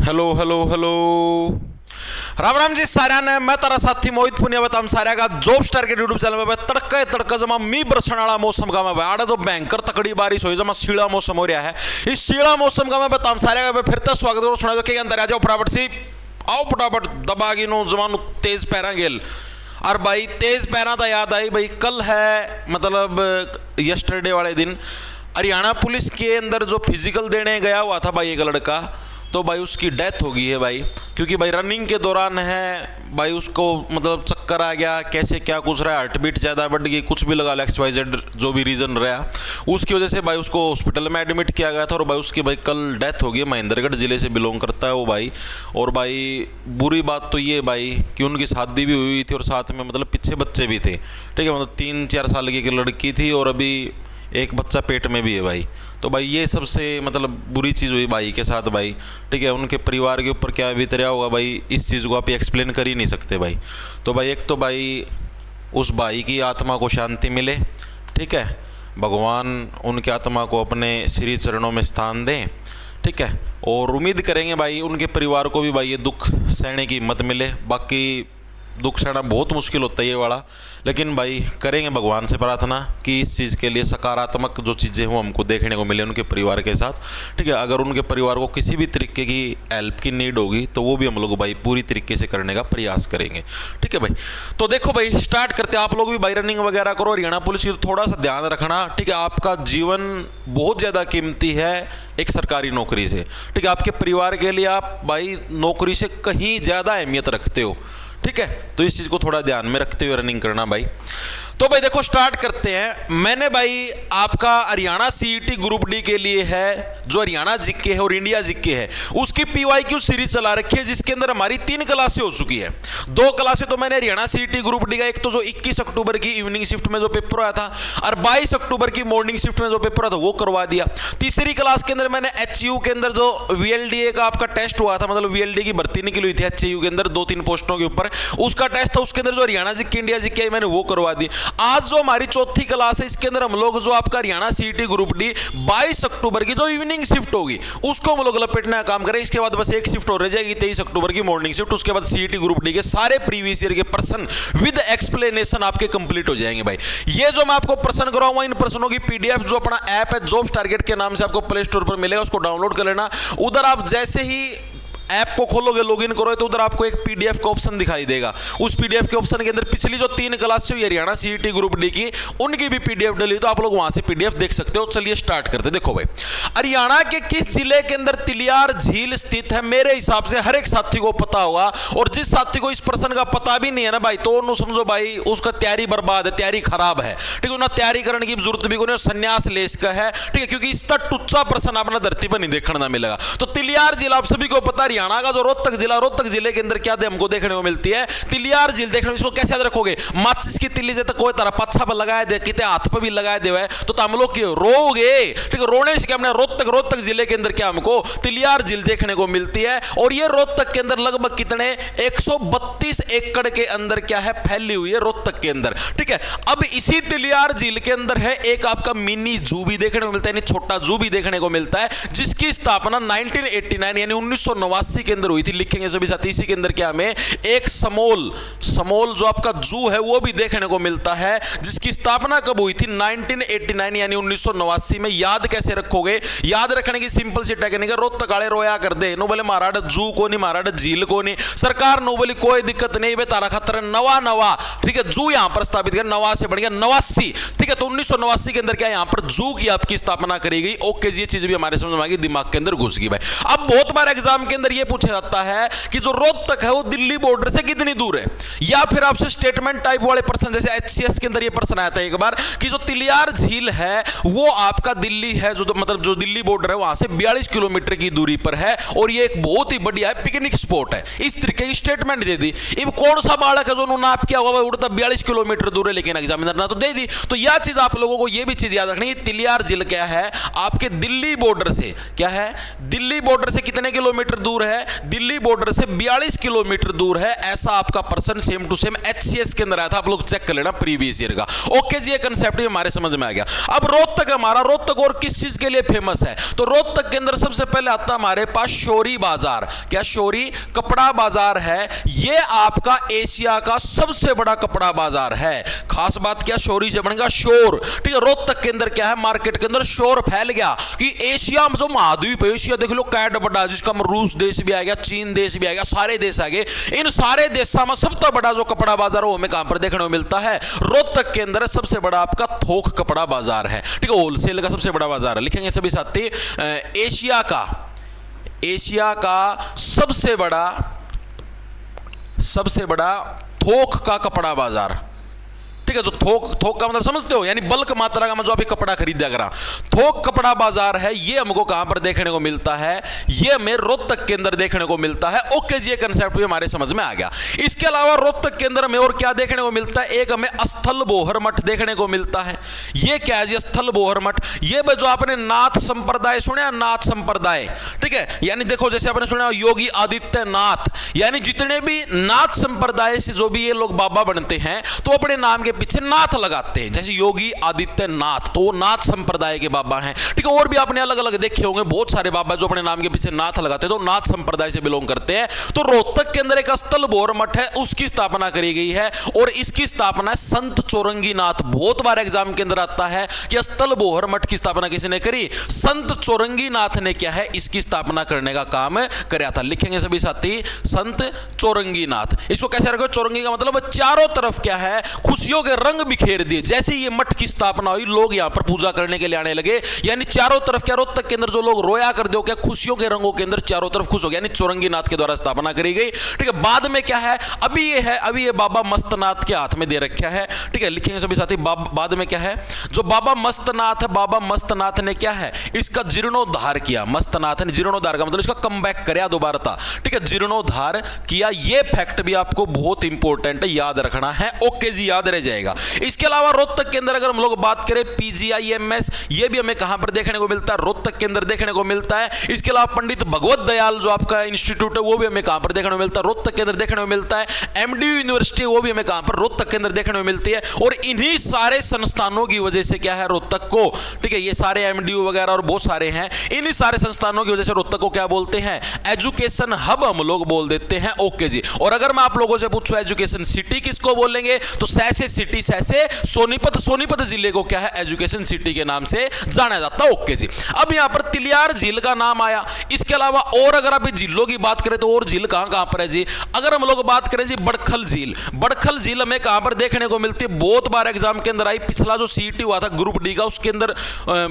Hello hello hello. Ram Ram ji साऱ्या ने मैं तारा साथी मोहित पुनिया बताम साऱ्या का जॉब स्टार के यूट्यूब चैनल में तड़के तड़का जमा मी बरसण वाला मौसम का मैं आड़े तो भयंकर तकड़ी बारिश हुई जमा शीला मौसम हो रहा है। इस शीला मौसम का मैं बताम साऱ्या का फिर तो स्वागत करो सुना के अंदर आ जाओ फटाफट सी आओ फटाफट दबागी नो जमानो तेज पैरा गेल और भाई तेज पैरा तो याद आई भाई कल है मतलब यस्टरडे वाले दिन हरियाणा पुलिस के अंदर जो फिजिकल देने गया हुआ था भाई एक लड़का तो भाई उसकी डेथ हो गई है भाई, क्योंकि भाई रनिंग के दौरान है भाई उसको मतलब चक्कर आ गया कैसे क्या कुछ रहा, हार्ट बीट ज़्यादा बढ़ गई, कुछ भी लगा XYZ जो भी रीज़न रहा उसकी वजह से भाई उसको हॉस्पिटल में एडमिट किया गया था और भाई उसकी भाई कल डेथ हो गई। महेंद्रगढ़ ज़िले से बिलोंग करता है वो भाई। और भाई बुरी बात तो ये भाई कि उनकी शादी भी हुई थी और साथ में मतलब पीछे बच्चे भी थे, ठीक है, मतलब 3-4 साल की एक लड़की थी और अभी एक बच्चा पेट में भी है भाई। तो भाई ये सबसे मतलब बुरी चीज़ हुई भाई के साथ भाई, ठीक है। उनके परिवार के ऊपर क्या बीत रहा होगा भाई इस चीज़ को आप एक्सप्लेन कर ही नहीं सकते भाई। तो भाई एक तो भाई उस भाई की आत्मा को शांति मिले, ठीक है, भगवान उनकी आत्मा को अपने श्री चरणों में स्थान दें, ठीक है। और उम्मीद करेंगे भाई उनके परिवार को भी भाई ये दुख सहने की हिम्मत मिले। बाकी दुख सहना बहुत मुश्किल होता है ये वाला, लेकिन भाई करेंगे भगवान से प्रार्थना कि इस चीज़ के लिए सकारात्मक जो चीज़ें हों हमको देखने को मिले उनके परिवार के साथ, ठीक है। अगर उनके परिवार को किसी भी तरीके की हेल्प की नीड होगी तो वो भी हम लोग भाई पूरी तरीके से करने का प्रयास करेंगे, ठीक है भाई। तो देखो भाई स्टार्ट करते हैं। आप लोग भी भाई रनिंग वगैरह करो, हरियाणा पुलिस की तो थोड़ा सा ध्यान रखना, ठीक है। आपका जीवन बहुत ज़्यादा कीमती है एक सरकारी नौकरी से, ठीक है। आपके परिवार के लिए आप भाई नौकरी से कहीं ज़्यादा अहमियत रखते हो, ठीक है। तो इस चीज़ को थोड़ा ध्यान में रखते हुए रनिंग करना भाई। तो भाई देखो स्टार्ट करते हैं। मैंने भाई आपका हरियाणा सीईटी ग्रुप डी के लिए है जो हरियाणा जीके है और इंडिया जीके है उसकी PYQ सीरीज चला रखी है, जिसके अंदर हमारी 3 क्लासें हो चुकी है। 2 क्लासें तो मैंने हरियाणा सीईटी ग्रुप डी का एक तो जो 21 अक्टूबर की इवनिंग शिफ्ट में जो पेपर आया था और 22 अक्टूबर की मॉर्निंग शिफ्ट में जो पेपर आया था वो करवा दिया। तीसरी क्लास के अंदर मैंने HU के अंदर जो VLDA का आपका टेस्ट हुआ था, मतलब VLDA की भर्ती निकली हुई थी HU के अंदर 2-3 पोस्टों के ऊपर, उसका टेस्ट था, उसके अंदर जो हरियाणा जीके इंडिया जीके मैंने वो करवा दी। आज जो हमारी चौथी क्लास है इसके अंदर हम लोग जो आपका हरियाणा सीईटी ग्रुप डी 22 अक्टूबर की जो इवनिंग शिफ्ट होगी उसको हम लोग लपेटने का काम करें। इसके बाद बस एक शिफ्ट हो रह जाएगी 23 अक्टूबर की मॉर्निंग शिफ्ट, उसके बाद सीईटी ग्रुप डी के सारे प्रीवियस ईयर के प्रश्न विद एक्सप्लेनेशन आपके कंप्लीट हो जाएंगे भाई। ये जो मैं आपको प्रश्न कराऊंगा इन प्रश्नों की PDF जो अपना ऐप है जॉब टारगेट के नाम से आपको प्ले स्टोर पर मिलेगा, उसको डाउनलोड कर लेना। उधर आप जैसे ही ऐप को खोलोगे लॉगिन करोगे तो उधर आपको एक PDF का ऑप्शन दिखाई देगा। उस PDF के ऑप्शन के अंदर पिछली जो 3 क्लास हुई हरियाणा सीईटी ग्रुप डी की उनकी भी PDF डली, तो आप लोग वहां से PDF देख सकते हो। चलिए स्टार्ट करते। देखो भाई हरियाणा के किस जिले के अंदर तिलियार झील स्थित है? मेरे हिसाब से हर एक साथी को पता होगा, और जिस साथी को इस प्रश्न का पता भी नहीं है ना भाई तो उन्होंने समझो भाई उसका तैयारी बर्बाद है, तैयारी खराब है, ठीक है ना। तैयारी करने की जरूरत भी कोई संन्यास लेस का है, ठीक है, क्योंकि इसका टुच्चा प्रश्न अपना धरती पर नहीं देखने ना मिलेगा। तो तिलियार झील आप सभी को पता, हरियाणा का जो रोहतक जिले के अंदर क्या हमको देखने को मिलती है तिलियार झील। देखने को इसको कैसे याद रखोगे? माचिस की तिल्ली से कोई तरह पच्छा पर लगाए दे, कितने हाथ पर भी लगाए दे तो हम लोग रोगे, ठीक है। रोने से क्या हमने रोहतक जिले के अंदर क्या हमको तिलियार झील देखने को मिलती है, और ये रोहतक के अंदर लगभग कितने 132 एकड़ के अंदर क्या है फैली हुई है रोहतक के अंदर, ठीक है। अब इसी तिलियार झील के अंदर है एक आपका मिनी जू भी देखने को मिलता है, छोटा जू भी देखने को मिलता है, जिसकी स्थापना 1989 यानी 1989 के अंदर हुई थी। लिखेंगे सभी साथी इसी के अंदर क्या हमें एक समोल जो आपका जू है वो भी देखने को मिलता है, जिसकी स्थापना कब हुई थी 1989 यानी 1989 में। याद कैसे रखोगे? याद रखने की सिंपल सी टेक्निक है, रोहतक वाले रोया कर दे नो बोले महाराज जू को नहीं, महाराज झील को नहीं, सरकार नो बोली कोई दिक्कत नहीं बे तारा खतर नवा, ठीक है, जू यहां पर स्थापित कर, नवा से बढ़ गया 89, ठीक है। तो 1989 के अंदर क्या यहां पर जू की आपकी स्थापना करी गई। ओके जी, ये चीज भी हमारे समझ में आ गई, दिमाग के अंदर घुस गई भाई। अब बहुत बार एग्जाम के अंदर ये पूछा जाता है कि जो रोहतक है वो दिल्ली बॉर्डर से कितनी दूर है, या फिर आपसे स्टेटमेंट टाइप वाले प्रश्न जैसे HCS के अंदर ये प्रश्न आया था एक बार कि जो तिलियार झील है वो आपका दिल्ली है जो मतलब जो दिल्ली बॉर्डर है वहां से 42 किलोमीटर की दूरी पर है, और ये एक बहुत ही बढ़िया पिकनिक स्पॉट है। इस तरीके की स्टेटमेंट दे दी। अब कौन सा बालक है जो उन्होंने नाप किया हुआ उड़ता 42 किलोमीटर दूर है, लेकिन एग्जामिनर ना तो दे दी। तो यह चीज आप लोगों को ये भी चीज याद रखनी, तिलियार झील क्या है आपके दिल्ली बॉर्डर से, क्या है दिल्ली बॉर्डर से कितने किलोमीटर दूर दूर है, दिल्ली बॉर्डर से 42 किलोमीटर दूर है। ऐसा आपका person same to same HCS के अंदर आया था, आप लोग चेक कर लेना प्रीवियस ईयर का। ओके जी, ये कंसेप्ट भी हमारे समझ में आ गया। अब रोहतक हमारा, रोहतक और किस चीज के लिए फेमस है? तो रोहतक के अंदर सबसे पहले आता हमारे पास शौरी बाजार। क्या शौरी कपड़ा बाजार है? ये आपका एशिया का सबसे बड़ा कपड़ा बाजार है। खास बात क्या, शौरी से बनेगा शोर। ठीक है, रोहतक के अंदर क्या है, मार्केट के अंदर शोर फैल गया कि एशिया में जो महाद्वीप है, एशिया देख लो कैट बड़ा, जिसका रूस देश भी आ गया, चीन देश भी आ गया, सारे देश आ गए। इन सारे देशों में सबसे बड़ा जो कपड़ा बाजार है वो हमें कहां पर देखने को मिलता है? रोहतक के अंदर सबसे बड़ा आपका थोक कपड़ा बाजार है। ठीक है, होलसेल का सबसे बड़ा बाजार है। लिखेंगे सभी साथी, एशिया का सबसे बड़ा थोक का कपड़ा बाजार। ठीक है, जो थोक का मतलब समझते हो, यानी बल्क मात्रा का, मैं जो अभी कपड़ा खरीदा करा, थोक कपड़ा बाजार है। ये हमको कहां पर देखने को मिलता है? ये हमें रोहतक के अंदर देखने को मिलता है। ओके जी, ये कंसेप्ट भी हमारे समझ में आ गया। इसके अलावा रोहतक के अंदर हमें और क्या देखने को मिलता है? एक हमें स्थल बोहर मठ देखने को मिलता है। ये क्या है जी स्थल बोहर मठ? ये जो आपने नाथ संप्रदाय सुना, नाथ संप्रदाय, ठीक है, यानी देखो जैसे आपने सुना योगी आदित्यनाथ, यानी जितने भी नाथ संप्रदाय से जो भी ये लोग बाबा बनते हैं तो अपने नाम के पीछे नाथ लगाते हैं। जैसे योगी आदित्यनाथ, तो वो नाथ संप्रदाय के बाबा हैं। ठीक है, और भी आपने अलग अलग देखे होंगे बहुत सारे बाबा जो अपने नाम के पीछे नाथ लगाते हैं, तो नाथ संप्रदाय से बिलोंग करते हैं। तो रोहतक के अंदर एक स्थल बोहर मठ है, उसकी स्थापना करी गई है और इसकी स्थापना संत चौरंगी नाथ, बहुत बार एग्जाम के अंदर आता है कि स्थल बोहर मठ की स्थापना किसने करी? संत चौरंगी नाथ ने क्या है, इसकी स्थापना करने का काम कराया था। लिखेंगे सभी साथी, संत चौरंगी नाथ। इसको कैसे रखो? चौरंगी का मतलब चारों तरफ क्या है, खुशियों के रंग बिखेर दिए। जैसे ये मठ की स्थापना हुई, लोग यहां पर पूजा करने के लिए आने लगे, यानी चारों तरफ क्या, रोहतक के अंदर जो लोग रोया कर दो क्या, खुशियों के रंगों के अंदर चारों तरफ खुश हो गया, यानी चौरंगी नाथ के द्वारा स्थापना करी गई। ठीक है, बाद में क्या है, अभी ये बाबा मस्तनाथ के हाथ में दे रखा है। ठीक है, लिखेंगे सभी साथी, बाद में क्या है, जो बाबा मस्तनाथ है, बाबा मस्तनाथ ने क्या है, इसका जीर्णोद्धार किया। मस्तनाथ ने जीर्णोद्धार का मतलब इसका कमबैक कराया दोबारा था। ठीक है, जीर्णोद्धार किया। ये फैक्ट भी आपको बहुत इंपॉर्टेंट है, याद रखना है। ओके जी, याद रह जाएगा। इसके अलावा रोहतक के अंदर अगर हम लोग बात करें PGIMS, ये भी हमें कहां पर देखने को मिलता है? रोहतक के अंदर देखने को मिलता है। इसके अलावा पंडित भगवत दयाल जो आपका इंस्टीट्यूट है वो भी हमें कहां पर देखने को मिलता है? रोहतक के अंदर देखने को मिलता है। MDU यूनिवर्सिटी वो भी हमें कहां पर? रोहतक के अंदर देखने को मिलती है। और इन्हीं सारे संस्थानों की वजह से क्या है, रोहतक को, ठीक है, ये सारे MDU वगैरह और बहुत सारे हैं, इन्हीं सारे संस्थानों की वजह से रोहतक को क्या बोलते हैं? एजुकेशन हब हम लोग बोल देते हैं। ओके जी, और अगर मैं आप लोगों से पूछूं एजुकेशन सिटी किसको बोलेंगे, तो सैसे सिटी, सैसे सोनीपत जिले को क्या है, एजुकेशन सिटी के नाम से जाना जाता है। ओके जी, अब यहां पर तिलियार झील का नाम आया। इसके अलावा और अगर आप झीलों की बात करें तो और झील कहां पर है जी? अगर हम लोग बात करें जी बड़खल झील, बड़खल झील हमें कहां पर देखने को मिलती है? बहुत बार एग्जाम के अंदर आई। पिछला जो CET हुआ था ग्रुप डी का, उसके अंदर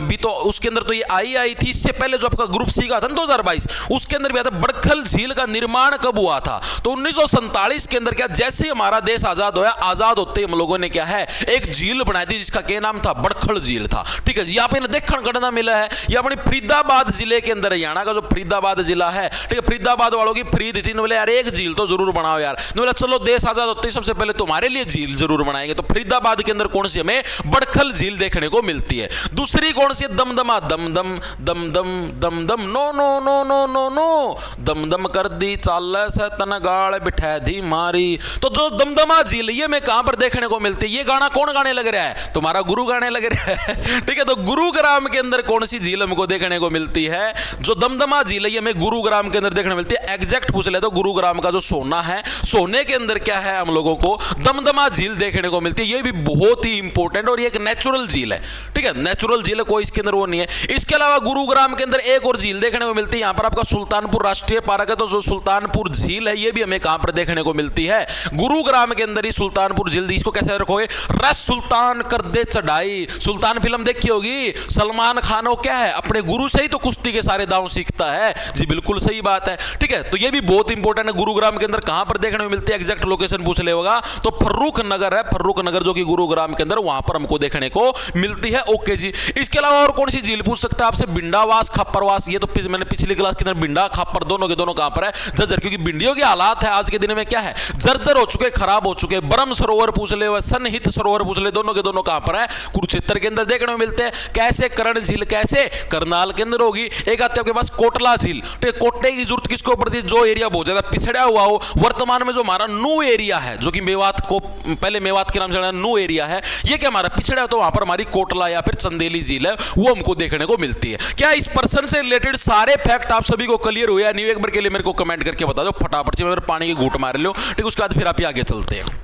भी तो उसके अंदर तो ये आई थी। इससे पहले जो आपका ग्रुप C का था 2022, उसके अंदर भी आता। बड़खल झील का निर्माण कब हुआ था? तो 1947 के अंदर क्या, जैसे ही हमारा देश आजाद होया, आजाद होते ही हम लोगों ने क्या है, एक झील बनाई थी जिसका क्या नाम था? बड़खल झील था। ठीक है, यहाँ पे देखने गणना मिला है। ये अपने फरीदाबाद जिले के अंदर, हरियाणा का जो फरीदाबाद जिला है, ठीक है, फरीदाबाद वालों की फ्रीद थी, बोले यार एक झील तो जरूर बनाओ यार। बोले चलो देश आजाद होते ही सबसे पहले तुम्हारे लिए झील जरूर बनाएंगे। तो फरीदाबाद के अंदर कौन सी हमें बड़खल झील देखने को मिलती है। दूसरी कौन सी? दमदमा, दमदम दमदम दमदम, no no no no no no, दमदम कर दी चाल से तन गाड़ बिठा दी मारी। तो जो दमदमा झील, ये में कहां पर देखने को मिलती है? ये गाना कौन गाने लग रहा है? तुम्हारा गुरु गाने लग रहा है। ठीक है, तो गुरुग्राम के अंदर कौन सी झील हमको देखने को मिलती है? जो दमदमा झील है, ये हमें गुरुग्राम के अंदर देखने को मिलती है। एग्जैक्ट पूछ ले तो गुरुग्राम का जो सोना है, सोने के अंदर क्या है, हम लोगों को दमदमा झील देखने को मिलती है। ये भी बहुत ही इंपॉर्टेंट और ये एक नेचुरल झील है। ठीक है, नेचुरल झील है, कोई इसके अंदर वो नहीं है। इसके अलावा गुरुग्राम के अंदर एक और झील देखने को मिलती है। यहां पर आपका सुल्तानपुर राष्ट्रीय पार्क है, तो जो सुल्तानपुर झील है ये भी हमें कहां पर देखने को मिलती है? गुरुग्राम के अंदर ही सुल्तानपुर झील। इसको कैसे रखोगे? रस सुल्तान कर दे चढ़ाई। सुल्तान फिल्म देखी होगी, सलमान खान वो क्या है, अपने गुरु से ही तो कुश्ती के सारे दांव सीखता है जी। बिल्कुल सही बात है। ठीक है, तो ये भी बहुत इंपॉर्टेंट है। गुरुग्राम के अंदर कहां पर देखने को मिलती है? एग्जैक्ट लोकेशन पूछ ले होगा तो फर्रुख नगर है, फर्रुख नगर जो कि गुरुग्राम के अंदर, वहां पर हमको देखने को मिलती है। ओके जी, इसके अलावा और कौन सी झील पूछ सकता है आपसे? बिंडावास, खापरवास। ये तो मैंने पिछली क्लास के अंदर बिंडा खापर दोनों दोनों के दोनों कहां पर है, जर्जर। क्योंकि भिंडियों के हालात है आज के दिन में क्या है, जर्जर हो चुके, खराब हो चुके। ब्रह्म सरोवर पूछ ले, सनहित सरोवर पूछ ले, दोनों के दोनों कहां पर है, कुरुक्षेत्र के अंदर देखने को मिलते हैं। कैसे, कर्ण झील कैसे, करनाल के अंदर होगी। एक आते आपके पास कोटला झील, ठीक है। कोटे की जरूरत किसको पड़ती है, जो एरिया बहुत ज्यादा पिछड़ा हुआ हो। वर्तमान में जो हमारा नू एरिया है, जो कि मेवात को पहले मेवात के नाम से नू एरिया है, ये क्या हमारा पिछड़ा है, तो वहां पर हमारी कोटला या फिर चंदेली झील है, वो हमको देखने को मिलती है। क्या इस पर्सन से रिलेटेड सारे फैक्ट आप सभी को क्लियर हुए या नहीं, एक बार के लिए मेरे को कमेंट करके बता दो फटाफट से। मैं पानी की घूंट मार लो, ठीक, उसके बाद फिर आप आगे चलते हैं।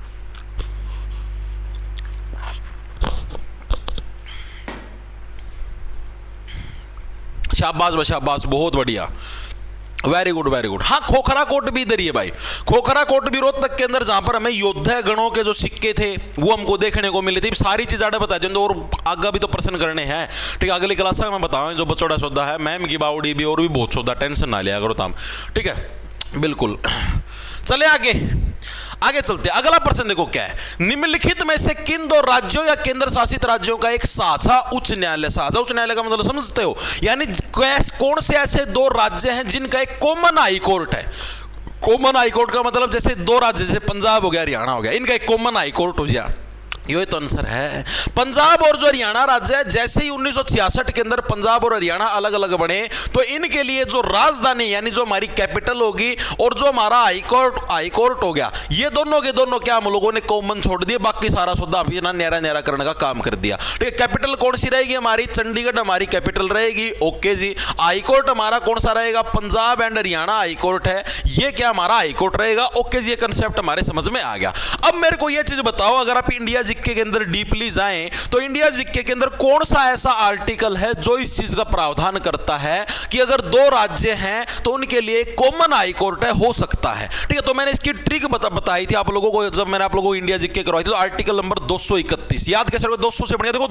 शाबाश शाबाश, बहुत बढ़िया, वेरी गुड वेरी गुड। हाँ, खोखरा कोट भी इधर ही है भाई। खोखरा कोट भी रोहतक के अंदर, जहां पर हमें योद्धा गणों के जो सिक्के थे वो हमको देखने को मिले थे। सारी चीज आगे बता दें, और आगे भी तो प्रश्न करने हैं, ठीक है। अगली क्लास में मैं बताऊं जो बचौड़ा सौदा है, मैम की बावड़ी भी और भी बहुत सौदा, टेंशन ना लिया करो ताम, ठीक है, बिल्कुल। चले आगे आगे चलते। अगला प्रश्न देखो क्या है, निम्नलिखित में से किन दो राज्यों या केंद्र शासित राज्यों का एक साझा उच्च न्यायालय, साझा उच्च न्यायालय का मतलब समझते हो, यानी कौन से ऐसे दो राज्य हैं जिनका एक कॉमन हाई कोर्ट है। कॉमन हाई कोर्ट का मतलब जैसे दो राज्य, जैसे पंजाब हो गया, हरियाणा हो गया, इनका एक कॉमन हाई कोर्ट हो गया। ये तो आंसर है। पंजाब और जो हरियाणा राज्य है, जैसे ही 1966 के अंदर पंजाब और हरियाणा अलग अलग बने, तो इनके लिए जो राजधानी यानी जो हमारी कैपिटल होगी और जो हमारा हाई कोर्ट हो गया, ये दोनों के दोनों क्या हम लोगों ने कॉमन छोड़ दिए, बाकी सारा सौदा अभी ना न्यारा न्यारा करने का काम कर दिया, ठीक है। कैपिटल कौन सी रहेगी हमारी, चंडीगढ़ हमारी कैपिटल रहेगी, ओके जी। हाई कोर्ट हमारा कौन सा रहेगा, Punjab and Haryana high court है, ये क्या हमारा हाई कोर्ट रहेगा, ओके जी। ये कंसेप्ट हमारे समझ में आ गया। अब मेरे को ये चीज बताओ, अगर आप इंडिया जिक्के के अंदर डीपली जाएं तो इंडिया जिक्के के अंदर कौन सा ऐसा आर्टिकल है जो इस चीज का प्रावधान करता है कि अगर दो राज्य हैं तो उनके लिए कॉमन हाई कोर्ट है, हो सकता है, ठीक है। तो मैंने इसकी ट्रिक बताई थी आप लोगों को, जब मैंने आप लोगों को इंडिया जिक्के करवाई थी, तो आर्टिकल नंबर 231, याद कैसे रखोगे, 200 से बढ़िया देखो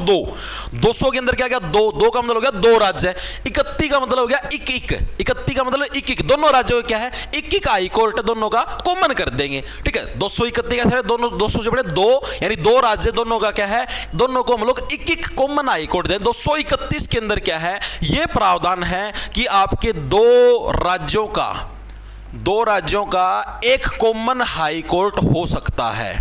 200 के अंदर क्या क्या, दो का मतलब हो गया दो राज्य है, 31 का मतलब हो गया इक 31 का मतलब इक दोनों राज्यों का क्या है, इक हाई कोर्ट है, दोनों का कॉमन कर देंगे, ठीक है। 231 का दोनों 200 से बड़े दो, यानी दो राज्य, दोनों का क्या है, दोनों को हम लोग एक कॉमन हाई कोर्ट दें। 231 के अंदर क्या है, यह प्रावधान है कि आपके दो राज्यों का एक कॉमन हाई कोर्ट हो सकता है,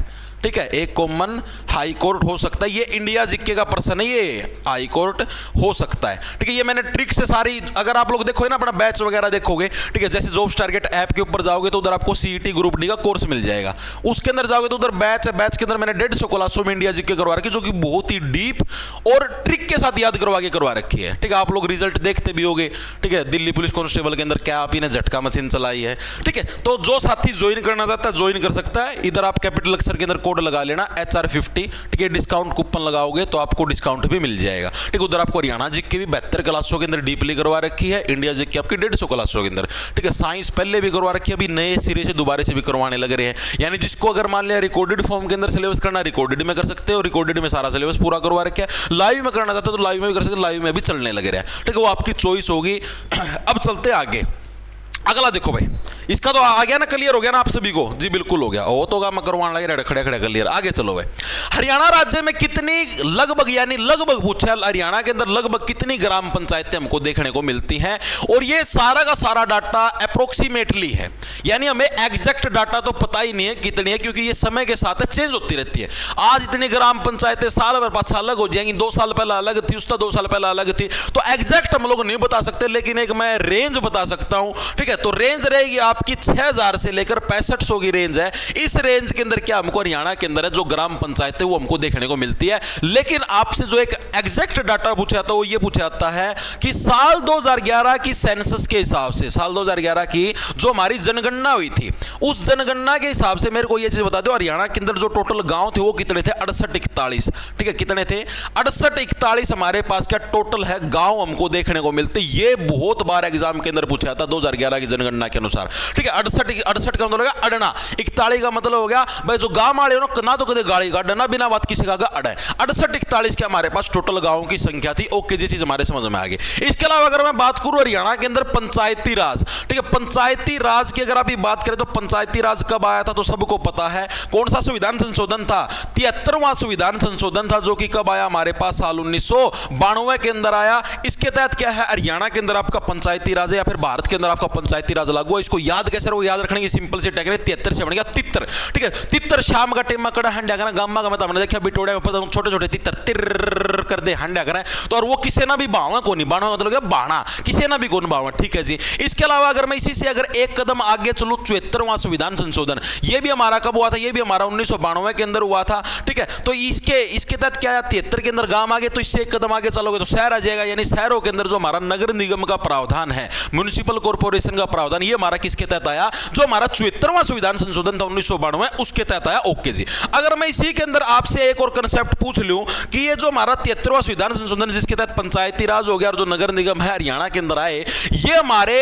ठीक है, एक कॉमन हाई कोर्ट हो सकता है। ये इंडिया जिक्के का प्रश्न है, ये हाई कोर्ट हो सकता है, ठीक है। ये मैंने ट्रिक से सारी, अगर आप लोग देखोगे ना अपना बैच वगैरह देखोगे, ठीक है, जैसे जॉब्स टारगेट ऐप के ऊपर जाओगे तो उधर आपको सीईटी ग्रुप डी का कोर्स मिल जाएगा, उसके अंदर जाओगे तो उधर बैच है, बैच के अंदर मैंने 150 क्लासों में इंडिया जिक्के करवा रखी, जो कि बहुत ही डीप और ट्रिक के साथ याद करवा रखी है, ठीक है। आप लोग रिजल्ट देखते भी होगे, ठीक है। दिल्ली पुलिस कांस्टेबल के अंदर क्या आप ही ने झटका मशीन चलाई है, ठीक है। तो जो साथी ज्वाइन करना चाहता है ज्वाइन कर सकता है। इधर आप कैपिटल अक्षर के अंदर कोड लगा लेना HR50, ठीक है। डिस्काउंट कूपन लगाओगे तो आपको डिस्काउंट भी मिल जाएगा, ठीक है। उधर आपको हरियाणा जिक्के भी 72 क्लासों के अंदर डीपली करवा रखी है, इंडिया जिक्के आपकी 150 क्लासों के अंदर, ठीक है। साइंस पहले भी करवा रखी है, अभी नए सिरे से दोबारा से भी करवाने लग रहे हैं, यानी जिसको अगर मान लिया रिकॉर्डेड फॉर्म के अंदर सिलेबस करना, रिकॉर्डेड में कर सकते हो, रिकॉर्डेड में सारा सिलेबस पूरा करवा रखा है। लाइव में करना चाहते हो तो लाइव में भी कर सकते हो, लाइव में भी चलने लगे रहे, ठीक है, वो आपकी चॉइस होगी। अब चलते आगे। अगला देखो भाई, इसका तो आ गया ना, क्लियर हो गया ना आप सभी को, जी बिल्कुल हो गया, वो तो मैं करवाने लगे खड़े खड़े क्लियर। आगे चलो भाई, हरियाणा राज्य में कितनी लगभग, यानी लगभग पूछा, हरियाणा के अंदर लगभग कितनी ग्राम पंचायतें हमको देखने को मिलती हैं, और ये सारा का सारा डाटा अप्रोक्सीमेटली है, यानी हमें एग्जैक्ट डाटा तो पता ही नहीं है कितनी है, क्योंकि ये समय के साथ चेंज होती रहती है। आज इतनी ग्राम पंचायतें साल भर पाँच अलग हो जाएंगी, 2 साल पहले अलग थी, उसका 2 साल पहले अलग थी, तो एग्जैक्ट हम लोग नहीं बता सकते, लेकिन एक मैं रेंज बता सकता हूं, ठीक है। तो रेंज रहेगी आपकी 6000 से लेकर 6500 की रेंज है। इस रेंज के अंदर क्या हमको हरियाणा के अंदर है जो ग्राम पंचायत है वो हमको देखने को मिलती है। लेकिन आपसे जो एक एग्जैक्ट डाटा पूछा जाता है वो ये पूछा जाता है कि साल 2011 की सेंसस के हिसाब से, साल 2011 की जो हमारी जनगणना हुई थी, उस जनगणना के हिसाब से मेरे को ये चीज बता दो, हरियाणा के अंदर जो टोटल गांव थे वो कितने थे, 68-41, ठीक है। कितने थे, 68-41 हमारे पास क्या टोटल है गांव हमको देखने को मिलते। ये बहुत बार एग्जाम के अंदर पूछा जाता 2011 की जनगणना के अनुसार, ठीक है। 68 का मतलब हो गया अड़ना, 41 का मतलब हो गया भाई जो गांव वाले हो ना तो कदे गाड़ी काट ना बिना बात किसी का अड़ है। 68-41 के हमारे पास टोटल गांवों की संख्या थी। ओके जी, चीज हमारे समझ में आ गई। इसके अलावा अगर मैं बात करूं हरियाणा के अंदर पंचायती राज, ठीक है, पंचायती राज की अगर आप बात करें तो पंचायती राज कब आया था तो सबको पता है। कौन सा संविधान संशोधन था? 73वां संविधान संशोधन था, जो कि कब आया हमारे पास? साल 1992 के अंदर आया। इसके तहत क्या है, हरियाणा के अंदर आपका पंचायती राज है या फिर भारत के अंदर आपका पंचायती राज लागू है। इसको याद कैसे रहो? याद रखने की सिंपल सी टेक्निक, 73 से बन गया तितर, ठीक है। तितर शाम का टेम कड़ा हंड्या करा गामा का मतलब देखा बिटोड़े छोटे छोटे तितर तिर कर दे हंड्या करें तो, और वो किसे ना भी बावा को नहीं, बाणा मतलब बाणा किसे ना भी कौन बावा, ठीक है जी। इसके अलावा अगर मैं इसी से अगर एक कदम आगे चलूं, 74वां संविधान संशोधन, ये भी हमारा कब हुआ था? ये भी हमारा 1992 के अंदर हुआ था, ठीक है। तो इसके तहत क्या है, 73 के अंदर गांव आ गए, तो इससे एक कदम आगे चलोगे तो शहर आ जाएगा, यानी शहरों के अंदर जो हमारा नगर निगम का प्रावधान है, म्युनिसिपल कॉर्पोरेशन का प्रावधान, ये हमारा किसके तहत आया? जो हमारा 74वां संविधान संशोधन था 1992, उसके तहत आया। ओके जी। अगर मैं इसी के अंदर आपसे एक और कंसेप्ट पूछ लूं कि ये जो हमारा 73वां संविधान संशोधन जिसके तहत पंचायती राज हो गया और जो नगर निगम है हरियाणा के अंदर आए, ये हमारे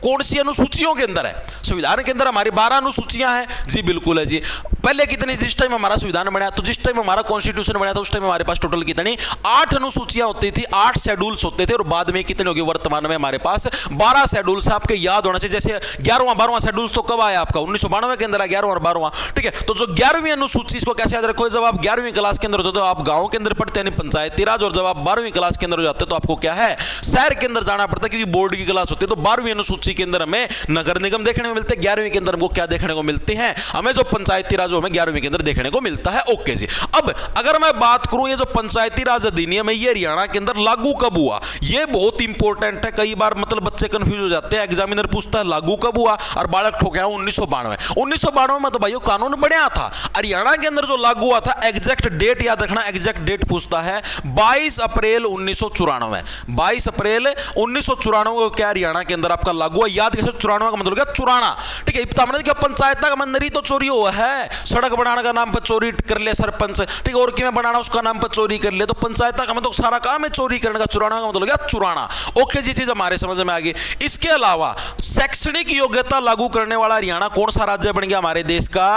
कौन सी अनुसूचियों के अंदर है? संविधान के अंदर हमारी 12 अनुसूचियां हैं जी, बिल्कुल है जी। पहले कितनी, जिस टाइम हमारा संविधान बना तो जिस टाइम हमारा कॉन्स्टिट्यूशन बना था उस टाइम हमारे पास टोटल कितनी? 8 अनुसूचियां होती थी, 8 शेड्यूल्स होते थे, और बाद में कितने हो गए? वर्तमान में हमारे पास 12 शेड्यूल्स। आपके याद होना चाहिए, जैसे 11वां 12वां शेड्यूल्स तो कब आया आपका? 1992 के अंदर आया 11वां और 12वां, ठीक है। तो जो 11वीं अनुसूची, इसको कैसे याद रखो? जब आप 11वीं क्लास के अंदर होते तो आप गांव के अंदर पढ़ते हैं पंचायती राज, और जब आप 12वीं क्लास के अंदर हो जाते तो आपको क्या है? शहर के अंदर जाना पड़ता है, क्योंकि बोर्ड की क्लास होती है। तो 12वीं अनुसूची के अंदर हमें नगर निगम देखने को मिलते हैं, 11वीं के अंदर हमको क्या देखने को मिलते हैं? हमें जो पंचायती राज हमें 11वीं के अंदर देखने को मिलता है। ओके जी। अब अगर मैं बात करूं, ये जो पंचायती राज अधिनियम है, ये हरियाणा के अंदर लागू कब हुआ? ये बहुत इंपॉर्टेंट है। कई बार मतलब बच्चे कंफ्यूज हो जाते हैं, एग्जामिनर पूछता है लागू कब हुआ और बालक ठोका 1992। 1992 में तो भाइयों कानून बनया था। हरियाणा के अंदर जो लागू हुआ था, एग्जैक्ट डेट याद रखना, एग्जैक्ट डेट पूछता है 22 अप्रैल 1994। 22 अप्रैल 1994 को क्या हरियाणा के अंदर आपका लागू हुआ? याद कैसे? 94 का मतलब क्या? चुराना, ठीक है। क्या पंचायत का मंदिर ही तो चोरी हुआ है। सड़क बनाने का नाम पर चोरी कर ले सरपंच, ठीक है, और कि मैं बनाना उसका नाम पर चोरी कर ले, तो पंचायत का मतलब सारा काम है चोरी करने का। चुराना का मतलब क्या? चुराना। ओके जी, चीज हमारे समझ में आ गई। इसके अलावा शैक्षणिक योग्यता लागू करने वाला हरियाणा कौन सा राज्य बन गया हमारे देश का?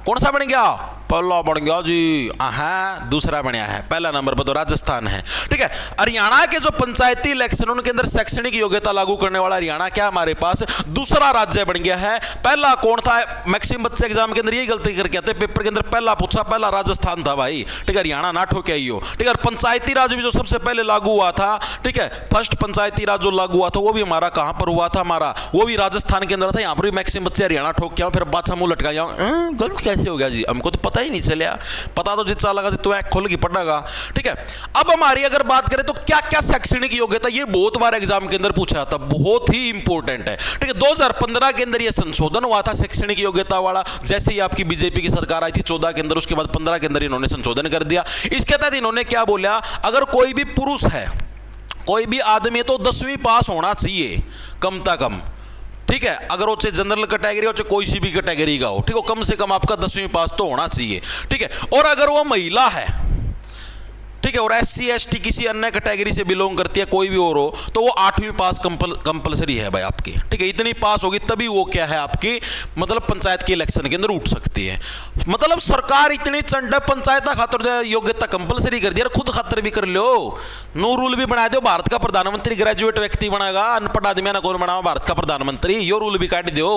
कौन सा बन गया? पहला बन गया जी, हाँ, दूसरा बनया है, पहला नंबर पर तो राजस्थान है, ठीक है। हरियाणा के जो पंचायती इलेक्शन उनके अंदर शैक्षणिक योग्यता लागू करने वाला हरियाणा क्या हमारे पास दूसरा राज्य बन गया है। पहला कौन था? मैक्सिमम बच्चे एग्जाम के अंदर यही गलती करके आते, पेपर के अंदर पहला पूछा, पहला राजस्थान था भाई, ठीक है। हरियाणा ना ठोके ही हो, ठीक है। और पंचायती राज भी जो सबसे पहले लागू हुआ था, ठीक है, फर्स्ट पंचायती राज जो लागू हुआ था वो भी हमारा कहां पर हुआ था? हमारा वो भी राजस्थान के अंदर था। यहां पर भी मैक्सिमम बच्चे हरियाणा ठोक के आओ, फिर बादशाह मुंह लटका जाओ, गलत कैसे हो गया जी? हमको तो पता ही नहीं चलिया, पता तो जितना लगा तो आंख खोल के पड़ेगा, ठीक है। अब हमारी अगर बात करें तो क्या क्या शैक्षणिक योग्यता, ये बहुत बार एग्जाम के अंदर पूछा जाता, बहुत ही इंपॉर्टेंट है, ठीक है। 2015 के अंदर ये संशोधन हुआ था शैक्षणिक योग्यता वाला, जैसे ही आपकी बीजेपी की सरकार आई थी 14 के अंदर, उसके बाद 15 के अंदर इन्होंने संशोधन कर दिया। इसके तहत इन्होंने क्या बोला? अगर कोई भी पुरुष है, कोई भी आदमी है तो 10वीं पास होना चाहिए कम से कम, ठीक है। अगर वो चाहे जनरल कैटेगरी हो चाहे कोई सी भी कैटेगरी का हो, ठीक है, कम से कम आपका 10वीं पास तो होना चाहिए, ठीक है। और अगर वो महिला है, ठीक है, और SC ST किसी अन्य कैटेगरी से बिलोंग करती है, कोई भी और हो, तो वो 8वीं पास कंपलसरी है भाई आपकी, ठीक है। इतनी पास होगी तभी वो क्या है आपकी मतलब पंचायत के इलेक्शन के अंदर उठ सकती है। मतलब सरकार इतनी चंड पंचायत खातर योग्यता कंपलसरी कर दिया, खुद खातर भी कर लो, नो रूल भी बना दो। भारत का प्रधानमंत्री ग्रेजुएट व्यक्ति बनाएगा, अनपढ़ आदमी ना कौन बनावा भारत का प्रधानमंत्री, यो रूल भी काट दो।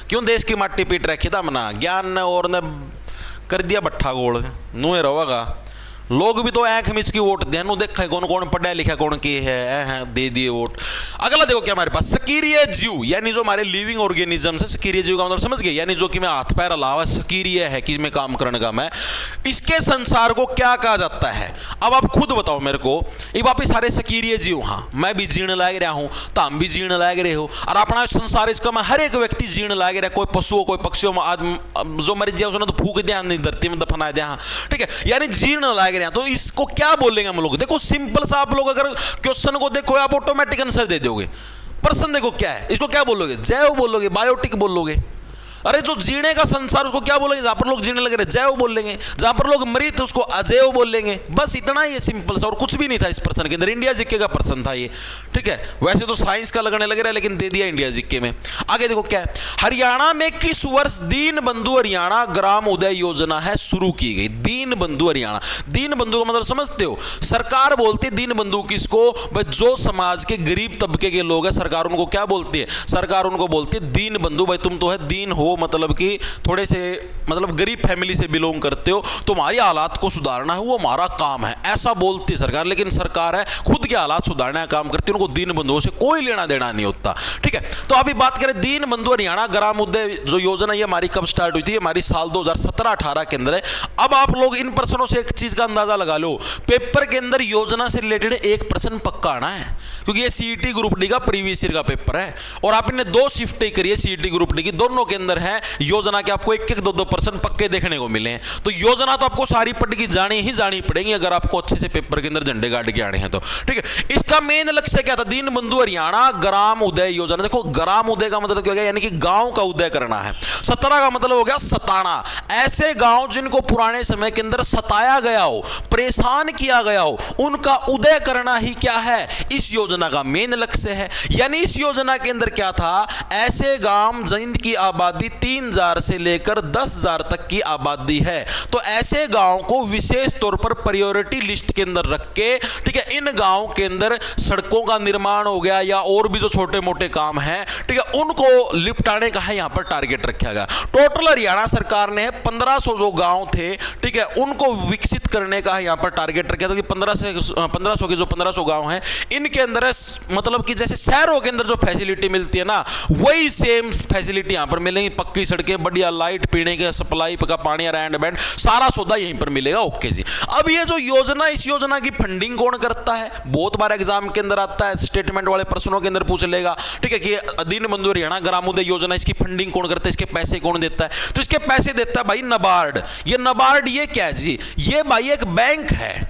क्यों देश की माटी पीट रखी था मना ज्ञान और ने कर दिया भट्ठा गोल, नो रहेगा। लोग भी तो आंख मिच की वोट देनु देखा कौन कौन पढ़ा लिखा कौन की है दे दिए वोट। अगला देखो क्या हमारे पास सक्रिय जीव, यानी जो हमारे लिविंग ऑर्गेनिज्म है, सक्रिय जीव का मतलब समझ गए, यानी जो कि मैं हाथ पैर अलावा सक्रिय है कि मैं काम करने का, मैं इसके संसार को क्या कहा जाता है? अब आप खुद बताओ मेरे को। ये वापिस सारे सक्रिय जीव, हाँ मैं भी जीण लाग रहा हूं, तो हम भी जीण लाग रहे हो, और अपना संसार इसका मैं हर एक व्यक्ति जीण लाग रहा है। कोई पशु हो कोई पक्षी हो, आदमी जो मर जाए उसने तो फूक दिया, नहीं धरती में दफना दिया, ठीक है, यानी जीण लाग रहे हैं। तो इसको क्या बोलेंगे हम लोग? देखो सिंपल सा, आप लोग अगर क्वेश्चन को देखो आप ऑटोमेटिक आंसर दे दोगे। प्रश्न देखो क्या है, इसको क्या बोलोगे? जैव बोलोगे, बायोटिक बोलोगे, अरे जो जीने का संसार उसको क्या बोलेंगे, जहां पर लोग जीने लगे रहे जय बोलेंगे, जहां पर लोग मृत उसको अजय बोलेंगे, बस इतना ही सिंपल सा, और कुछ भी नहीं था इस प्रश्न के अंदर। इंडिया जीके का प्रश्न था ये, ठीक है। वैसे तो साइंस का लगने लग रहा है लेकिन दे दिया इंडिया जीके में। आगे देखो क्या है, हरियाणा में किस वर्ष दीन बंधु हरियाणा ग्राम उदय योजना है शुरू की गई। दीन बंधु हरियाणा, दीन बंधु का मतलब समझते हो, सरकार बोलती है दीन बंधु किसको, भाई जो समाज के गरीब तबके के लोग हैं सरकार उनको क्या बोलती है, सरकार उनको बोलती है दीन बंधु। भाई तुम तो है दीन हो, मतलब कि थोड़े से मतलब गरीब फैमिली से बिलोंग करते हो, तुम्हारी हालात को सुधारना है वो हमारा काम है, ऐसा बोलती है सरकार। लेकिन सरकार है खुद के हालात सुधारने का काम करती है, उनको दीन बंधुओं से कोई लेना देना नहीं होता, ठीक है। तो अभी बात करें दीन बंधु हरियाणा ग्राम उदय जो योजना ये हमारी कब स्टार्ट हुई थी, हमारी साल 2017-18 के अंदर है। अब आप लोग इन प्रश्नों से एक चीज का अंदाजा लगा लो, पेपर के अंदर योजना से रिलेटेड एक प्रश्न पक्का आना है, क्योंकि ये सीईटी ग्रुप डी का प्रीवियस ईयर का पेपर है, और आपने 2 शिफ्टें करी है सीईटी ग्रुप डी की, दोनों के अंदर है योजना के आपको 1-2 प्रश्न पक्के देखने को मिले हैं। तो योजना तो आपको सारी पढ़ की जानी पड़ेगी अगर आपको अच्छे से पेपर के अंदर झंडे गाड़ के आने हैं तो, ठीक है। इसका मेन लक्ष्य क्या था, दीन बंधु हरियाणा ग्राम उदय योजना। देखो ग्राम उदय का मतलब क्या हो गया, यानी कि गांव का उदय करना है। 17 का मतलब हो गया सताना, ऐसे गांव जिनको पुराने समय के अंदर सताया गया हो, परेशान किया गया हो, उनका उदय करना ही क्या है इस योजना का मेन लक्ष्य है। यानी इस योजना के अंदर क्या था, ऐसे गांव जिनकी आबादी 3000 से लेकर 10,000 तक की आबादी है, तो ऐसे गांव को विशेष तौर पर प्रायोरिटी लिस्ट के अंदर रख के, ठीक है, इन गांव के अंदर सड़कों का निर्माण हो गया या और भी जो छोटे मोटे काम हैं, ठीक है, उनको लिपटाने का है यहां पर टारगेट रखा गया। टोटल हरियाणा सरकार ने 1500 जो गांव थे, ठीक है, उनको विकसित करने का यहां पर टारगेट रखा था कि 1500 के जो 1500 गांव हैं इनके अंदर मतलब कि जैसे शहरों के अंदर जो फैसिलिटी मिलती है ना, वही सेम फैसिलिटी यहां पर मिलेंगी, पक्की सड़कें, बढ़िया लाइट, पीने के सप्लाई का पानी, रैंड बैंड, सारा सौदा यहीं पर मिलेगा। ओके जी। अब ये जो योजना, इस योजना की फंडिंग कौन करता है, बहुत बार एग्जाम के अंदर आता है, स्टेटमेंट वाले प्रश्नों के अंदर पूछ लेगा, ठीक है, कि दीन बंधु हरियाणा ग्राम उदय योजना इसकी फंडिंग कौन करता है, इसके पैसे कौन देता है, तो इसके पैसे देता है भाई नबार्ड। ये नबार्ड ये क्या है जी, ये भाई एक बैंक है।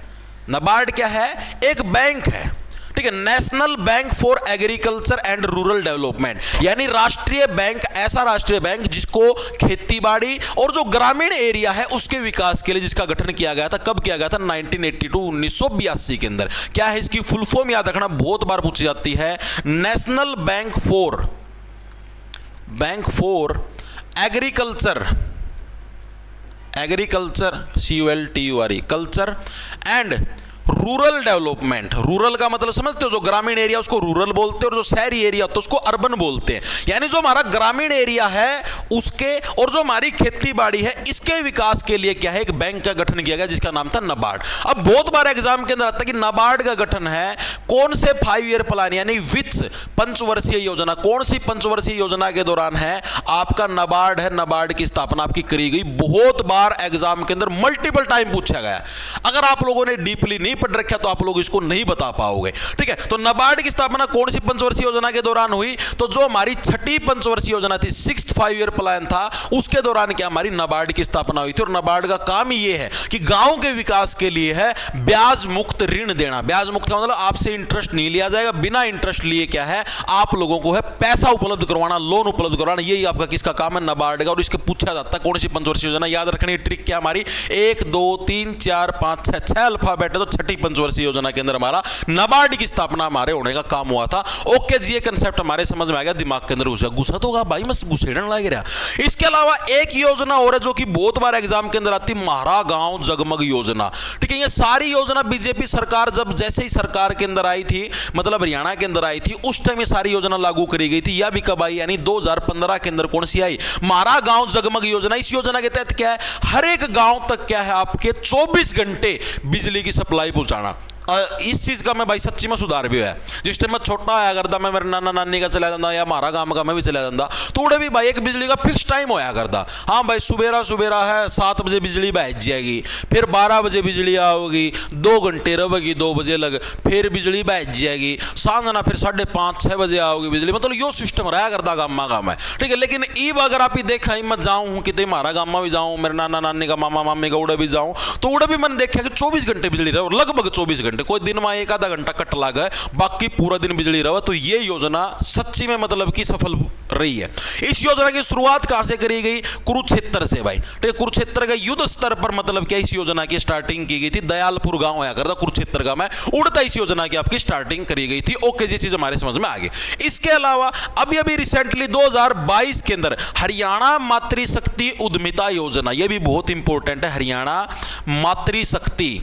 नबार्ड क्या है, एक बैंक है, ठीक है, national bank for agriculture and rural development, यानी राष्ट्रीय बैंक, ऐसा राष्ट्रीय बैंक जिसको खेतीबाड़ी और जो ग्रामीण एरिया है उसके विकास के लिए जिसका गठन किया गया था। कब किया गया था, 1982 के अंदर। क्या है इसकी फुल फॉर्म, याद रखना, बहुत बार पूछी जाती है, national bank for agriculture CULTURE culture and rural development. Rural का मतलब समझते हो, जो ग्रामीण एरिया उसको रूरल बोलते हैं और जो शहरी एरिया तो उसको अर्बन बोलते हैं। यानी जो हमारा ग्रामीण एरिया है उसके और जो हमारी खेती बाड़ी है इसके विकास के लिए क्या है, एक बैंक का गठन किया गया जिसका नाम था नबार्ड। अब बहुत बार एग्जाम के अंदर आता है कि नबार्ड का गठन है कौन से 5 ईयर प्लान, यानी विच पंचवर्षीय योजना, कौन सी पंचवर्षीय योजना के दौरान है आपका नबार्ड है, नबार्ड की स्थापना आपकी करी गई। बहुत बार एग्जाम के अंदर मल्टीपल टाइम पूछा गया। अगर आप लोगों ने डीपली नहीं पढ़ रखा तो आप लोग इसको नहीं बता पाओगे, ठीक है। तो नबार्ड की स्थापना कौन सी पंचवर्षीय योजना के दौरान हुई, तो जो हमारी 6ठी पंचवर्षीय योजना थी, 6th 5 ईयर प्लान था, उसके दौरान क्या हमारी नबार्ड की स्थापना हुई थी। और नबार्ड का काम ही ये है कि गांव के विकास के लिए है ब्याज मुक्त ऋण देना। ब्याज मुक्त का मतलब आपसे इंटरेस्ट नहीं लिया जाएगा, बिना इंटरेस्ट लिए क्या है आप लोगों को है पैसा उपलब्ध करवाना, लोन उपलब्ध करवाना, यही आपका किसका काम है, नबार्ड का। और इसके पूछा जाता है कौन सी पंचवर्षीय योजना, याद रखनी ट्रिक क्या हमारी, 1 2 3 4 5 6 अल्फाबेट है, तो 6ठी पंचवर्षीय योजना के अंदर हमारा नबार्ड की स्थापना हमारे होने का काम हुआ था। ओके जी, ये कंसेप्ट हमारे समझ में आ गया, दिमाग के अंदर घुसा तो होगा भाई, मस्त घुसेड़न लग रहा। इसके अलावा एक योजना और है जो कि बहुत बार एग्जाम के अंदर आती, म्हारा गांव जगमग योजना, ठीक है। ये सारी योजना बीजेपी सरकार जब जैसे ही सरकार के अंदर आई थी, मतलब हरियाणा के अंदर आई थी, उस टाइम ये सारी योजना लागू करी गई थी। यह भी कब आई, यानी 2015 के अंदर कौन सी आई, म्हारा गांव जगमग योजना। इस योजना के तहत क्या है, हर एक गांव तक क्या है आपके 24 घंटे बिजली की सप्लाई पहुंचाना। इस चीज का मैं भाई सच्ची में सुधार भी है। जिस टाइम मैं छोटा आया करता, मैं मेरे नाना नानी का चला जाता या हमारा गांव का मैं भी चला जाता, थोड़े भी भाई एक बिजली का फिक्स टाइम होया करता। हाँ भाई सुबेरा है 7 बजे बिजली बह जाएगी, फिर 12 बजे बिजली आओगी, 2 घंटे रहेगी, 2 बजे लग फिर बिजली बह जाएगी, सांझना फिर 5:30 6 बजे आओगी बिजली। मतलब यो सिस्टम रहा करता गामा गाँव है, ठीक है। लेकिन ईब अगर आप ही देखा ही मैं जाऊँ कि हमारा गाँव भी जाऊँ, मेरे नाना नानी का मामा मामी का उड़े भी जाऊँ, तो उड़े भी मैंने देखा कि 24 घंटे बिजली रहे, लगभग 24 घंटे। घंटे, कोई दिन में एक आधा घंटा कट लागे, बाकी पूरा दिन बिजली रहे। तो ये योजना सच्ची में मतलब कि सफल रही है। इस योजना की शुरुआत कहां से करी गई? कुरुक्षेत्र से भाई, ठीक है। कुरुक्षेत्र के युद्ध स्तर पर मतलब क्या इस योजना की स्टार्टिंग की गई थी। दयालपुर गांव होया करता कुरुक्षेत्र का, मैं उड़ता इस योजना की आपकी स्टार्टिंग करी गई थी। ओके, ये चीज हमारे समझ में आ गई। इसके अलावा अभी रिसेंटली 2022 के अंदर हरियाणा मातृशक्ति उद्यमिता योजना, यह भी बहुत इंपॉर्टेंट है। हरियाणा मातृशक्ति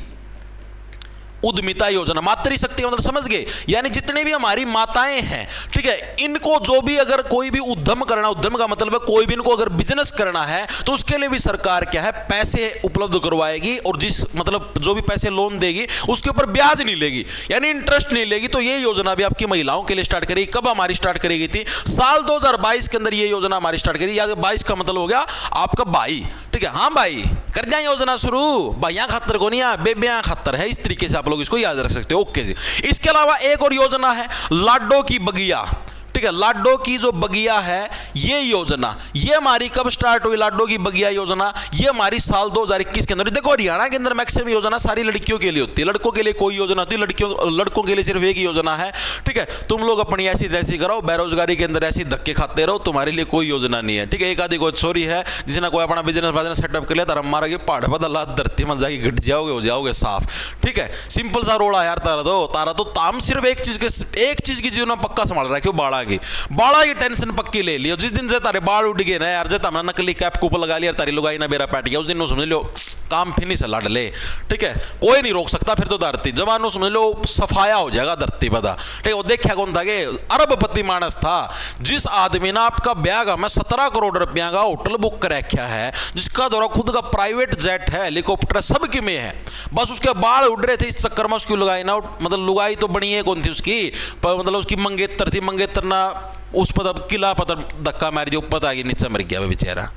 उद्यमिता योजना, मातृशक्ति मतलब समझ गए, यानी जितने भी हमारी माताएं हैं, ठीक है, इनको जो भी अगर कोई भी उद्यम करना, उद्यम का मतलब है कोई भी इनको अगर बिजनेस करना है तो उसके लिए भी सरकार क्या है, पैसे उपलब्ध करवाएगी। और जिस मतलब जो भी पैसे लोन देगी उसके ऊपर ब्याज नहीं लेगी, यानी इंटरेस्ट नहीं लेगी। तो ये योजना भी आपकी महिलाओं के लिए स्टार्ट करेगी। कब हमारी स्टार्ट करी गई थी? साल 2022 के अंदर ये योजना हमारी स्टार्ट करी। या 22 का मतलब हो गया आपका भाई, ठीक है। हाँ भाई, कर जाए योजना शुरू, भाइया खातर को नहीं, बेबिया खातर है। इस तरीके से आप लोग इसको याद रख सकते हो। ओके जी। इसके अलावा एक और योजना है लाडो की बगिया, ठीक है। लाडो की जो बगिया है ये योजना, ये हमारी कब स्टार्ट हुई? लाडो की बगिया योजना ये हमारी साल 2021 के अंदर। देखो हरियाणा के अंदर मैक्सिमम योजना सारी लड़कियों के लिए होती है, लड़कों के लिए कोई योजना होती है। लड़कों के लिए सिर्फ एक ही योजना है, ठीक है। तुम लोग अपनी ऐसी तैसी करो, बेरोजगारी के अंदर ऐसी धक्के खाते रहो, तुम्हारे लिए कोई योजना नहीं है, ठीक है। एक आधी कोई छोरी है जिसने कोई अपना बिजनेस सेटअप कर लिया, तारा मारा के पहाड़ बदल धरती में जाके गिट जाओगे, हो जाओगे साफ, ठीक है। सिंपल सा रोड़ा यार तारा तो ताम सिर्फ एक चीज की जीवन में पक्का संभाल रहा है, क्यों? बाड़ा की टेंशन पक्की ले लियो। जिस दिन से तारे बाल उड़ गए ना यार, जब हमने नकली कैप कूप लगा लिया, तारी लुगाई ना बेरा पैट गया, उस दिन समझ लो काम फिनिश है, लड़ ले, ठीक है। कोई नहीं रोक सकता फिर तो धरती जवानों समझ लो सफाया हो जाएगा धरती पता, ठीक है। वो देखा कौन था कि अरबपति मानस था, जिस आदमी ने आपका ब्याह में 17 करोड़ रुपया का होटल बुक कर रखा है, जिसका दौरा खुद का प्राइवेट जेट है, हेलीकॉप्टर सबकी में है, बस उसके बाल उड़ रहे थे। इस चक्कर में उसकी लुगाई ना, मतलब लुगाई तो बनी है कौन थी उसकी, मतलब उसकी मंगेतर थी, मंगेतर ना उस पर किला पता धक्का मार दिया, ऊपर आ गया, नीचे मर गया बेचारा।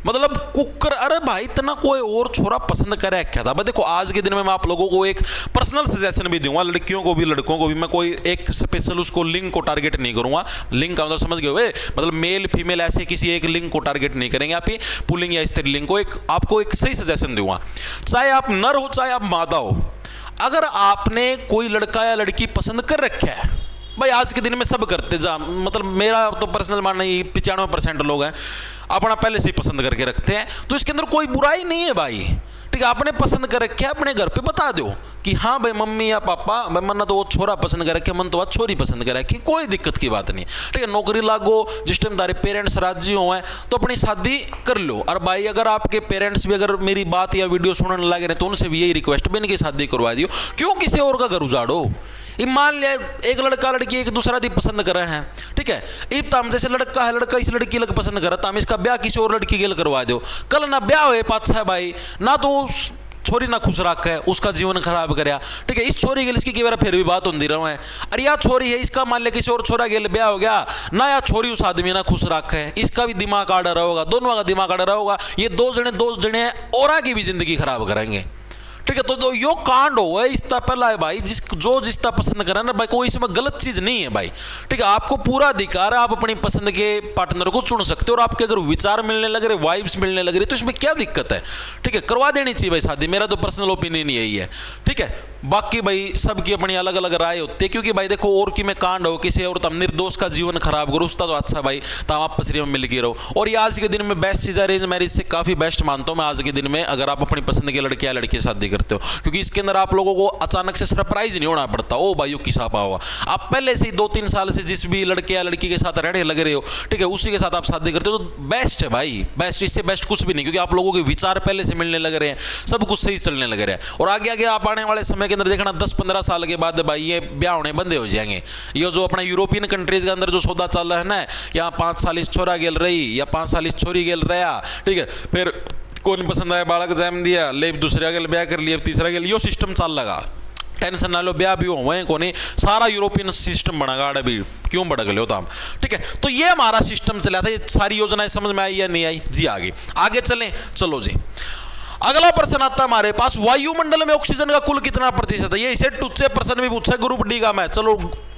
मतलब कुकर, अरे भाई इतना कोई और छोरा पसंद करे क्या था। देखो आज के दिन में मैं आप लोगों को एक पर्सनल सजेशन भी दूंगा, लड़कियों को भी लड़कों को भी। मैं कोई एक स्पेशल उसको लिंक को टारगेट नहीं करूंगा, लिंक का मतलब समझ गए, मतलब मेल फीमेल ऐसे किसी एक लिंक को टारगेट नहीं करेंगे आप ही पुलिंग या स्त्रीलिंग को। एक आपको एक सही सजेशन दूंगा, चाहे आप नर हो चाहे आप मादा हो, अगर आपने कोई लड़का या लड़की पसंद कर रखा है, भाई आज के दिन में सब करते जा, मतलब मेरा तो पर्सनल मानना ही 95% लोग हैं अपना पहले से ही पसंद करके रखते हैं, तो इसके अंदर कोई बुराई नहीं है भाई, ठीक है। आपने पसंद कर रखे, अपने घर पे बता दो कि हाँ भाई मम्मी या पापा, भाई मन तो वो छोरा पसंद कर रखे, मन तो वह छोरी पसंद कर रखी, कोई दिक्कत की बात नहीं, ठीक है। नौकरी लागो, जिस टाइम तारे पेरेंट्स राजी हो तो अपनी शादी कर लो। और भाई अगर आपके पेरेंट्स भी अगर मेरी बात या वीडियो सुनने लगे रहे तो उनसे भी यही रिक्वेस्ट, भी इनकी शादी करवा दियो, क्यों किसी और का घर उजाड़ो। मान लिया एक लड़का लड़की एक दूसरा दी पसंद कर रहे हैं, ठीक है। इब तम जैसे लड़का है, लड़का इस लड़की लग पसंद कर रहा, हम इसका ब्याह किसी और लड़की के लिए करवा दो, कल ना ब्याह हुए पाछा है भाई, ना तो छोरी ना खुश रख है, उसका जीवन खराब करया, ठीक है। इस छोरी के लिए इसकी कई बार फिर भी बात होती रहा है, अरे यार छोरी है इसका मान लिया किसी और छोरा के लिए ब्याह हो गया ना, यार छोरी उस आदमी ना खुश रख है, इसका भी दिमाग आड़ा रहा होगा, दोनों का दिमाग आड़ा रहा होगा, ये दो जने और की भी जिंदगी खराब करेंगे, ठीक है। तो यो कांड हो है इसका पहला है भाई, जिसका पसंद करा ना भाई, कोई इसमें गलत चीज नहीं है भाई, ठीक है। आपको पूरा अधिकार है, आप अपनी पसंद के पार्टनर को चुन सकते हो, और आपके अगर विचार मिलने लग रहे, वाइब्स मिलने लग रही, तो इसमें क्या दिक्कत है, ठीक है। करवा देनी चाहिए भाई शादी, मेरा तो पर्सनल ओपिनियन यही है, ठीक है। बाकी भाई सबकी अपनी अलग अलग राय होती है, क्योंकि भाई देखो और की में कांड हो किसी और तम निर्दोष का जीवन खराब करो, उसका तो अच्छा भाई तम आप पसरी में मिल के रहो। और ये आज के दिन में बेस्ट चीज अरेंज मैरिज से काफी बेस्ट मानता हूं मैं आज के दिन में, अगर आप अपनी पसंद के लड़के या लड़की से शादी करते हो, क्योंकि इसके अंदर आप लोगों को अचानक से सरप्राइज नहीं होना पड़ता, ओ भाई किस आप हुआ, आप पहले से ही 2-3 साल से जिस भी लड़के या लड़की के साथ रहने लग रहे हो, ठीक है, उसी के साथ आप शादी करते हो, तो बेस्ट है भाई, बेस्ट, इससे बेस्ट कुछ भी नहीं, क्योंकि आप लोगों के विचार पहले से मिलने लग रहे हैं, सब कुछ सही चलने लग रहा है। और आगे आगे आप आने वाले समय के अंदर देखना 10-15 साल के बाद भाई ये ब्याह होने बंदे हो जाएंगे। ये जो अपना यूरोपियन कंट्रीज के अंदर जो सौदा चल रहा है ना, यहाँ 5 साल इस छोरा गेल रही या 5 साल इस छोरी गेल रहा, ठीक है, फिर कौन पसंद आया बालक जैम दिया, ले दूसरा गेल ब्याह कर लिया, तीसरा गेल, यो सिस्टम चल लगा, टेंशन ना लो, ब्याह भी हो कोनी, सारा यूरोपियन सिस्टम बना अभी क्यों बढ़ गए हो तो हम, ठीक है। तो ये हमारा सिस्टम चला था, ये सारी योजनाएं समझ में आई या नहीं आई जी? आगे चलें, चलो जी। अगला प्रश्न आता है हमारे पास, वायुमंडल में ऑक्सीजन का कुल कितना प्रतिशत है? ये इसे टुच्चे प्रश्न भी पूछा ग्रुप डी का मैं, चलो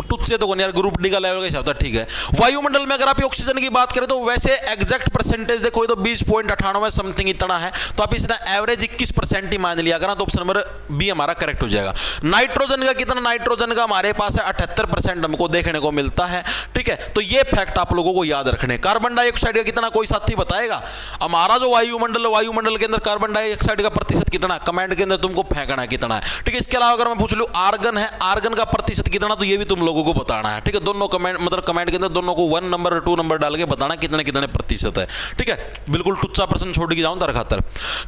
टुच्चे तो यार ग्रुप डी का लेवल का हिसाब था, ठीक है। वायुमंडल में अगर आप ऑक्सीजन की बात करें तो वैसे एग्जैक्ट परसेंटेज देखो ये तो 20.98 समथिंग इतना है, तो आप इसने एवरेज 21% ही मान लिया करना, तो ऑप्शन नंबर बी हमारा करेक्ट हो जाएगा। नाइट्रोजन का कितना, नाइट्रोजन का हमारे पास है 78% हमको देखने को मिलता है, ठीक है। तो ये फैक्ट आप लोगों को याद रखने। कार्बन डाइऑक्साइड का कितना कोई साथी बताएगा? हमारा जो वायुमंडल के अंदर कार्बन डाइऑक्साइड का प्रतिशत कितना, कमेंट के अंदर तुमको फेंकना है कितना है, ठीक है। इसके अलावा अगर मैं पूछ लूं आर्गन है, आर्गन का प्रतिशत कितना, तो ये भी तुम लोगों को बताना है, ठीक है। दोनों कमेंट मतलब कमेंट के अंदर दोनों को 1 नंबर और 2 नंबर डाल के बताना कितने कितने प्रतिशत है, ठीक है। बिल्कुल टुच्चा प्रश्न छोड़ के जाऊं दरखातर।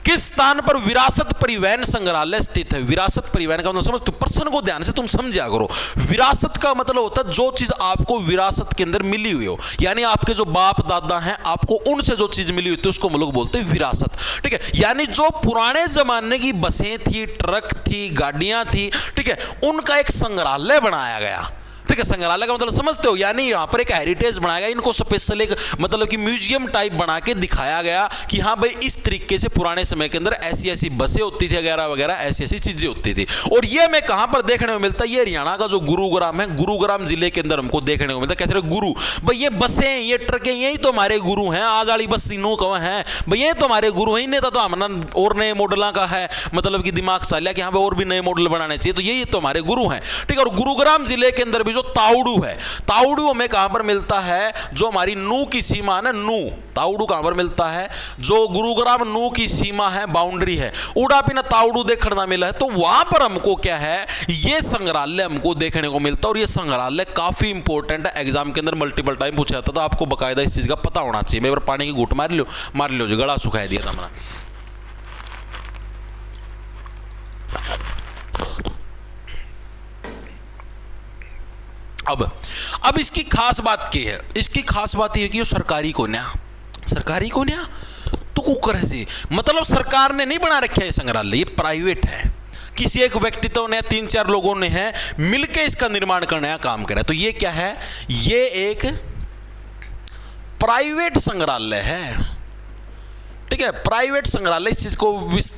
किस स्थान पर विरासत परिवहन संग्रहालय स्थित है? विरासत परिवहन का मतलब समझते हो? प्रश्न को ध्यान से तुम समझा करो। विरासत का मतलब होता है जो चीज आपको विरासत के अंदर मिली हुई हो, यानी आपके जो बाप दादा हैं आपको उनसे जो चीज मिली हुई थी उसको हम लोग बोलते हैं विरासत, ठीक है। यानी जो पुराने जमाने की बसें थी, ट्रक थी, गाड़ियां थी, ठीक है, उनका एक संग्रहालय बनाया गया, ठीक है। संग्रहालय का मतलब समझते हो, यानी यहां पर एक हेरिटेज बनाया गया, इनको स्पेशल एक मतलब कि म्यूजियम टाइप बना के दिखाया गया कि हाँ भाई इस तरीके से पुराने समय के अंदर ऐसी ऐसी बसें होती थी वगैरह वगैरह, ऐसी ऐसी चीजें होती थी। और ये हमें कहां पर देखने को मिलता है? ये हरियाणा का जो गुरुग्राम है, गुरुग्राम जिले के अंदर हमको देखने को मिलता है। कैसे गुरु भाई, ये बसें ये ट्रकें यही तो हमारे गुरु हैं, आज वाली बस तीनों कहाँ हैं भाई, ये तो हमारे गुरु हैं। नेता तो हमने और नए मॉडल का है मतलब कि दिमाग सालिया कि हाँ भाई और भी नए मॉडल बनाने चाहिए, तो यही तो हमारे गुरु हैं, ठीक है। और गुरुग्राम जिले के अंदर भी जो ताउडू है, ताउडू हमें कहां पर मिलता है? जो हमारी नू की सीमा है ना, नू ताउडू कहां पर मिलता है? जो गुरुग्राम नू की सीमा है, बाउंड्री है, उड़ापी ना ताउडू देखना मिला है, तो वहां पर हमको क्या है, ये संग्रहालय हमको देखने को मिलता है। और ये संग्रहालय काफी इंपॉर्टेंट है, एग्जाम के अंदर मल्टीपल टाइम पूछा जाता, तो आपको बकायदा इस चीज का पता होना चाहिए। मैं पानी की घूट मार लो जी, गला सुखा दिया था मैंने। अब इसकी खास बात क्या है? इसकी खास बात यह है कि ये सरकारी को न्या तो कुकर है जी, मतलब सरकार ने नहीं बना रखा है संग्रहालय, ये प्राइवेट है, किसी एक व्यक्तित्व ने 3-4 लोगों ने है मिलके इसका निर्माण करने का काम करा। तो ये क्या है? ये एक प्राइवेट संग्रहालय है, ठीक है। प्राइवेट संग्रहालय इस चीज को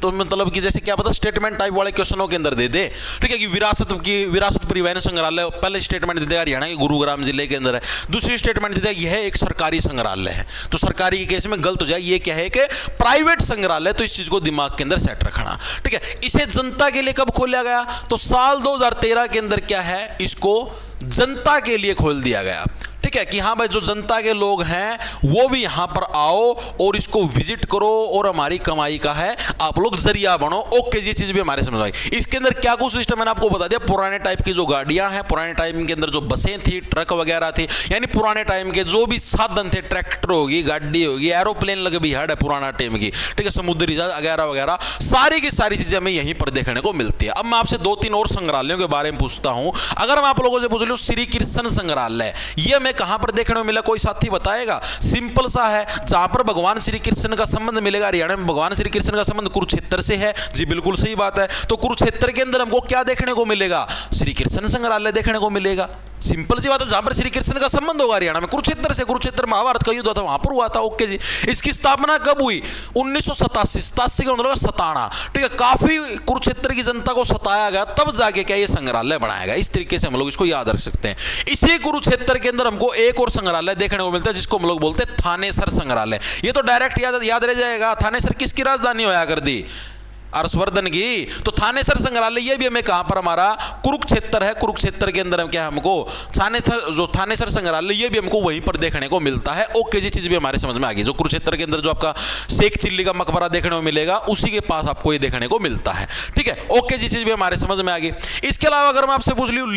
तो मतलब कि जैसे क्या पता स्टेटमेंट टाइप वाले क्वेश्चनों के अंदर दे दे, ठीक है, कि विरासत परिवहन संग्रहालय पहले स्टेटमेंट दे देगा हरियाणा के गुरुग्राम जिले के अंदर है, दूसरी स्टेटमेंट दे देगा यह एक सरकारी संग्रहालय है, तो सरकारी के केस में गलत हो जाए। ये क्या है कि प्राइवेट संग्रहालय, तो इस चीज को दिमाग के अंदर सेट रखना, ठीक है। इसे जनता के लिए कब खोला गया? तो साल 2013 के अंदर क्या है, इसको जनता के लिए खोल दिया गया, ठीक है, कि हाँ भाई जो जनता के लोग हैं वो भी यहां पर आओ और इसको विजिट करो और हमारी कमाई का है आप लोग जरिया बनो। ओके, ये चीज भी हमारे समझ आई। इसके अंदर क्या कुछ सिस्टम मैंने आपको बता दिया, पुराने टाइप की जो गाड़ियां हैं, पुराने टाइम के अंदर जो बसें थी, ट्रक वगैरह थी, यानी पुराने टाइम के जो भी साधन थे, ट्रैक्टर होगी, गाड़ी होगी, एरोप्लेन लगे भी हड है पुराना टाइम की, ठीक है, समुद्री जहाज वगैरह वगैरह, सारी की सारी चीजें हमें यहीं पर देखने को मिलती है। अब मैं आपसे 2-3 और संग्रहालयों के बारे में पूछता हूं। अगर मैं आप लोगों से पूछ लूं श्री कृष्ण संग्रहालय, ये हमें कहां पर देखने को मिला? कोई साथी बताएगा? सिंपल सा है, जहां पर भगवान श्री कृष्ण का संबंध मिलेगा, हरियाणा में भगवान श्री कृष्ण का संबंध कुरुक्षेत्र से है। जी बिल्कुल सही बात है। तो कुरुक्षेत्र के अंदर हमको क्या देखने को मिलेगा? श्री कृष्ण संग्रहालय देखने को मिलेगा। सिंपल सी बात है, जहां पर श्री कृष्ण का संबंध होगा हरियाणा में कुरुक्षेत्र से, कुरुक्षेत्र महाभारत का युद्ध होता वहां पर हुआ था। ओके जी। इसकी स्थापना कब हुई? 1987 का मतलब सताना, ठीक है। काफी कुरुक्षेत्र की जनता को सताया गया, तब जाके क्या ये संग्रहालय बनाया गया। इस तरीके से हम लोग इसको याद रख सकते हैं। इसी कुरुक्षेत्र के अंदर हमको एक और संग्रहालय देखने को मिलता है जिसको हम लोग बोलते हैं थानेसर संग्रहालय। ये तो डायरेक्ट याद रह जाएगा। थानेसर किसकी राजधानी होया कर दी? हर्षवर्धन की। तो थानेसर संग्रहालय ये भी हमें कहां पर हमारा कुरुक्षेत्र है, कुरुक्षेत्र के अंदर हम क्या हमको थानेसर संग्रहालय ये भी हमको वहीं पर देखने को मिलता है। ओके जी, चीज भी हमारे समझ में आ गई। जो कुरुक्षेत्र के अंदर जो आपका शेख चिल्ली का मकबरा देखने को मिलेगा उसी के पास आपको ये देखने को मिलता है, ठीक है। ओके जी, चीज भी हमारे समझ में आ गई। इसके अलावा अगर मैं आपसे पूछ लूं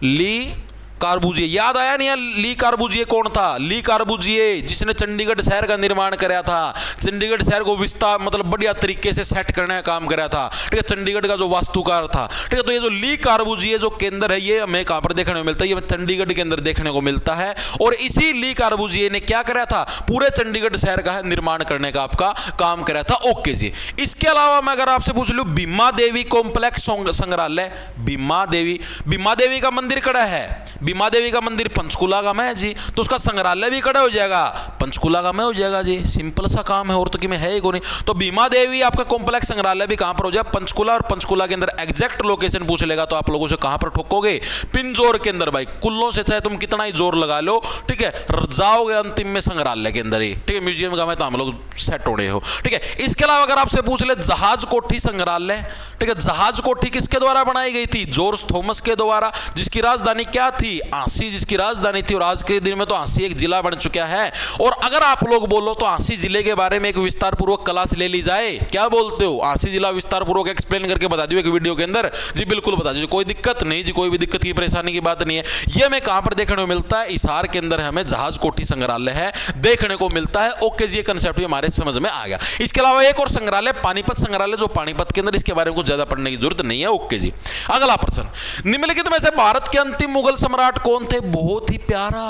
ली कार्बूजिए याद आया नहीं? ली कार्बूजिए कौन था? ली कार्बूजिए जिसने चंडीगढ़ शहर का निर्माण कराया था, चंडीगढ़ शहर को विस्तार मतलब बढ़िया तरीके से सेट करने का काम कराया था, ठीक है। चंडीगढ़ का जो वास्तुकार था, ठीक है। तो ये जो ली कार्बूजिए जो केंद्र है ये हमें कहां पर देखने को मिलता है? ये चंडीगढ़ के अंदर देखने को मिलता है। और इसी ली कार्बूजिए ने क्या कराया था? पूरे चंडीगढ़ शहर का निर्माण करने का आपका काम कराया था। ओके जी। इसके अलावा मैं अगर आपसे पूछ लूं भीमा देवी कॉम्प्लेक्स संग्रहालय, भीमा देवी का मंदिर कड़ा है। भीमा देवी का मंदिर पंचकुला का में है जी, तो उसका संग्रहालय भी खड़ा हो जाएगा पंचकुला का में हो जाएगा जी। सिंपल सा काम है, और तो कि में है ही कोई नहीं। तो भीमा देवी आपका कॉम्प्लेक्स संग्रहालय भी कहां पर हो जाए, पंचकुला। और पंचकुला के अंदर एग्जैक्ट लोकेशन पूछ लेगा तो आप लोगों से कहां पर ठोकोगे, पिंजौर के अंदर भाई। कुल्लों से चाहे तुम कितना ही जोर लगा लो, ठीक है, जाओगे अंतिम में संग्रहालय के अंदर ही, ठीक है। म्यूजियम का में तो हम लोग सेट होने हो, ठीक है। इसके अलावा अगर आपसे पूछ ले जहाज कोठी संग्रहालय, ठीक है, जहाज कोठी किसके द्वारा बनाई गई थी, जॉर्ज थॉमस के द्वारा, जिसकी राजधानी क्या थी, आंसी जिसकी राजधानी थी। और आज के दिन में तो आंसी एक जिला बन चुका है। और अगर आप लोग बोलो तो आंसी जिले के बारे में एक विस्तार पूर्वक क्लास ले ली जाए, क्या बोलते हो, आंसी जिला विस्तार पूर्वक एक्सप्लेन करके बता दियो एक वीडियो के अंदर जी, बिल्कुल बता दीजिए, कोई दिक्कत नहीं जी, कोई भी दिक्कत की परेशानी की बात नहीं है। ये हमें कहां पर देखने को मिलता है, हिसार के अंदर हमें जहाज कोठी संग्रहालय है देखने को मिलता है। ओके जी, ये कंसेप्ट भी हमारे समझ में आ गया। इसके अलावा एक और संग्रहालय पानीपत संग्रहालय, जो पानीपत के अंदर, इसके बारे में कुछ ज्यादा पढ़ने की जरूरत नहीं है। ओके जी, अगला प्रश्न, निम्नलिखित में से भारत के अंतिम मुगल सम्राट कौन थे। बहुत ही प्यारा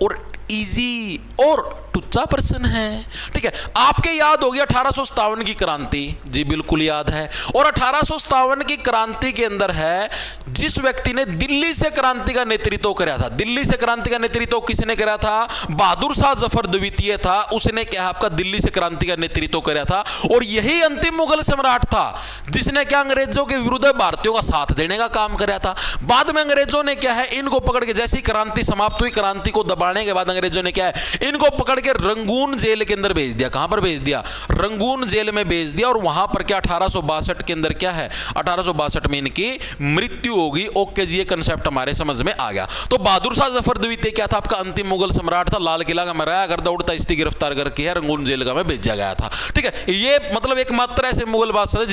और इजी और टुच्चा प्रश्न है, ठीक है। आपके याद होगी 1857 की क्रांति, जी बिल्कुल याद है। और 1857 की क्रांति के अंदर है जिस व्यक्ति ने दिल्ली से क्रांति का नेतृत्व किया था, दिल्ली से क्रांति का नेतृत्व किसने किया था, बहादुर शाह जफर द्वितीय था, उसने क्या आपका दिल्ली से क्रांति का नेतृत्व किया था। और यही अंतिम मुगल सम्राट था जिसने क्या अंग्रेजों के विरुद्ध भारतीयों का साथ देने का काम किया था। बाद में अंग्रेजों ने क्या है, इनको पकड़ के, जैसी क्रांति समाप्त हुई, क्रांति को दबाने के बाद अंग्रेजों ने क्या है, इनको पकड़ के रंगून जेल के अंदर भेज दिया। कहां पर भेज दिया, रंगून जेल में भेज दिया। और वहां पर क्या 1862 के अंदर क्या है, 1862 में इनकी मृत्यु होगी। ओके जी, ये कंसेप्ट हमारे समझ में आ गया। तो बहादुर शाह जफर द्वितीय क्या था, आपका अंतिम मुगल सम्राट था। लाल किला का मराया कर दौड़ता इस्ती गिरफ्तार करके है रंगून जेल का में भेजा गया था, ठीक है। ये मतलब एकमात्र ऐसे मुगल बादशाह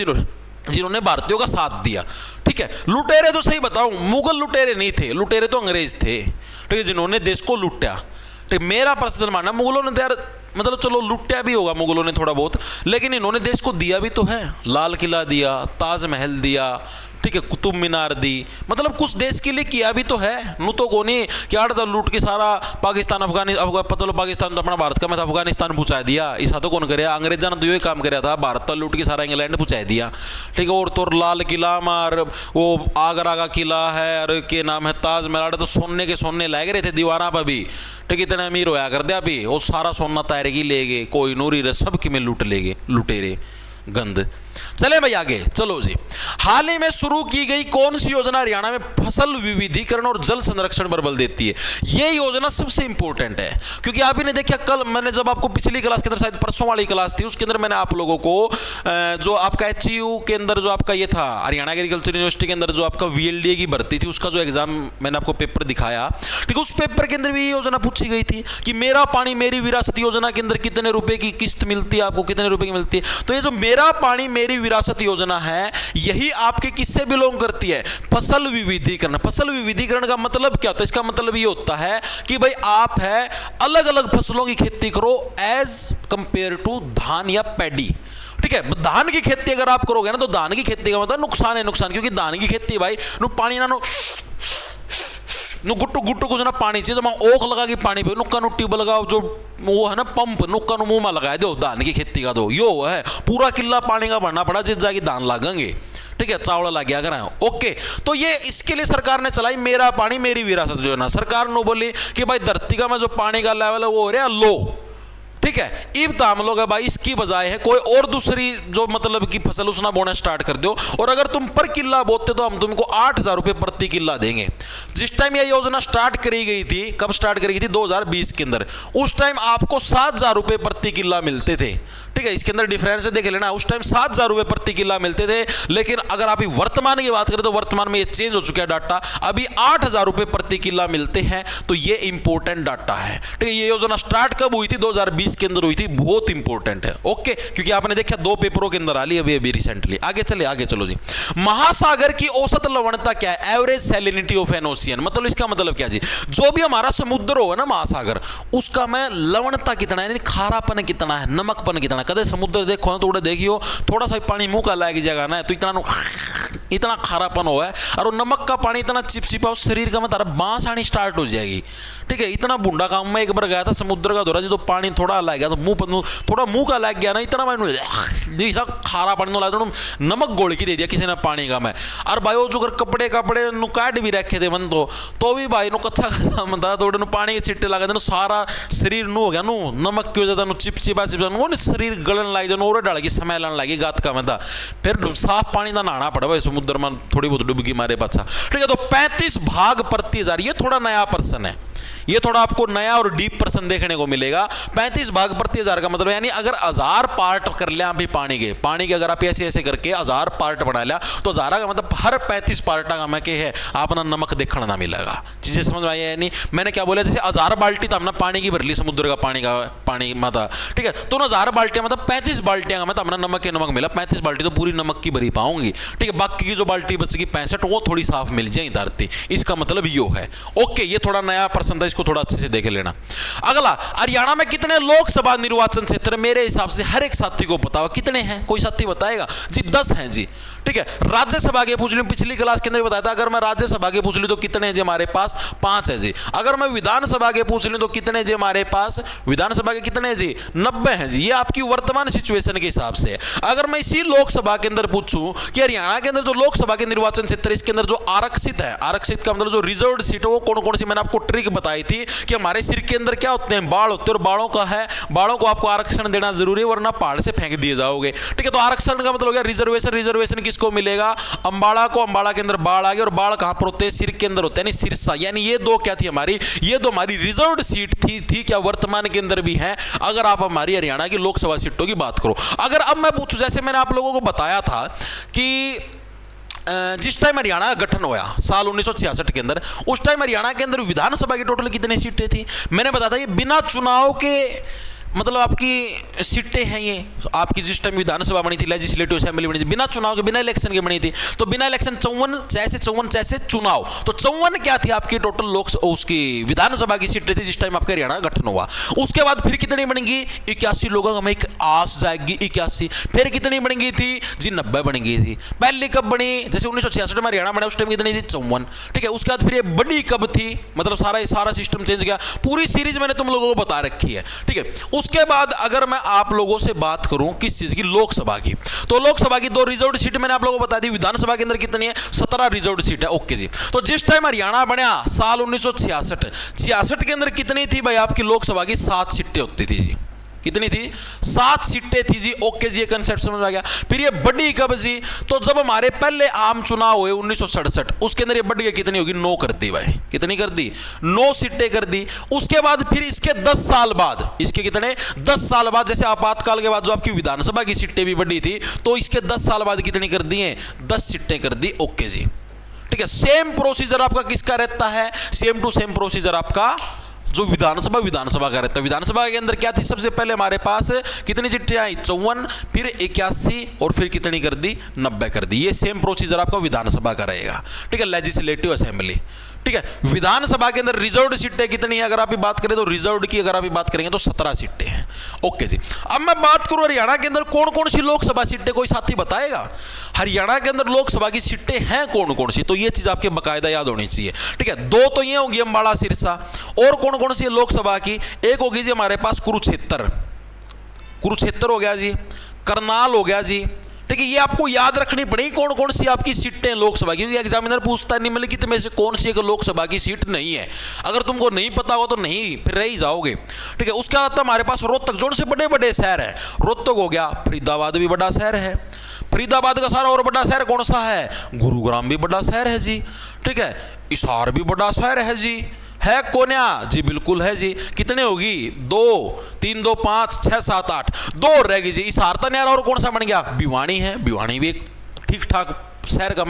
जिन्होंने भारतीयों का साथ दिया, ठीक है। लुटेरे तो सही बताऊं, मुगल लुटेरे नहीं थे, लुटेरे तो अंग्रेज थे, ठीक है, जिन्होंने देश को लूटा। ठीक, मेरा पर्सनल मानना, मुगलों ने यार मतलब चलो लुट्या भी होगा मुगलों ने थोड़ा बहुत, लेकिन इन्होंने देश को दिया भी तो है। लाल किला दिया, ताजमहल दिया, ठीक है, कुतुब मीनार दी, मतलब कुछ देश के लिए किया भी तो है। नू तो कोनी क्या था, लूट के सारा पाकिस्तान पता लो पाकिस्तान तो अपना भारत का में था, अफगानिस्तान पहुंचा दिया। ऐसा तो कौन करे, अंग्रेजा ने तो यही काम कराया था, भारत तो लूट के सारा इंग्लैंड पहुंचा दिया, ठीक है। और तो लाल किला मार वो आगरा का किला है, और के नाम है ताजमहल, तो सोने के सोने लाए रहे थे दीवारा पर भी, ठीक, इतने अमीर होया कर दिया अभी, वो सारा सोना तैरगी ले गए, कोई नूरी रे सब कि में लूट ले गए लुटेरे गंद। चले भाई आगे चलो जी। हाल ही में शुरू की गई कौन सी योजना हरियाणा में फसल विविधीकरण और जल संरक्षण पर बल देती है। ये योजना सबसे इंपॉर्टेंट है, क्योंकि आप ही ने देखा कल मैंने जब आपको पिछली क्लास के अंदर, शायद परसों वाली क्लास थी, उसके अंदर मैंने आप लोगों को जो आपका HU के अंदर जो आपका ये था, हरियाणा एग्रीकल्चर यूनिवर्सिटी के अंदर जो आपका VLDA की भर्ती थी, उसका जो एग्जाम मैंने आपको पेपर दिखाया, ठीक है, उस पेपर के अंदर भी ये योजना पूछी गई थी कि मेरा पानी मेरी विरासत योजना के अंदर कितने रुपए की किस्त मिलती है, आपको कितने रुपए की मिलती है। तो ये जो मेरा पानी मेरी विरासत योजना है, यही आपके किससे बिलोंग करती है, फसल विविधीकरण। फसल विविधीकरण का मतलब क्या होता है, इसका मतलब ये होता है कि भाई आप है अलग अलग फसलों की खेती करो एज कंपेयर टू धान या पैडी, ठीक है। धान की खेती अगर आप करोगे ना, तो धान की खेती का मतलब नुकसान है, नुकसान, क्योंकि धान की खेती भाई नु पानी ना गुट्टू गुट्टू कुछ ना पानी चाहिए, जब ओख लगा के पानी पे नुक्का नु ट्यूब लगाओ, जो वो है ना पंप, नुक्का नु मुंह में लगाए दो, धान की खेती का दो, यो है पूरा किला पानी का भरना पड़ा जिस जाके धान लागेंगे, ठीक है, चावल लग गया करें। ओके, तो ये इसके लिए सरकार ने चलाई मेरा पानी मेरी विरासत योजना। सरकार ने बोली कि भाई धरती का में जो पानी का लेवल है वो हो रहा लो, ठीक है, इब ताम लोग है भाई इसकी बजाय है कोई और दूसरी जो मतलब की फसल उसना बोना स्टार्ट कर दो, और अगर तुम पर किला बोते तो हम तुमको 8,000 रुपए प्रति किला देंगे। जिस टाइम यह योजना स्टार्ट करी गई थी, कब स्टार्ट करी गई थी, 2020 के अंदर, उस टाइम आपको 7,000 रुपए प्रति किला मिलते थे, ठीक है। इसके अंदर डिफरेंस देख लेना, उस टाइम 7,000 रुपए प्रति किला मिलते थे, लेकिन अगर आप वर्तमान की बात करें तो वर्तमान में ये चेंज हो चुका है डाटा, अभी 8,000 रुपए प्रति किला मिलते हैं। तो ये इंपॉर्टेंट डाटा है, ठीक है। ये योजना स्टार्ट कब हुई थी, 2020 के अंदर हुई थी, बहुत इंपॉर्टेंट है। ओके, क्योंकि आपने देखा 2 पेपरों के अंदर आ ली अभी रिसेंटली। आगे चलो जी। महासागर की औसत लवणता क्या है, average salinity of N ocean, मतलब इसका मतलब क्या जी, जो भी हमारा समुद्र हो ना महासागर, उसका में लवणता कितना है, खारापन कितना है, नमकपन कितना है। कदे समुद्र देखो ना तो देखियो थोड़ा सा पानी मुंह का लायक जगह ना है तो इतना इतना खारापन हुआ है और वो नमक का पानी इतना चिपचिपा उस शरीर का मतलब बांस आनी स्टार्ट हो जाएगी। ठीक है, इतना बूढ़ा काम। मैं एक बार गया था समुद्र का दौरा जी, तो पानी थोड़ा लग गया तो मुंह पर थोड़ा मुंह का लग गया ना, इतना मैंने ऐसा खारा पानी लगा तो नमक घोल के दे दिया किसी ने पानी का। मैं और भाई वो जो कपड़े कपड़े नु काट भी रखे थे मन तो भी भाई नु कच्चा खा मतलब थोड़े नु पानी के छिट्टे लगा थे, सारा शरीर नु हो गया नु नमक की वजह से चिपचिपा चिपचिपा शरीर गलन लग जाए और डाल की स्मेल लगी गात का मैं फिर साफ पानी का नहाना पड़ा भाई समुद्र में थोड़ी बहुत डुबकी मारे पाछा। ठीक है, तो 35 भाग प्रति हजार ये थोड़ा नया प्रश्न है, ये थोड़ा आपको नया और डीप प्रश्न देखने को मिलेगा। 35 भाग प्रति हजार का मतलब यानी अगर 1000 पार्ट कर लिया आप पानी के अगर आप ऐसे ऐसे करके 1000 पार्ट बना लिया तो 1000 का मतलब हर 35 पार्ट का मैं के है आपना नमक देखने ना मिलेगा। चीजें समझ में आई है? यानी मैंने क्या बोला, जैसे 1000 बाल्टी तो हमने पानी की भर ली समुद्र का पानी माता। ठीक है, तो 1000 बाल्टियां मतलब 35 बाल्टियां का मतलब हमने नमक के नमक मिला। 35 बाल्टी तो पूरी नमक की भरी पाऊंगी। ठीक है, बाकी की जो बाल्टी बचेगी 65 वो थोड़ी साफ मिल जाए धरती। इसका मतलब यो है। ओके, ये थोड़ा नया प्रश्न था, इसको थोड़ा अच्छे से देख लेना। अगला, हरियाणा में कितने लोकसभा निर्वाचन क्षेत्र? मेरे हिसाब से हर एक साथी को पता होगा कितने हैं, कोई साथी बताएगा जी? 10 हैं जी। ठीक है, राज्यसभा के पूछ ली, पिछली क्लास के अंदर बताया था। अगर मैं राज्यसभा के पूछ ली तो कितने जी हमारे पास? 5 है जी। अगर मैं विधानसभा के पूछ ली तो कितने जी हमारे पास? विधानसभा के कितने जी? 90 हैं जी। ये आपकी वर्तमान सिचुएशन के हिसाब से। अगर मैं इसी लोकसभा के अंदर पूछूं कि हरियाणा के अंदर जो लोकसभा के निर्वाचन क्षेत्र इसके अंदर जो आरक्षित है, आरक्षित का मतलब जो रिजर्व्ड सीट है वो कौन कौन सी, मैंने आपको ट्रिक बताई थी कि हमारे सिर के अंदर क्या होते हैं? बाढ़ होते हैं, और बाढ़ों का है, बाढ़ों को आपको आरक्षण देना जरूरी है वरना पहाड़ से फेंक दिए जाओगे। ठीक है, तो आरक्षण का मतलब हो गया रिजर्वेशन। रिजर्वेशन किसको मिलेगा? अंबाला को। अंबाला के अंदर बाढ़ आ गई, और बाढ़ कहां पर होते हैं? सिर के अंदर होते हैं, सिरसा। यानी ये दो क्या थी हमारी? ये दो हमारी रिजर्व्ड सीट थी क्या वर्तमान के अंदर भी है अगर आप हमारी हरियाणा की लोकसभा सीटों की बात करो। अगर अब मैं पूछूं, जैसे मैंने आप लोगों को बताया था कि जिस टाइम हरियाणा का गठन हुआ साल 1966 के अंदर, उस टाइम हरियाणा के अंदर विधानसभा की टोटल कितनी सीटें थी? मैंने बताया था ये बिना चुनाव के मतलब आपकी सीटें हैं। ये आपकी जिस टाइम विधानसभा बनी थी, लेजिस्लेटिव असेंबली बनी थी, बिना चुनाव के, बिना इलेक्शन के बनी थी। तो बिना इलेक्शन 54 जैसे चुनाव, तो 54 क्या थी आपकी टोटल उसकी विधानसभा की सीटें थी जिस टाइम आपका हरियाणा गठन हुआ। उसके बाद फिर कितनी बनेंगी? 81 लोगों हमें एक आस जाएगी 81। फिर कितनी बनेंगी थी जी? 90 बनेंगी थी। पहली कब बनी? जैसे 1966 में हरियाणा बना उस टाइम कितनी थी? 54। ठीक है, उसके बाद फिर ये बड़ी कब थी? मतलब सारा सिस्टम चेंज किया। पूरी सीरीज मैंने तुम लोगों को बता रखी है। ठीक है, उसके बाद अगर मैं आप लोगों से बात करूं किस चीज की? लोकसभा की। तो लोकसभा की 2 रिजर्व्ड सीट मैंने आप लोगों को बता दी। विधानसभा के अंदर कितनी है? 17 रिजर्व्ड सीट है। ओके जी। तो जिस टाइम हरियाणा बना साल 1966 के अंदर कितनी थी भाई आपकी लोकसभा की? 7 सीटें होती थी जी। कितनी थी? 7 सीटें थी जी। ओके जी, ये कंसेप्ट समझ आ गया। फिर ये बढ़ी कब जी? तो जब हमारे पहले आम चुनाव हुए 1967, उसके अंदर ये बढ़ गई, कितनी होगी? 9 कर दी भाई। कितनी कर दी? 9 सीटें कर दी। उसके बाद फिर इसके 10 साल बाद, इसके कितने? 10 साल बाद, जैसे आपातकाल के बाद जो आपकी विधानसभा की सीटें भी बढ़ी थी, तो इसके 10 साल बाद कितनी कर दी है? 10 सीटें कर दी। ओके जी। ठीक है, सेम प्रोसीजर आपका किसका रहता है? सेम टू सेम प्रोसीजर आपका जो विधानसभा का रहता है। विधानसभा के अंदर क्या थी? सबसे पहले हमारे पास कितनी चिट्ठियां आई? 54, फिर 81, और फिर कितनी कर दी? 90 कर दी। ये सेम प्रोसीजर आपका विधानसभा का रहेगा। ठीक है, लेजिस्लेटिव असेंबली। ठीक है, विधानसभा के अंदर रिजर्व्ड सीटें कितनी है अगर आप बात करें तो? रिजर्व्ड की अगर आप बात करेंगे तो 17 सीटें हैं। ओके जी। अब मैं बात करूं हरियाणा के अंदर कौन कौन सी लोकसभा सीटें, कोई साथी बताएगा? हरियाणा के अंदर लोकसभा की सीटें हैं कौन कौन सी? तो ये चीज आपके बकायदा याद होनी चाहिए। ठीक है, 2 तो ये होंगी अंबाला सिरसा, और कौन कौन सी है लोकसभा की? एक होगी जी हमारे पास कुरुक्षेत्र हो गया जी, करनाल हो गया जी। ठीक है, ये आपको याद रखनी पड़ेगी कौन कौन सी आपकी सीटें लोकसभा की, क्योंकि एग्जामिनर पूछता है निम्नलिखित में से कौन सी एक लोकसभा की सीट नहीं है। अगर तुमको नहीं पता हो तो नहीं, फिर रह ही जाओगे। ठीक है, उसके बाद हमारे पास रोहतक, जो से बड़े बड़े शहर है। रोहतक हो गया, फरीदाबाद भी बड़ा शहर है। फरीदाबाद का सारा और बड़ा शहर कौन सा है? गुरुग्राम भी बड़ा शहर है जी। ठीक है, हिसार भी बड़ा शहर है जी। है कोन्या जी? बिल्कुल है जी। कितने होगी? 2, 3, 2, 5, 6, 7, 8, 2 रह गई जी। हिसार तो नहीं आ रहा, और कौन सा बन गया? भिवानी है। भिवानी भी एक ठीक ठाक शहर का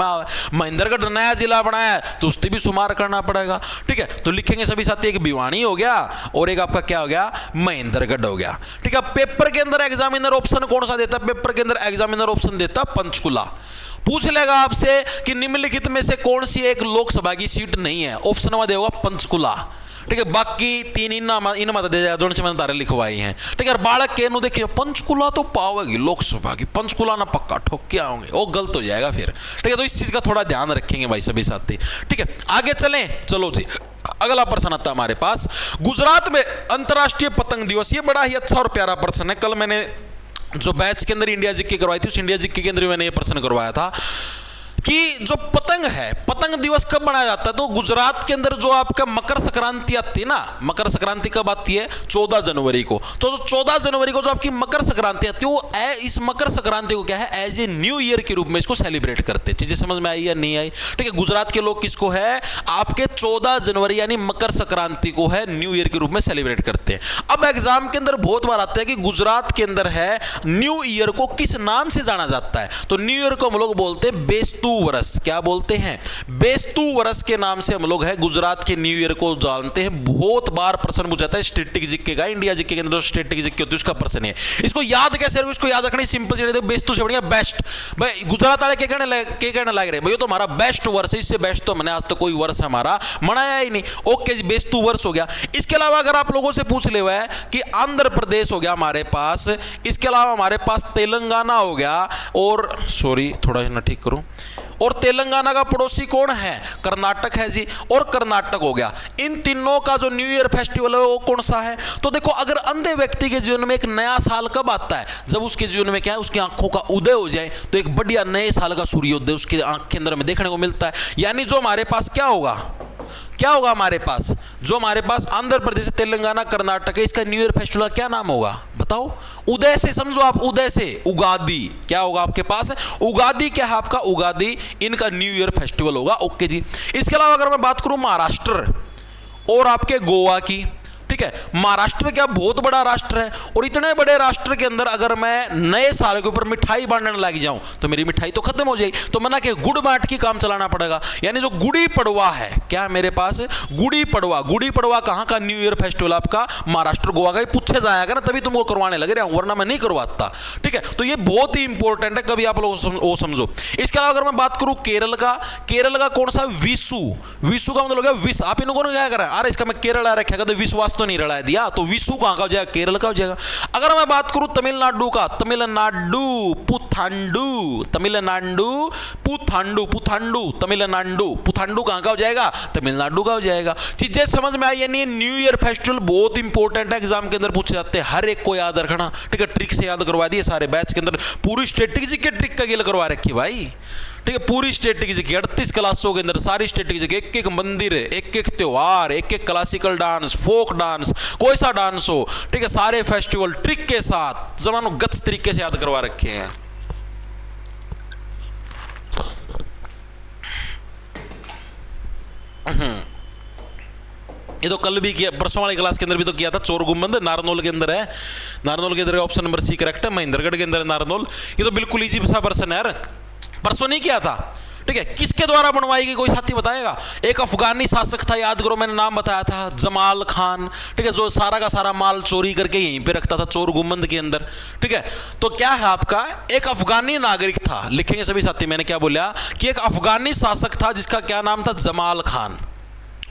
महेंद्रगढ़ नया जिला बनाया है तो उससे भी शुमार करना पड़ेगा। ठीक है, तो लिखेंगे सभी साथी, एक भिवानी हो गया और एक आपका क्या हो गया? महेंद्रगढ़ हो गया। ठीक है, पेपर के अंदर एग्जामिनर ऑप्शन कौन सा देता है? पेपर के अंदर एग्जामिनर ऑप्शन देता पंचकुला। पूछ लेगा आपसे कि निम्नलिखित में से कौन सी एक लोकसभा की सीट नहीं है? ऑप्शन में देगा पंचकुला। ठीक है, बाकी तीन इन मत दे जाए, दोनों से मैंने तारे लिखवाई हैं। ठीक है, बालक के नु देखिए पंचकुला तो पावेगी लोकसभा की, पंचकुला ना पक्का ठोक के आओगे, वो गलत हो जाएगा फिर। ठीक है, तो इस चीज का थोड़ा ध्यान रखेंगे भाई सभी साथी। ठीक है, आगे चलें, चलो जी अगला प्रश्न आता है हमारे पास। गुजरात में अंतर्राष्ट्रीय पतंग दिवस, ये बड़ा ही अच्छा और प्यारा प्रश्न है। कल मैंने जो बैच के अंदर इंडिया जीके करवाई थी, उस इंडिया जीके के अंदर मैंने ये प्रश्न करवाया था कि जो पतंग है, पतंग दिवस कब मनाया जाता है। तो गुजरात के अंदर जो आपका मकर संक्रांति आती है ना, मकर संक्रांति कब आती है, 14 जनवरी को। तो 14 जनवरी को जो आपकी मकर संक्रांति आती है, वो इस मकर संक्रांति को क्या है, एज ए न्यू ईयर के रूप में इसको सेलिब्रेट करते हैं। चीजें समझ में आई या नहीं आई। ठीक है, गुजरात के लोग किसको है, आपके 14 जनवरी यानी मकर संक्रांति को है न्यू ईयर के रूप में सेलिब्रेट करते हैं। अब एग्जाम के अंदर बहुत बार आता है कि गुजरात के अंदर है न्यू ईयर को किस नाम से जाना जाता है। तो न्यू ईयर को हम लोग बोलते हैं बेस्तु वर्ष। क्या बोलते हैं, बेस्तु वर्ष के नाम से हम लोग है गुजरात के न्यू ईयर को जानते हैं। बहुत बार प्रश्न पूछा है स्टैटिक जीके का, इंडिया जीके के अंदर स्टैटिक जीके होती है उसका प्रश्न है। इसको याद कैसे रखो, इसको याद रखना सिंपल से, बेस्तु से बढ़िया बेस्ट। भाई गुजरात वाले क्या कहने लग रहे, भाई तो हमारा बेस्ट वर्ष है, इससे बेस्ट तो मैंने आज तक कोई वर्ष हमारा मनाया ही नहीं। ओके जी, बेस्तु वर्ष हो गया। इसके अलावा अगर आप लोगों से पूछ ले हुआ है कि आंध्र प्रदेश हो गया हमारे पास, इसके अलावा हमारे पास तेलंगाना हो गया, और सॉरी थोड़ा ना ठीक करूं, और तेलंगाना का पड़ोसी कौन है, कर्नाटक है जी, और कर्नाटक हो गया। इन तीनों का जो न्यू ईयर फेस्टिवल है वो कौन सा है। तो देखो, अगर अंधे व्यक्ति के जीवन में एक नया साल कब आता है, जब उसके जीवन में क्या है, उसकी आंखों का उदय हो जाए, तो एक बढ़िया नए साल का सूर्योदय उसकी आंख के अंदर में देखने को मिलता है। यानी जो हमारे पास क्या होगा, क्या होगा हमारे पास, जो हमारे पास आंध्र प्रदेश, तेलंगाना, कर्नाटक है, इसका न्यू ईयर फेस्टिवल क्या नाम होगा बताओ। उदय से समझो आप, उदय से उगादी क्या होगा आपके पास, उगादी क्या है आपका, उगादी इनका न्यू ईयर फेस्टिवल होगा। ओके जी। इसके अलावा अगर मैं बात करूं महाराष्ट्र और आपके गोवा की, ठीक है, महाराष्ट्र क्या बहुत बड़ा राष्ट्र है, और इतने बड़े राष्ट्र के अंदर अगर मैं नए साल के ऊपर मिठाई बांटने लग जाऊं तो मेरी मिठाई तो खत्म हो जाएगी। तो मना के गुड़ बांट की काम चलाना पड़ेगा। यानी जो गुड़ी पड़वा है, क्या मेरे पास गुड़ी पड़वा, गुड़ी पड़वा कहां का न्यू ईयर फेस्टिवल आपका, महाराष्ट्र गोवा का ही पूछे जाएगा ना, तभी तुमको करवाने लगे रहा हूं, वरना मैं नहीं करवाता। ठीक है, तो ये बहुत ही इंपॉर्टेंट है, कभी आप लोग वो समझो। इसके अलावा अगर मैं बात करूं केरल का, केरल का कौन सा, विशु। विशु का मतलब विश, आप इनको क्या करा, अरे इसका मैं केरल रखेगा तो विश्वास तो नहीं रला दिया, तो विशु कहां का हो जाएगा, केरल का हो जाएगा। अगर मैं बात करूं तमिलनाडु का, तमिलनाडु पुथांडु, तमिलनाडु पुथांडु, पुथांडु तमिलनाडु, पुथांडु कहां का हो जाएगा, तमिलनाडु का हो जाएगा। चीजें समझ में आई। यानी न्यू ईयर फेस्टिवल बहुत इंपॉर्टेंट है, एग्जाम के अंदर पूछे जाते हैं, हर एक को याद रखना। ठीक है, ट्रिक से याद करवा दिए सारे बैच के अंदर, पूरी स्ट्रेटेजी के ट्रिक का गिल करवा रखी भाई। ठीक है, पूरी स्ट्रेटेजी की 38 क्लासों के अंदर सारी स्ट्रेटेजी की, एक एक मंदिर, एक एक त्योहार, एक एक क्लासिकल डांस, फोक डांस, कोई सा डांस हो, ठीक है, सारे फेस्टिवल ट्रिक के साथ जमानो गच तरीके से याद करवा रखे हैं। ये तो कल भी किया, परसों वाली क्लास के अंदर भी तो किया था। चोर गुम्बद नारनौल के अंदर है, नारनौल के अंदर ऑप्शन नंबर सी करेक्ट है, महेंद्रगढ़ के अंदर नारनौल। ये तो बिल्कुल इजी सा पर्सन है यार, परसों नहीं किया था। ठीक है, किसके द्वारा बनवाई गई कोई साथी बताएगा। एक अफगानी शासक था, याद करो मैंने नाम बताया था, जमाल खान। ठीक है, जो सारा का सारा माल चोरी करके यहीं पे रखता था चोर गुम्बद के अंदर। ठीक है, तो क्या है आपका, एक अफगानी नागरिक था, लिखेंगे सभी साथी, मैंने क्या बोला कि एक अफगानी शासक था जिसका क्या नाम था, जमाल खान।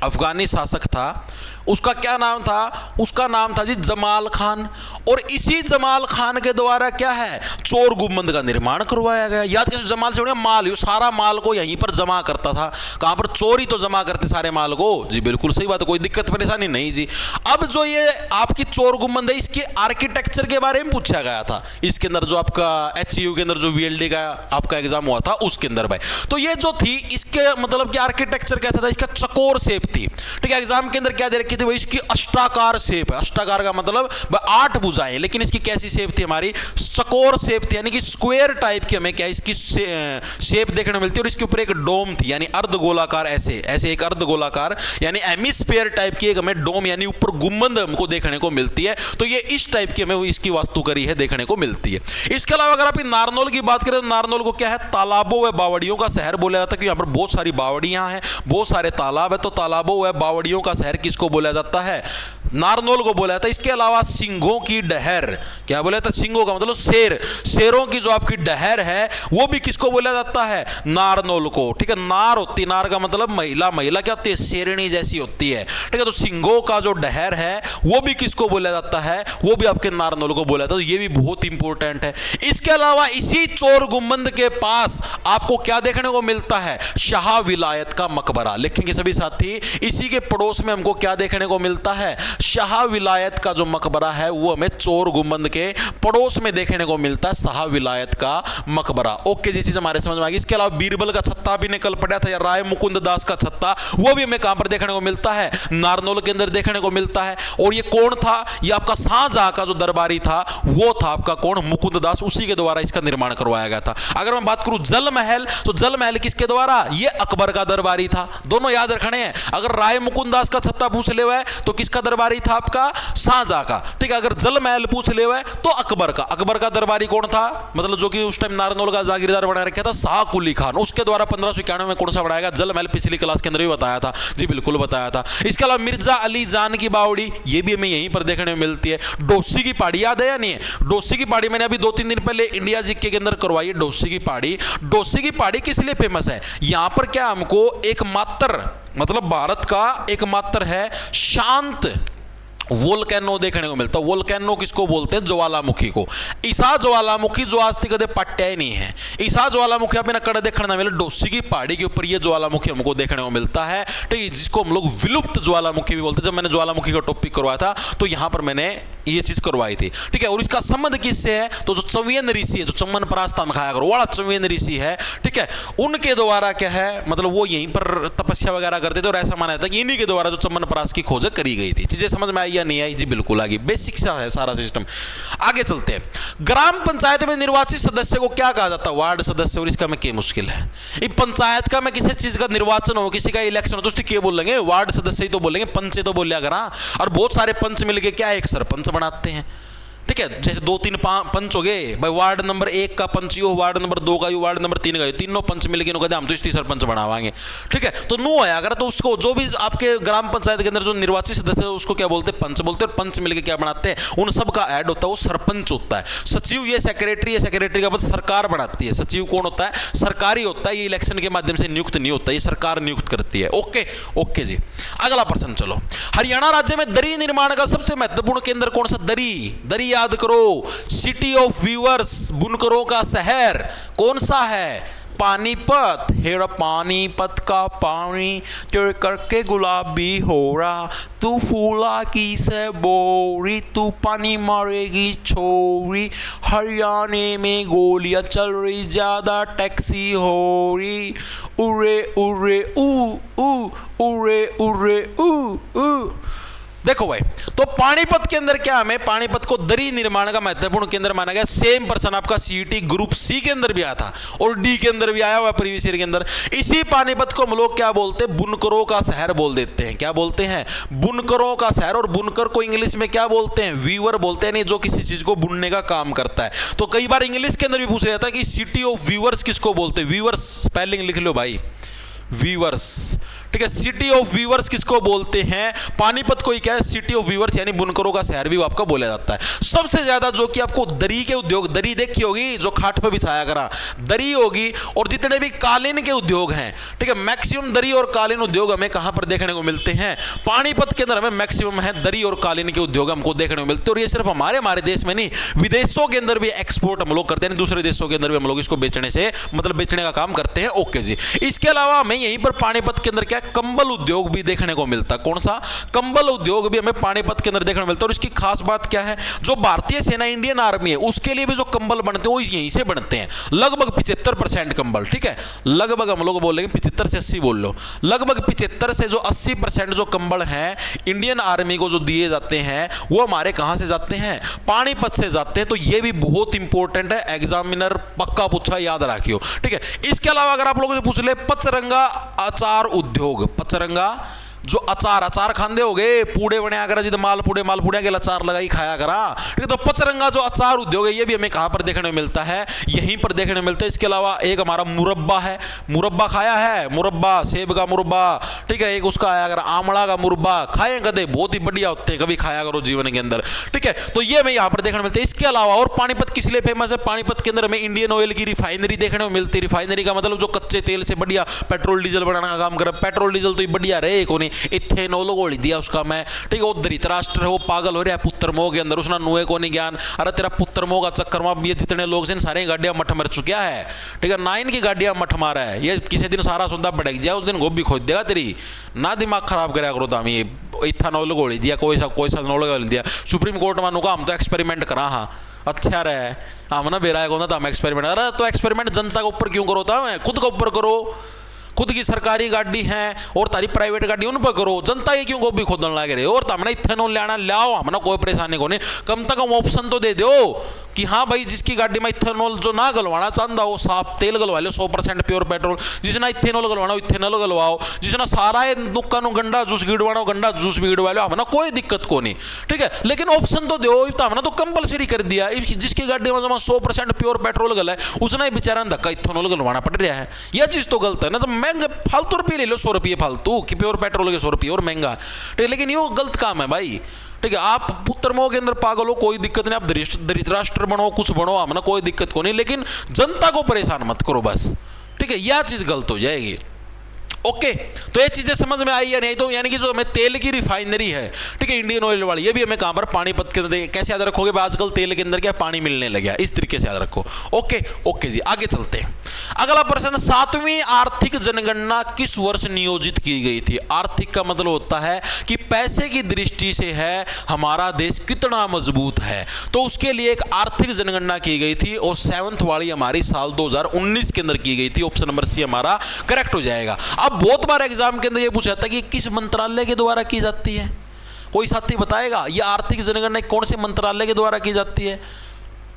अफगानी शासक था, उसका क्या नाम था, उसका नाम था जी जमाल खान। और इसी जमाल खान के द्वारा क्या है, चोर गुम्बद का निर्माण करवाया गया। याद कैसे, जमाल से माल, सारा माल को यहीं पर जमा करता था। कहां पर, चोरी तो जमा करते सारे माल को जी, बिल्कुल सही बात है, कोई दिक्कत परेशानी नहीं जी। अब जो ये आपकी चोर गुम्बद है, इसके आर्किटेक्चर के बारे में पूछा गया था, इसके अंदर जो आपका HU के अंदर जो VLD का आपका एग्जाम हुआ था उसके अंदर भाई। तो ये जो थी, इसके मतलब कि आर्किटेक्चर कैसा था, इसका चकोर शेप थी। ठीक है, एग्जाम के अंदर क्या दे रखी थी भाई, इसकी अष्टाकार शेप है। अष्टाकार का मतलब 8 भुजाएं, लेकिन इसकी कैसी शेप थी हमारी, चकोर शेप थी, यानी कि स्क्वायर टाइप की हमें क्या इसकी शेप देखने मिलती है। और इसके ऊपर एक डोम थी, यानी अर्धगोलाकार, ऐसे ऐसे एक अर्धगोलाकार यानी हेमिस्फीयर टाइप की एक हमें डोम यानी ऊपर गुंबद हमको देखने को मिलती है। तो ये इस टाइप की हमें इसकी वास्तुकरी है देखने को मिलती है। इसके अलावा अगर आप नारनौल की बात करें तो नारनौल को क्या है, तालाबों व बावड़ियों का शहर बोला जाता है, क्योंकि यहाँ पर बहुत सारी बावड़ियां हैं, बहुत सारे तालाब है, तो तालाबों व बावड़ियों का शहर किसको बोला जाता है, नारनौल को बोला था। इसके अलावा सिंघों की डहर, क्या बोला था? सिंघों का मतलब शेर, शेरों की जो आपकी डहर है वो भी किसको बोला जाता है? नारनौल को। ठीक है, नार होती, नार का मतलब महिला, महिला क्या होती है? शेरनी जैसी होती है। ठीक है, तो सिंघों का जो डहर है वो भी किसको बोला जाता है? वो भी आपके नारनौल को बोला जाता है। तो ये भी बहुत इंपॉर्टेंट है। इसके अलावा इसी चोर गुंबद के पास आपको क्या देखने को मिलता है? शाह विलायत का मकबरा। लिखेंगे सभी साथी, इसी के पड़ोस में हमको क्या देखने को मिलता है? शाह विलायत का जो मकबरा है वो हमें चोर गुंबद के पड़ोस में देखने को मिलता है, शाह विलायत का मकबरा। ओके जी, चीज हमारे समझ में आ गई। इसके अलावा बीरबल का छत्ता भी निकल पड़ा था, या राय मुकुंद दास का छत्ता, वो भी हमें कहां पर देखने को मिलता है? नारनौल के अंदर देखने को मिलता है। और ये कौन था? ये आपका शाहजहां का जो दरबारी था वो था आपका कौन? मुकुंद दास, उसी के द्वारा इसका निर्माण करवाया गया था। अगर मैं बात करूं जल महल, तो जल महल किसके द्वारा? ये अकबर का दरबारी था। दोनों याद रखने हैं। अगर राय मुकुंद दास का छत्ता पूछ ले हुआ है तो किसका दरबारी था? आपका शाहजहां का। ठीक है, अगर जल महल पूछ ले हुआ है तो अकबर का। अकबर का दरबारी कौन था? मतलब जो कि उस टाइम नारनौल का जागीरदार बना रखा था, शाह कुली खान, उसके द्वारा 1591 में कौन सा बनाया गया? जल महल। पिछली क्लास के अंदर भी बताया था जी, बिल्कुल बताया था। इसके अलावा मिर्जा अली जान की बावड़ी, ये भी हमें यहीं पर देखने में मिलती है। डोसी की पहाड़ी याद है या नहीं है? डोसी की पहाड़ी मैंने अभी 2-3 दिन पहले इंडिया जीके के अंदर करवाई है। डोसी की पहाड़ी, डोसी की पहाड़ी किस लिए फेमस है? यहां पर क्या हमको एकमात्र, मतलब भारत का एकमात्र है शांत वोल्केनो देखने को मिलता है। वोल्केनो किसको बोलते हैं? ज्वालामुखी को। ईसा ज्वालामुखी जो आज तक कदे पट्टा ही नहीं है। ईसा ज्वालामुखी आप कड़े देखने ना मिले, डोसी की पहाड़ी के ऊपर ये ज्वालामुखी हमको देखने को मिलता है। ठीक है, जिसको हम लोग विलुप्त ज्वालामुखी भी बोलते हैं। जब मैंने ज्वालामुखी का टॉपिक करवाया था तो यहां पर मैंने ये चीज करवाई थी। ठीक है, और इसका संबंध किससे है? तो जो चौवियन ऋषि है, जो चम्मन परास्ता में खाया करो वाला चौवियन ऋषि है, ठीक है, उनके द्वारा क्या है, मतलब वो यहीं पर तपस्या वगैरह करते थे और ऐसा माना जाता है कि इन्हीं के द्वारा जो चम्मन परास की खोज करी गई थी। चीजें समझ में आई या नहीं आई? जी बिल्कुल आ गई। बेसिक सा है सारा सिस्टम। आगे चलते हैं। ग्राम पंचायत में निर्वाचित सदस्य को क्या कहा जाता है? वार्ड सदस्य। और इसका में क्या मुश्किल है? ये पंचायत का में किसी चीज का निर्वाचन हो, किसी का इलेक्शन हो तो उसकी क्या बोलेंगे? वार्ड सदस्य ही तो बोलेंगे, पंच तो बोलिया करा। और बहुत सारे पंच मिलके क्या एक सरपंच बनाते हैं। ठीक है, जैसे 2-3 पंच हो गए भाई, वार्ड नंबर 1 का पंच यो, वार्ड नंबर 2 का यो, वार्ड नंबर 3 का यो, तीनों पंच मिलकर कहते हम तो इसकी सरपंच बनावाएंगे। ठीक है, तो नो है अगर, तो उसको जो भी आपके ग्राम पंचायत के अंदर जो निर्वाचित सदस्य है उसको क्या बोलते हैं? पंच बोलते हैं। और पंच मिलकर क्या बनाते हैं? उन सब का ऐड होता है, वो सरपंच होता है। सचिव ये सेक्रेटरी है, सेक्रेटरी का पद सरकार बनाती है। सचिव कौन होता है? सरकारी होता है। ये इलेक्शन के माध्यम से नियुक्त नहीं होता, ये सरकार नियुक्त करती है। ओके ओके जी, अगला प्रश्न चलो। हरियाणा राज्य में दरी निर्माण का सबसे महत्वपूर्ण केंद्र कौन सा? दरी। दरी याद करो, सिटी ऑफ वीवर्स, बुनकरों का शहर कौन सा है? पानीपत। हेरा पानीपत का पानी तेरे करके गुलाबी हो रहा, तू फूला की से बोरी, तू पानी मारेगी छोरी, हरियाणा में गोलियां चल रही, ज्यादा टैक्सी हो रही, उरे उरे ऊ उरे उरे ऊ। देखो भाई, तो पानीपत के अंदर क्या हमें पानीपत को दरी निर्माण का महत्वपूर्ण केंद्र माना गया। सेम पर्सन आपका सीटी ग्रुप सी के अंदर भी आया था और डी के अंदर भी आया हुआ प्रीवियस ईयर के अंदर। इसी पानीपत को हम लोग क्या बोलते हैं? बुनकरों का शहर बोल देते हैं। क्या बोलते हैं? बुनकरों का शहर। और बुनकर को इंग्लिश में क्या बोलते हैं? वीवर बोलते हैं, नहीं जो किसी चीज को बुनने का काम करता है। तो कई बार इंग्लिश के अंदर भी पूछ रहा था कि सिटी ऑफ वीवर्स किसको बोलते हैं? वीवर्स स्पेलिंग लिख लो भाई, वीवर्स। ठीक है, सिटी ऑफ वीवर्स किसको बोलते हैं? पानीपत को ही क्या है? सिटी ऑफ वीवर्स यानी बुनकरों का शहर भी आपका बोला जाता है। सबसे ज्यादा जो कि आपको दरी के उद्योग, दरी देखी होगी जो खाट पे बिछाया करा, दरी होगी, और जितने भी कालीन के उद्योग हैं, ठीक है, मैक्सिमम दरी और कालीन उद्योग हमें कहां पर देखने को मिलते हैं? पानीपत के अंदर हमें मैक्सिमम है दरी और कालीन के उद्योग हमको देखने को मिलते हैं। और ये सिर्फ हमारे देश में नहीं, विदेशों के अंदर भी एक्सपोर्ट हम लोग करते हैं, दूसरे देशों के अंदर भी हम लोग इसको बेचने से मतलब बेचने का काम करते हैं। ओके जी, इसके अलावा हमें यहीं पर पानीपत के अंदर क्या कंबल उद्योग भी देखने को मिलता है। कौन सा? कंबल उद्योग भी हमें पानीपत के अंदर देखने को मिलता है। और इसकी खास बात क्या है? जो भारतीय सेना इंडियन आर्मी है उसके लिए भी जो कंबल बनते हैं वो यहीं से बनते हैं। लगभग 75% कंबल, ठीक है, लगभग हम लोग बोलेंगे 75 से 80 बोल लो, लगभग 75 से जो 80% जो कंबल हैं इंडियन आर्मी को जो दिए जाते हैं वो हमारे कहां से जाते हैं? पानीपत से जाते हैं। तो ये भी बहुत इंपॉर्टेंट है, एग्जामिनर पक्का पूछा, याद रखियो। ठीक है, इसके अलावा अगर आप लोगों से पूछ ले पचरंगा आचार उद्योग, पचरंगा जो अचार खांदे हो गए, पूड़े बने करा जिद मालपूड़े के अचार लगाई खाया करा, ठीक है। तो पचरंगा जो अचार उद्योग है ये भी हमें कहां पर देखने को मिलता है, यहीं पर देखने को मिलता है। इसके अलावा एक हमारा मुरब्बा है, मुरब्बा खाया है, मुरब्बा सेब का मुरब्बा, ठीक है। एक उसका आया अगर आमला का मुरब्बा, खाए कदे, बहुत ही बढ़िया होते हैं, कभी खाया करो जीवन के अंदर, ठीक है। तो ये हमें यहाँ पर देखने को मिलता है। इसके अलावा और पानीपत किस लिए फेमस है, पानीपत के अंदर हमें इंडियन ऑयल की रिफाइनरी देखने को मिलती है। रिफाइनरी का मतलब जो कच्चे तेल से बढ़िया पेट्रोल डीजल बनाने का काम कर, पेट्रोल डीजल तो बढ़िया रहे को नहीं, इथेनॉल गोली दिया उसका मैं, ठीक है। वो धृतराष्ट्र वो पागल हो रहा है पुत्र मोह के अंदर, उसना नुए को नहीं ज्ञान। अरे तेरा पुत्र मोह का चक्कर में ये जितने लोग से सारे गाड़ियां मठ मर चुका है, ठीक है। 9 की गाड़ियां मठ मारा है, ये किसी दिन सारा सौदा भड़क जाए, उस दिन गोभी खोद देगा तेरी, ना दिमाग खराब कराया करो। तो हम ये इथेनॉल गोली दिया, कोई सा नॉल गोली दिया, सुप्रीम कोर्ट मानू का हम तो एक्सपेरिमेंट करा, हाँ अच्छा रहे हम ना बेरा को ना तो हम एक्सपेरिमेंट। अरे तो एक्सपेरिमेंट जनता के ऊपर क्यों करो, था मैं खुद के ऊपर करो, खुद की सरकारी गाड़ी है और तारी प्राइवेट गाड़ी उन पर करो, जनता ये क्यों गोभी खोदने लगे रहे। और हमने इथेनॉल लेना लाओ, हमने कोई परेशानी को नहीं, कम से कम ऑप्शन तो दे दो कि हाँ भाई जिसकी गाड़ी में इथेनॉल जो ना गलवाना चाहता हो साफ तेल गलवा लो, 100% प्योर पेट्रोल, जिसने इथेनॉल गलवाना इथेनॉल गलवाओ, जिसने सारा दुक्का गंडा जूस गिड़वाना गंडा जूस भी गिड़वा लो, हमने कोई दिक्कत को नहीं, ठीक है। लेकिन ऑप्शन तो दो, तो हमने तो कंपलसरी कर दिया, जिसकी गाड़ी में 100% प्योर पेट्रोल गला है उसने बेचारा धक्का इथेनॉल गलवाना पड़ रहा है, यह चीज तो गलत है ना। तो महंगे फालतू रुपये ले लो, 100 रुपये फालतू कि प्योर पेट्रोल के 100 रुपये और महंगा, ठीक है। लेकिन ये गलत काम है भाई, ठीक है। आप पुत्र मोह के अंदर पागल हो, कोई दिक्कत नहीं, आप धृतराष्ट्र बनो, कुछ बनो, हमने कोई दिक्कत को नहीं, लेकिन जनता को परेशान मत करो बस, ठीक है। यह चीज गलत हो जाएगी। ओके, तो ये चीजें समझ में आई या नहीं। तो यानी कि जो हमें तेल की रिफाइनरी है, ठीक है, इंडियन ऑयल वाली, ये भी हमें कहां पर, पानीपत के अंदर। कैसे याद रखोगे, आजकल तेल के अंदर क्या पानी मिलने लगा, इस तरीके से याद रखो। ओके ओके जी, आगे चलते हैं। अगला प्रश्न, 7वीं आर्थिक जनगणना किस वर्ष नियोजित की गई थी। आर्थिक का मतलब होता है कि पैसे की दृष्टि से है हमारा देश कितना मजबूत है, तो उसके लिए एक आर्थिक जनगणना की गई थी और 7th वाली हमारी साल 2019 के अंदर की गई थी। ऑप्शन नंबर सी हमारा करेक्ट हो जाएगा। अब बहुत बार एग्जाम के अंदर यह पूछा जाता है कि किस मंत्रालय के द्वारा की जाती है, कोई साथी बताएगा यह आर्थिक जनगणना कौन से मंत्रालय के द्वारा की जाती है।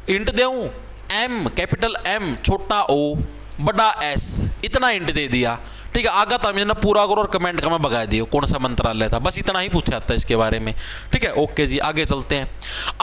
इंट दूं, एम कैपिटल एम छोटा ओ बड़ा एस, इतना इंट दे दिया, ठीक है। आगा था मैंने पूरा करो और कमेंट का मैं भगा दियो कौन सा मंत्रालय था, बस इतना ही पूछा जाता है इसके बारे में, ठीक है। ओके जी, आगे चलते हैं।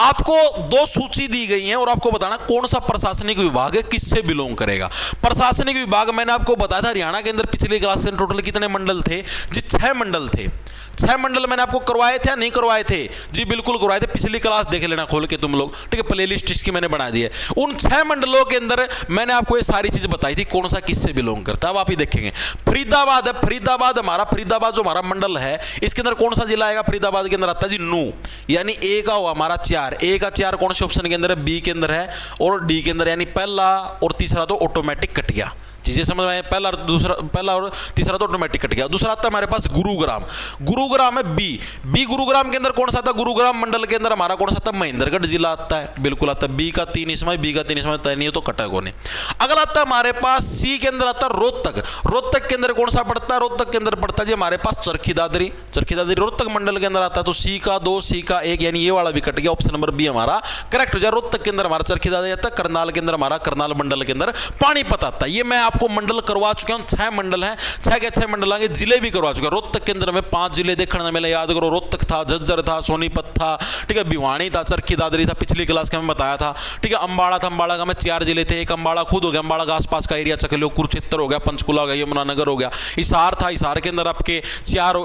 आपको 2 सूची दी गई है और आपको बताना कौन सा प्रशासनिक विभाग है, किससे बिलोंग करेगा। प्रशासनिक विभाग मैंने आपको बताया था हरियाणा के अंदर पिछली क्लास के टोटल कितने मंडल थे जी, 6 मंडल थे। 6 मंडल मैंने आपको करवाए थे या नहीं करवाए थे जी, बिल्कुल करवाए थे। पिछली क्लास देख लेना खोल के तुम लोग, ठीक है, प्लेलिस्ट इसकी मैंने बना दी है। उन 6 मंडलों के अंदर मैंने आपको ये सारी चीज बताई थी कौन सा किससे बिलोंग करता है। अब आप ही देखेंगे, फरीदाबाद है, फरीदाबाद हमारा, फरीदाबाद जो हमारा मंडल है इसके अंदर कौन सा जिला आएगा, फरीदाबाद के अंदर आता है जी नू, यानी ए का हुआ हमारा 4, ए का 4 कौन से ऑप्शन के अंदर है, बी के अंदर है और डी के अंदर, यानी पहला और तीसरा तो ऑटोमेटिक कट गया, चीजें समझ में आए। पहला और तीसरा तो ऑटोमेटिक कट गया। दूसरा आता है हमारे पास गुरुग्राम, गुरुग्राम है बी गुरुग्राम के अंदर कौन सा आता है, गुरुग्राम मंडल के अंदर हमारा कौन सा आता है, महेंद्रगढ़ जिला आता है, बिल्कुल आता है। बी का 3 इसमें तय नहीं हो तो कटा को नहीं। अगला आता है हमारे पास सी के अंदर आता है रोहतक, रोहतक के अंदर कौन सा पड़ता है, रोहतक के अंदर पड़ता है जी हमारे पास चरखी दादरी, चरखी दादरी रोहतक मंडल के अंदर आता है। तो सी का 2 सी का 1 यानी ये वाला भी कट गया, ऑप्शन नंबर बी हमारा करेक्ट हो जाए। रोहतक के अंदर हमारा चरखी दादरी आता है, करनाल के अंदर हमारा करनाल मंडल के अंदर पानीपत आता है। ये मैं आपको मंडल करवा चुका हूं, 6 मंडल हैं, 6 के 6 मंडल आगे जिले भी करवा चुका। रोहतक के अंदर में 5 जिले देखने मिले, याद करो, रोहतक था, झज्जर था, सोनीपत था, ठीक है, भिवानी था, चरखी दादरी था, पिछली क्लास के में बताया था, ठीक है। अंबाड़ा था, अंबाड़ा का में 4 जिले थे, एक अंबाड़ा खुद हो गया, अंबाड़ा का आसपास का एरिया चकलो, कुरुक्षेत्र हो गया, पंचकुला हो गया, यमुनानगर हो गया, हिसार था, हिसार के अंदर आपके 4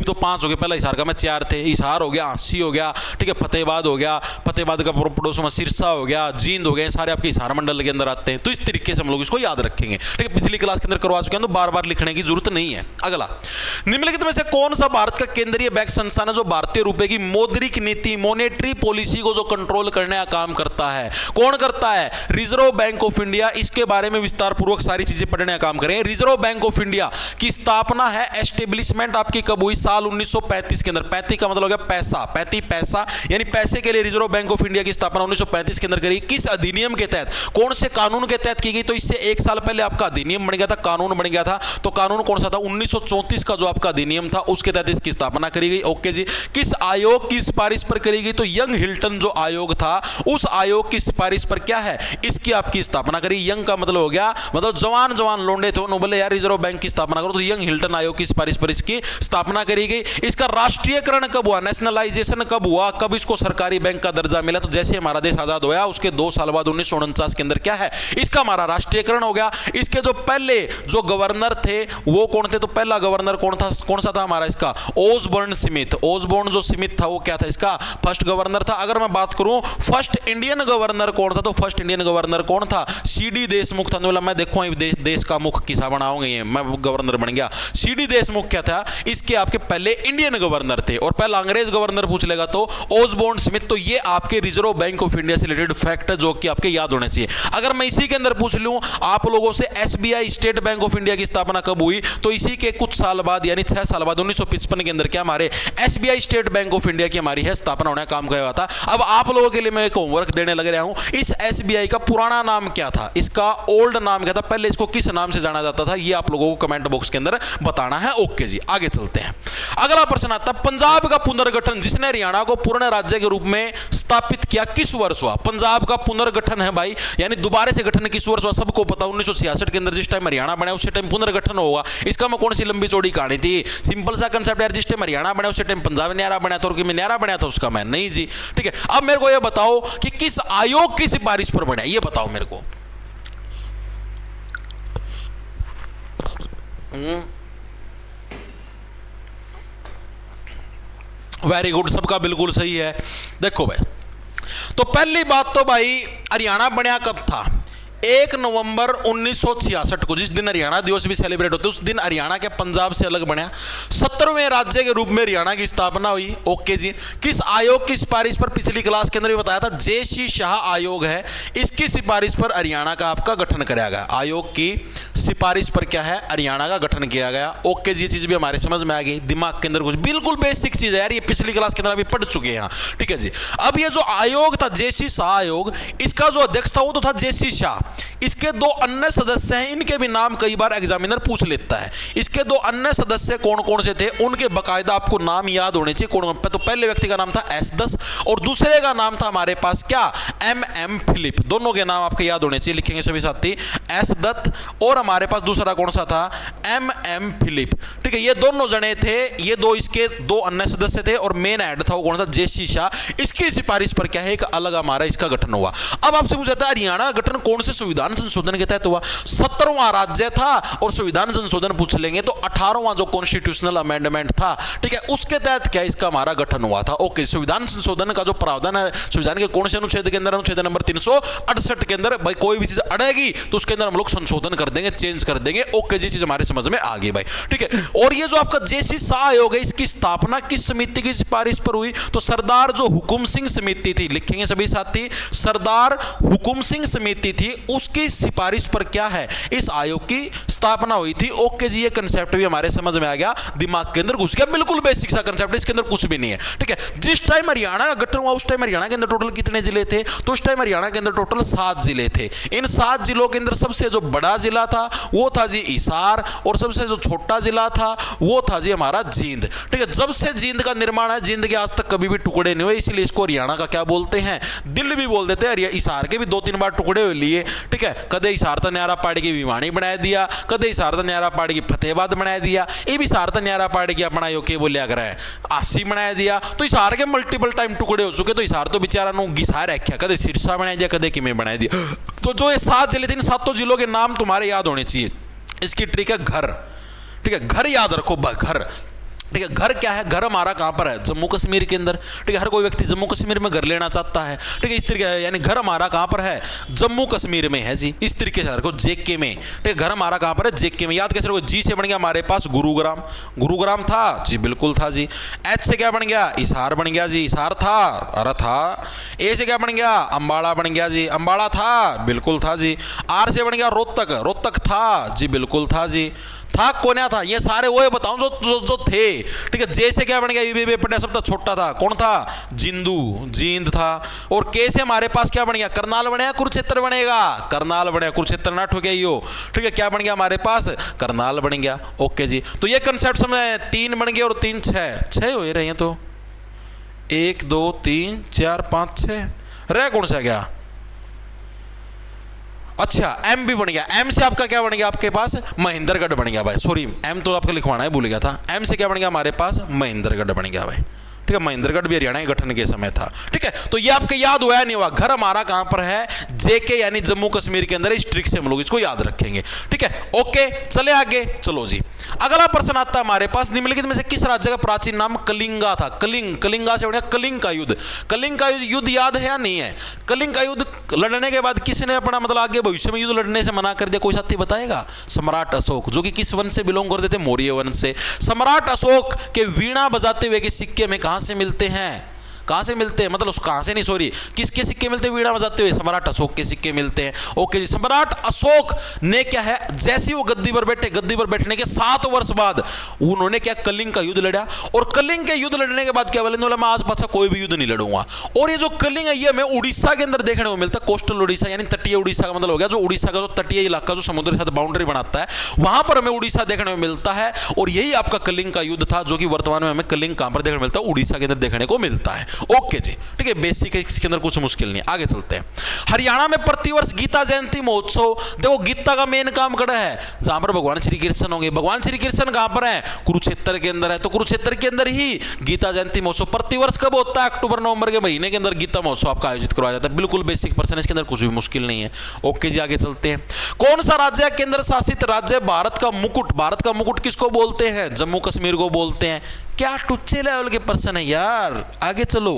तो 5 हो गए, पहला हिसार का में 4 थे, हिसार हो गया, हांसी हो गया, ठीक है, फतेहबाद हो गया, फतेहबाद का पड़ोस में सिरसा हो गया, जींद हो गए, सारे आपके हिसार मंडल के अंदर आते हैं। तो इस तरीके से हम लोग इसको याद रखेंगे, ठीक है। पिछली क्लास के अंदर करवा चुके हैं तो बार बार लिखने की जरूरत नहीं है। अगला, निम्नलिखित में से कौन सा भारत का केंद्रीय बैंक संस्थान है जो भारतीय रुपए की मौद्रिक नीति मॉनेटरी पॉलिसी को जो कंट्रोल करने का काम करता है, कौन करता है, रिजर्व बैंक ऑफ इंडिया। इसके बारे में विस्तार पूर्वक सारी चीजें पढ़ने का काम करें। रिजर्व बैंक ऑफ इंडिया की स्थापना है, एस्टेब्लिशमेंट आपकी कब हुई, साल 1935 के अंदर। 35 का मतलब हो गया पैसा, 35 पैसा यानी पैसे के लिए रिजर्व बैंक ऑफ इंडिया की स्थापना 1935 के अंदर करी। किस अधिनियम के तहत, कौन से कानून के तहत की गई, तो इससे 1 साल पहले आपका अधिनियम बन गया था, कानून बन गया था। तो कानून कौन सा था, 1934 का जो आपका अधिनियम था उसके तहत इसकी स्थापना करी गई। ओके जी। किस आयोग की सिफारिश पर करी गई? तो यंग हिल्टन जो आयोग था उस आयोग की सिफारिश पर क्या है, इसकी आपकी स्थापना करी। यंग का मतलब हो गया मतलब जवान जवान लोंडे थे, उन्होंने बोले यार रिजर्व बैंक की स्थापना करो, तो यंग हिल्टन आयोग की सिफारिश पर इसकी स्थापना करी गई। इसका राष्ट्रीयकरण कब हुआ, नेशनलाइजेशन कब हुआ, कब इसको सरकारी बैंक का दर्जा मिला? तो जैसे हमारा देश आजाद हुआ उसके 2 साल बाद 1949 के अंदर क्या है, इसका हमारा राष्ट्रीयकरण हो गया। इसके जो पहले जो गवर्नर थे वो कौन थे? तो पहला गवर्नर कौन था, कौन सा था हमारा इसका? Osborne Smith. ओसबोर्न जो स्मिथ था वो क्या था, इसका फर्स्ट गवर्नर था। अगर मैं बात करूं फर्स्ट इंडियन गवर्नर कौन था, तो फर्स्ट इंडियन गवर्नर कौन था? सीडी देशमुख था। बोला मैं देखो देश का मुख्य किसा बनाऊंगे, मैं गवर्नर बन गया। सीडी देशमुख क्या था, इसके आपके पहले इंडियन गवर्नर थे। और पहला अंग्रेज गवर्नर पूछ लेगा तो ओसबोर्न स्मिथ। तो ये आपके रिजर्व बैंक ऑफ इंडिया से रिलेटेड फैक्ट है जो कि आपके याद होने चाहिए। अगर मैं इसी के अंदर पूछ लूं आप लोगों से SBI state bank of India की स्थापना कब हुई, तो इसी के कुछ साल बाद यानी 6 साल बाद 1955 के अंदर क्या हमारे SBI state bank of India की हमारी है स्थापना होने का काम किया हुआ था। अब आप लोगों के लिए मैं एक होमवर्क देने लग रहा हूं, इस एसबीआई का पुराना नाम क्या था, इसका ओल्ड नाम क्या था, पहले इसको किस नाम से जाना जाता था, ये आप लोगों को कमेंट बॉक्स के अंदर बताना है। ओके जी, आगे चलते हैं। अगला प्रश्न आता है पंजाब का पुनर्गठन जिसने हरियाणा को पूर्ण राज्य के रूप में स्थापित किया किस वर्ष हुआ? पंजाब का पुनर्गठन है भाई, यानी दोबारा से गठन किस वर्ष हुआ? सबको पता 1966 के अंदर जिस टाइम हरियाणा बना उस टाइम पुनर्गठन होगा। इसका में कौन सी लंबी चौड़ी कहानी थी, सिंपल सा कंसेप्ट यार, जिस टाइम हरियाणा बना उस टाइम पंजाब न्यारा बना था, और कि मैं न्यारा बना था उसका मैं नहीं जी। ठीक है, अब मेरे को यह बताओ कि किस आयोग की सिफारिश पर बना, ये बताओ मेरे को। वेरी गुड, सबका बिल्कुल सही है। देखो भाई, तो पहली बात तो भाई हरियाणा बनया कब था? 1 नवंबर 1966 को, जिस दिन हरियाणा दिवस भी सेलिब्रेट होते उस दिन हरियाणा के पंजाब से अलग बना। 17वें राज्य के रूप में हरियाणा की स्थापना हुई। ओके जी। किस आयोग की सिफारिश पर? पिछली क्लास के अंदर भी बताया था, जे.सी. शाह आयोग है, इसकी सिफारिश पर हरियाणा का आपका गठन कराया गया। आयोग की सिफारिश पर क्या है, हरियाणा का गठन किया गया। ओके जी, ये चीज भी हमारे समझ में आ गई, दिमाग के अंदर कुछ बिल्कुल बेसिक चीज है यार, ये पिछली क्लास के अंदर अभी पढ़ चुके हैं। ठीक है जी। अब ये जो आयोग था जे.सी. शाह आयोग, इसका जो अध्यक्ष था वो तो था जे.सी. शाह। इसके 2 अन्य सदस्य हैं, इनके भी नाम कई बार एग्जामिनर पूछ लेता है। इसके 2 अन्य सदस्य कौन कौन से थे, उनके बकायदा आपको नाम याद होने चाहिए। कौन? तो पहले व्यक्ति का नाम था एस दत्त और दूसरे का नाम था हमारे पास क्या, एम फिलिप। दोनों के नाम आपके याद होने चाहिए, लिखेंगे सभी साथी, एस दत्त और हमारे पास दूसरा कौन सा था, एम फिलिप। ठीक है, ये दोनों जने थे, ये दो इसके 2 अन्य सदस्य थे और मेन हेड था वो कौन था, जे.सी. शाह। इसकी सिफारिश पर क्या है, एक अलग हमारा इसका गठन हुआ। अब आपसे पूछा था हरियाणा गठन कौन से संविधान संशोधन के तहत हुआ? 17वां राज्य था और संविधान संशोधन पूछ लेंगे तो 18वां जो कॉन्स्टिट्यूशनल अमेंडमेंट था, ठीक है, उसके तहत क्या इसका हमारा गठन हुआ था। ओके, संविधान संशोधन का जो प्रावधान है संविधान के कौन से अनुच्छेद के अंदर, अनुच्छेद नंबर 368 के अंदर भाई कोई भी चीज अड़ेगी तो उसके अंदर हम लोग संशोधन कर देंगे, चेंज कर देंगे। ओके जी, चीज हमारे समझ में आ गई भाई। ठीक है, और ये जो आपका जे.सी. शाह आयोग है, इसकी स्थापना किस समिति की सिफारिश पर हुई? तो सरदार जो हुकुम सिंह समिति थी, लिखेंगे सभी साथी, सरदार हुकुम सिंह समिति थी, उसकी सिफारिश पर क्या है, इस आयोग की स्थापना हुई थी। ओके जी, ये कंसेप्ट भी हमारे समझ में आ गया, दिमाग के अंदर घुस गया, बिल्कुल बेसिक सा कंसेप्ट, इसके अंदर कुछ भी नहीं है। ठीक है, जिस टाइम हरियाणा का गठन हुआ उस टाइम हरियाणा के अंदर टोटल कितने जिले थे? तो उस टाइम हरियाणा के अंदर टोटल 7 जिले थे। इन 7 जिलों के अंदर सबसे जो बड़ा जिला था वो था जी हिसार और सबसे जो छोटा जिला था वो था जी हमारा जींद। ठीक है, जब से जींद का निर्माण है, जींद के आज तक कभी भी टुकड़े नहीं हुए, इसलिए इसको हरियाणा का क्या बोलते हैं, दिल्ली भी बोल देते हैं। हिसार के भी 2-3 बार टुकड़े हुए लिए। ठीक है, कदे हिसार था न्यारा पाड़ी की भिवानी बना दिया, कदे हिसार था न्यारा पाड़ी की फतेहाबाद बना दिया, ये भी हिसार था न्यारा पाड़ी की अपना यो के बोलिया कर आसी बना दिया। तो हिसार के मल्टीपल टाइम टुकड़े हो चुके, तो हिसार तो बेचारा नु घिसा रखा, कदे सिरसा बना दिया, कदे किमें बना दिया। तो जो ये 7 जिले थे, इन 7 जिलों के नाम तुम्हारे याद होने चाहिए। इसकी ट्रिक है घर। ठीक है, घर याद रखो, घर। ठीक है, घर क्या है, घर हमारा कहां पर है, जम्मू कश्मीर के अंदर। ठीक है, हर कोई व्यक्ति जम्मू कश्मीर में घर लेना चाहता है। ठीक है, इस तरीके यानी घर हमारा कहां पर है, जम्मू कश्मीर में है जी। इस तरीके से रखो, जेके में। ठीक है, घर हमारा कहां पर है, जेके में। याद कैसे रखो, जी से बन गया हमारे पास गुरुग्राम, गुरुग्राम था जी, बिल्कुल था जी। एच से क्या बन गया, हिसार बन गया जी, हिसार था, अरे था। ए से क्या बन गया, अंबाला बन गया जी, अंबाला था, बिल्कुल था जी। आर से बन गया रोहतक, रोहतक था जी, बिल्कुल था जी। था कोन्या था, ये सारे वो बताऊं जो जो जो थे। ठीक है, जैसे क्या बन गया ये पढ़ा सब तो छोटा था, कौन था, जिंदू जींद था। और कैसे हमारे पास क्या बन गया, करनाल बनेगा कुरुक्षेत्र बनेगा, करनाल बनेगा कुरुक्षेत्र ना ठोके यो। ठीक है, क्या बन गया हमारे पास, करनाल बन गया। ओके जी, तो ये कंसेप्ट समझ, 3 बन गए और 3 6 हो रहे हैं, तो 1 2 3 4 5 6 रह कौन सा गया, अच्छा एम भी बन गया। एम से आपका क्या बन गया, आपके पास महेंद्रगढ़ बन गया भाई, सॉरी एम तो आपको लिखवाना है, भूल गया था। एम से क्या बन गया हमारे पास, महेंद्रगढ़ बन गया भाई। ठीक है, महेंद्रगढ़ भी हरियाणा के गठन के समय था। ठीक है, तो ये आपके याद हुआ नहीं हुआ, घर हमारा कहां पर है, जेके यानी जम्मू कश्मीर के अंदर, इस ट्रिक से हम लोग इसको याद रखेंगे। ठीक है, ओके चले आगे, चलो जी अगला प्रश्न आता है हमारे पास, निम्नलिखित में से किस राज्य का प्राचीन नाम कलिंगा था। कलिंगा से बढ़िया कलिंग का युद्ध। कलिंग का युद्ध याद है या नहीं है, कलिंग का युद्ध लड़ने के बाद किसने अपना मतलब आगे भविष्य में युद्ध लड़ने से मना कर दिया, कोई साथी बताएगा, सम्राट अशोक, जो कि किस वंश से बिलोंग करते थे, मौर्य वंश से। सम्राट अशोक के वीणा बजाते हुए के सिक्के में कहां से मिलते हैं, कहां से मिलते हैं, मतलब कहां से नहीं सॉरी, किसके सिक्के मिलते हैं वीणा बजाते हुए, सम्राट अशोक के सिक्के मिलते हैं। ओके जी, सम्राट अशोक ने क्या है, जैसे वो गद्दी पर बैठे, गद्दी पर बैठने के 7 वर्ष बाद उन्होंने क्या कलिंग का युद्ध लड़ा। और कलिंग के युद्ध लड़ने के बाद क्या बोले, मैं आज पाछा कोई भी युद्ध नहीं लड़ूंगा। और ये जो कलिंग है ये हमें उड़ीसा के अंदर देखने को मिलता है, कोस्टल उड़ीसा यानी तटीय उड़ीसा का मतलब हो गया, जो उड़ीसा का जो तटीय इलाका जो समुद्र के साथ बाउंड्री बनाता है, वहां पर हमें उड़ीसा देखने को मिलता है। और यही आपका कलिंग का युद्ध था, जो कि वर्तमान में हमें कलिंग कहां पर देखने को मिलता है, उड़ीसा के अंदर देखने को मिलता है। ओके जी, ठीक है, बेसिक है, इसके अंदर कुछ मुश्किल नहीं। आगे चलते हैं, हरियाणा में प्रतिवर्ष गीता जयंती महोत्सव, देखो गीता का मेन काम कड़ा है, जहां पर भगवान श्री कृष्ण होंगे। भगवान श्री कृष्ण कहां पर है, कुरुक्षेत्र के अंदर है, तो कुरुक्षेत्र के अंदर ही गीता जयंती महोत्सव प्रतिवर्ष कब होता है, अक्टूबर नवंबर के महीने के अंदर गीता महोत्सव आपका आयोजित करवाया जाता है। बिल्कुल बेसिक प्रश्न, इसके अंदर कुछ भी मुश्किल नहीं है। ओके जी, आगे चलते हैं, कौन सा राज्य केंद्र शासित राज्य भारत का मुकुट, भारत का मुकुट किसको बोलते हैं, जम्मू कश्मीर को बोलते हैं। क्या टुच्चे लेवल के प्रश्न है यार, आगे चलो।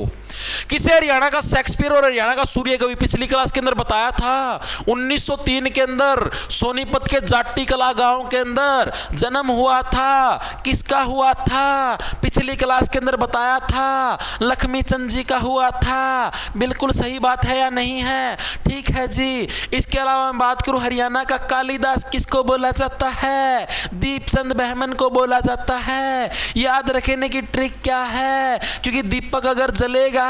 किसे हरियाणा का शेक्सपियर और हरियाणा का सूर्य कवि पिछली क्लास के अंदर बताया था, 1903 के अंदर सोनीपत के जाट्टी कला गांव के अंदर जन्म हुआ था। किसका हुआ था, पिछली क्लास के अंदर बताया था, लक्ष्मी चंद जी का हुआ था। बिल्कुल सही बात है या नहीं है, ठीक है जी। इसके अलावा मैं बात करूं, हरियाणा का कालिदास किसको बोला जाता है, दीपचंद बहमन को बोला जाता है। याद रखने की ट्रिक क्या है, क्योंकि दीपक अगर जलेगा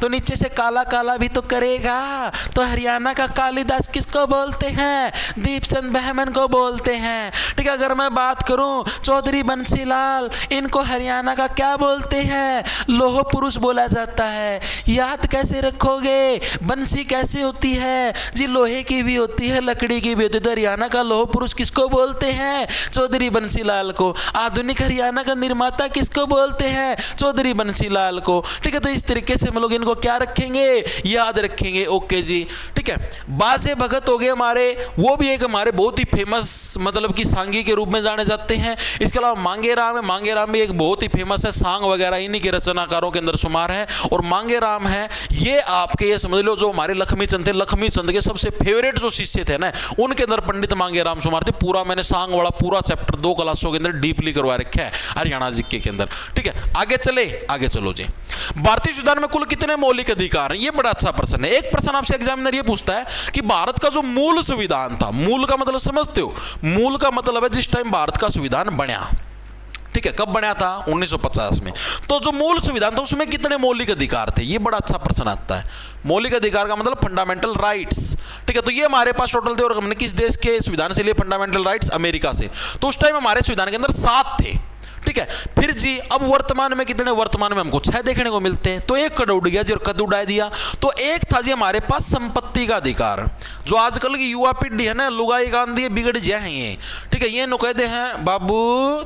तो नीचे से काला काला भी तो करेगा। तो हरियाणा का कालिदास किसको बोलते हैं, दीपचंद बहमन को बोलते हैं। ठीक है, अगर मैं बात करूं चौधरी बंसीलाल, इनको हरियाणा का क्या बोलते हैं, लोह पुरुष बोला जाता है। याद कैसे रखोगे, बंसी कैसे होती है जी, लोहे की भी होती है, लकड़ी की भी होती है। तो हरियाणा का लोह पुरुष किसको बोलते हैं, चौधरी बंसीलाल को। आधुनिक हरियाणा का निर्माता किसको बोलते हैं, चौधरी बंसीलाल को। ठीक है, तो इस तरीके से हम लोग इनको क्या रखेंगे, याद रखेंगे। ओके जी, ठीक है। बाजे भगत हो गए हमारे, वो भी एक हमारे बहुत ही फेमस मतलब कि सांगी के रूप में जाने जाते हैं। इसके अलावा मांगे राम है, मांगे राम भी एक बहुत ही फेमस है, सांग वगैरह इन्हीं के रचनाकारों के अंदर शुमार है। और मांगे राम है ये आपके, ये समझ लो जो हमारे लक्ष्मी चंद थे, लक्ष्मी चंद के सबसे फेवरेट जो शिष्य थे ना, उनके अंदर पंडित मांगे राम शुमार थे। पूरा मैंने सांग वाला पूरा चैप्टर 2 क्लासों के अंदर डीपली करवा रखा है हरियाणा जीके के अंदर। ठीक है, आगे चले, आगे चलो जी। भारतीय संविधान में कुल कितने मौलिक अधिकार हैं, ये बड़ा अच्छा प्रश्न है। एक प्रश्न आपसे एग्जामिनर ये पूछता है कि भारत का जो मूल संविधान था, मूल का मतलब समझते हो, मूल का मतलब है जिस टाइम भारत का संविधान बना, ठीक है, कब बना था, 1950 में। तो जो मूल संविधान था उसमें कितने मौलिक अधिकार थे, ये बड़ा अच्छा प्रश्न आता है। मौलिक अधिकार का मतलब फंडामेंटल राइट्स। ठीक है, तो ये हमारे पास टोटल थे। और हमने किस देश के संविधान से लिए फंडामेंटल राइट्स, अमेरिका से। तो उस टाइम हमारे संविधान के अंदर 7 थे। ठीक है, फिर जी अब वर्तमान में कितने, वर्तमान में हमको 6 देखने को मिलते हैं। तो एक कद उड़ गया जी, और कद उड़ा दिया। तो एक था जी हमारे पास संपत्ति का अधिकार, जो आजकल की युवा पीढ़ी है ना, लुगाई गांधी बिगड़ जाए ये। ठीक है, ये नु कहते हैं बाबू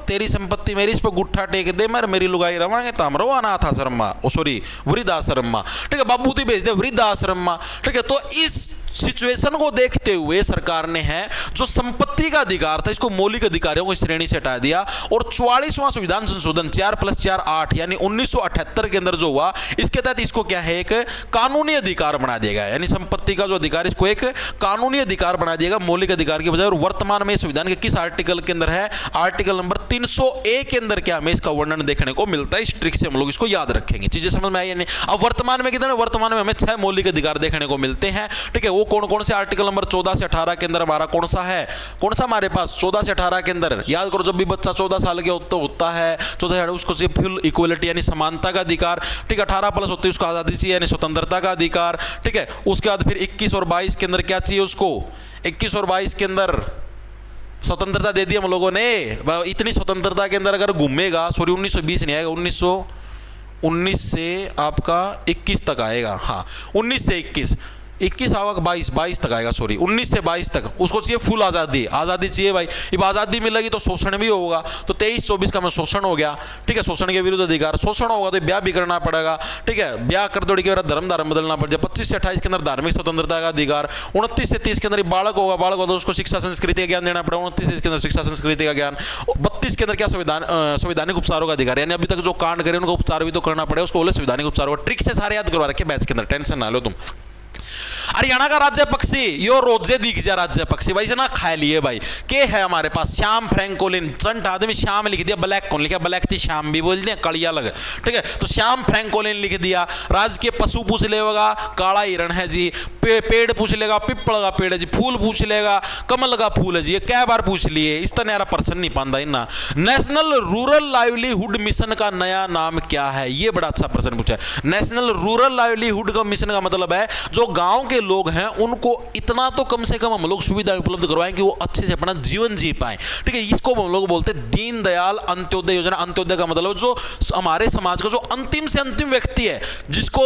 तेरी संपत्ति मेरी, इस पर गुट्ठा टेक दे, मेरी लुगाई रवांगे ताम रहो अनाथ आश्रम में, ओ सॉरी वृद्धाश्रम में। ठीक है, बाबू ती भेज दे वृद्धाश्रम में। ठीक है, तो इस सिचुएशन को देखते हुए सरकार ने है जो संपत्ति का अधिकार था, इसको मौलिक अधिकारों की श्रेणी से हटा दिया। और 44वां संविधान संशोधन 4 + 4 8 यानी 1978 के अंदर जो हुआ, इसके तहत इसको क्या है, एक कानूनी अधिकार बना दिया गया। यानी संपत्ति का जो अधिकार, इसको एक कानूनी अधिकार बना दिया गया मौलिक अधिकार के बजाय। और वर्तमान में संविधान के किस आर्टिकल के अंदर है, आर्टिकल नंबर 300A के अंदर क्या हमें इसका वर्णन देखने को मिलता है। इस ट्रिक से हम लोग इसको याद रखेंगे। चीजें समझ में आई नहीं। अब वर्तमान में कितने, वर्तमान में हमें 6 मौलिक अधिकार देखने को मिलते हैं। ठीक है, वो कौन कौन से आर्टिकल नंबर 14 से 18 के अंदर हमारा कौन सा है, कौन सा हमारे पास 14 से 18 के अंदर, याद करो जब भी बच्चा 14 साल के होता है 14 उसको फुल इक्वलिटी यानी समानता का अधिकार, ठीक है, 18 प्लस होती है उसको आज़ादी चाहिए यानी स्वतंत्रता का अधिकार, ठीक है। उसके बाद फिर 21 और 22 के अंदर क्या चाहिए उसको, 21 और 22 के अंदर स्वतंत्रता दे दी हम लोगों ने। इतनी स्वतंत्रता के अंदर अगर घूमेगा, सॉरी 1920 नहीं आएगा, 1919 से आपका 21 तक आएगा, हाँ 19 से 21 आवा 22 तक आएगा, सॉरी 19 से 22 तक उसको चाहिए फुल आज़ादी चाहिए भाई। अब आज़ादी मिलेगी तो शोषण भी होगा, तो 23-24 का में शोषण हो गया, ठीक है, शोषण के विरुद्ध अधिकार, शोषण होगा तो ब्याह भी करना पड़ेगा, ठीक है, ब्याह कर दौड़ी के धर्म बदलना पड़ जाए। 25 से 28 के अंदर धार्मिक स्वतंत्रता का अधिकार, 29 से 30 के अंदर बालक होगा तो उसको शिक्षा संस्कृति का ज्ञान देना पड़ेगा, 29 के अंदर शिक्षा संस्कृति का ज्ञान, 32 के अंदर क्या संवैधानिक उपचारों का अधिकार, यानी अभी तक जो कांड करे उनको उपचार भी तो करना पड़ेगा, उसको बोले संवैधानिक उपचार। ट्रिक से सारे याद करवा रखे बैच के अंदर, टेंशन ना लो तुम। हरियाणा का राज्य पक्षी यो रोजे दिख जा राज्य पक्षी भाई से ना खा लिए भाई के है हमारे पास श्याम फ्रैंकोलिन, चंट आदमी श्याम लिख दिया, ब्लैक कौन लिखा, ब्लैक थी श्याम भी बोल दिया, कड़िया लग, ठीक है, तो श्याम फ्रैंकोलिन लिख दिया। राज्य के पशु पूछ लेगा, काला हिरण है जी, पेड़ पूछ लेगा, पिपल का पेड़ है जी, फूल पूछ लेगा, कमल का फूल है जी, ये कै बार पूछ लिए, इस तरह यार पर्सन नहीं पाता इना। नेशनल रूरल लाइवलीहुड मिशन का नया नाम क्या है, ये बड़ा अच्छा प्रश्न पूछा है। नेशनल रूरल लाइवलीहुड का मिशन का मतलब है जो गांव के लोग हैं उनको इतना तो कम से कम हम लोग सुविधा उपलब्ध करवाएं कि वो अच्छे से अपना जीवन जी पाएं, ठीक है, इसको हम लोग बोलते हैं दीनदयाल अंत्योदय योजना। अंत्योदय का मतलब जो हमारे समाज का जो अंतिम से अंतिम व्यक्ति है जिसको